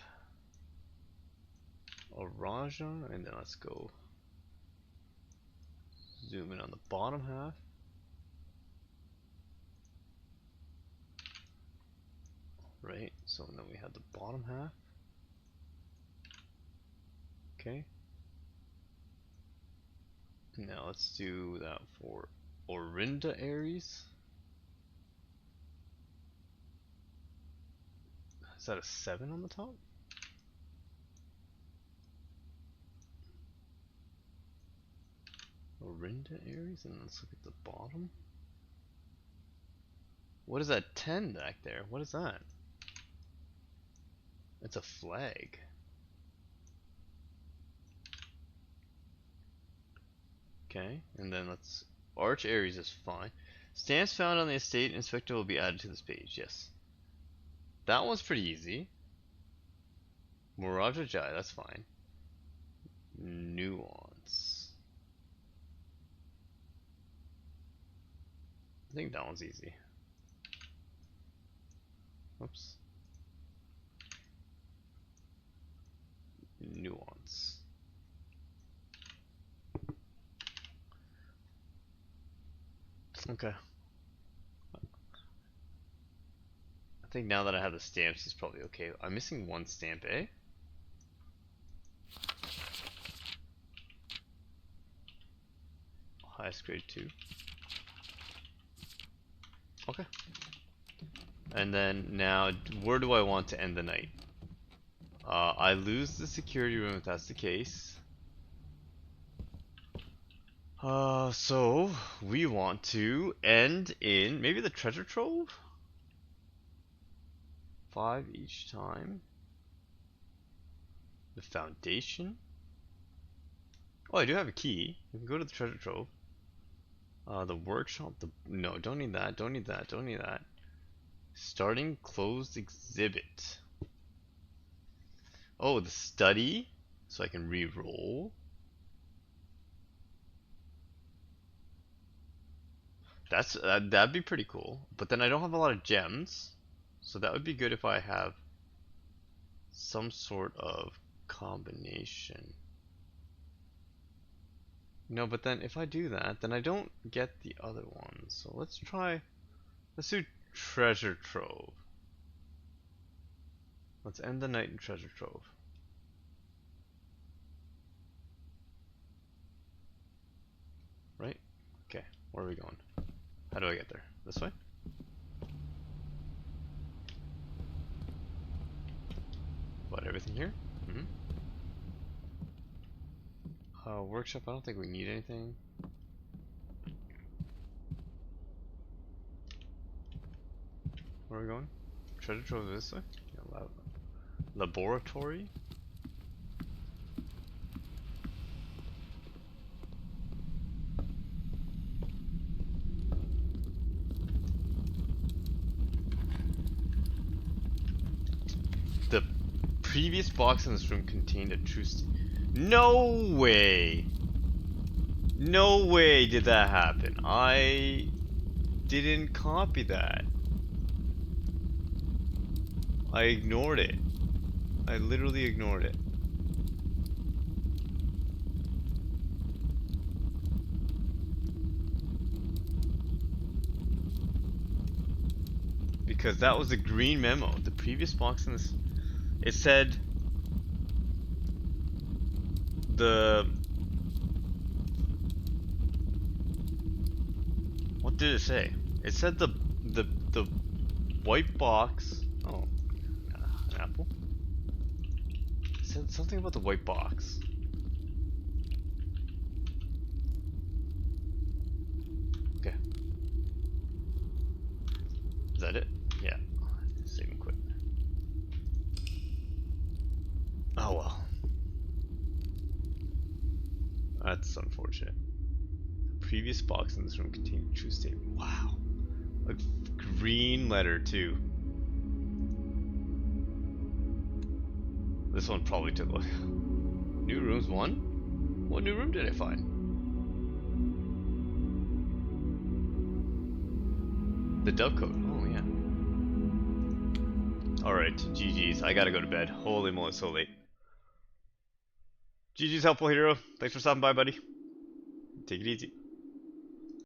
Araja, and then let's go zoom in on the bottom half. Right, so then we have the bottom half. Okay. Now let's do that for Orinda Aries. Is that a 7 on the top? Orinda Aries, and let's look at the bottom. What is that 10 back there? What is that? It's a flag. Okay, and then let's... Arch Aries is fine. Stamps found on the estate inspector will be added to this page, yes. That one's pretty easy. Miraja Jai, that's fine. Nuance. I think that one's easy. Oops. Nuance. Okay. I think now that I have the stamps, it's probably okay. I'm missing one stamp, eh? Highest grade 2. Okay. And then now, where do I want to end the night? I lose the security room if that's the case. So we want to end in maybe the treasure trove? 5 each time. The foundation. Oh, I do have a key. We can go to the treasure trove. The workshop. No, don't need that. Don't need that. Don't need that. Starting closed exhibit. Oh, the study. So I can re-roll. That'd be pretty cool. But then I don't have a lot of gems, so that would be good if I have some sort of combination. No, but then if I do that, then I don't get the other ones. So let's do treasure trove. Let's end the night in treasure trove. Right? Okay, where are we going? How do I get there? This way? What, everything here? Mm-hmm. Workshop, I don't think we need anything. Where are we going? Treasure trove this way? Yeah, laboratory? The previous box in this room contained a true No way! No way did that happen. I didn't copy that. I ignored it. I literally ignored it. Because that was a green memo. The previous box in this... It said... What did it say? It said the white box... Oh. An apple? It said something about the white box. Okay. Is that it? Yeah. Save and quit. Oh well. That's unfortunate. The previous box in this room contained a true statement. Wow. A green letter too. This one probably took like... New rooms 1? What new room did I find? The dove coat. Oh yeah. Alright, GG's. I gotta go to bed. Holy moly, it's so late. GG's helpful hero. Thanks for stopping by, buddy. Take it easy.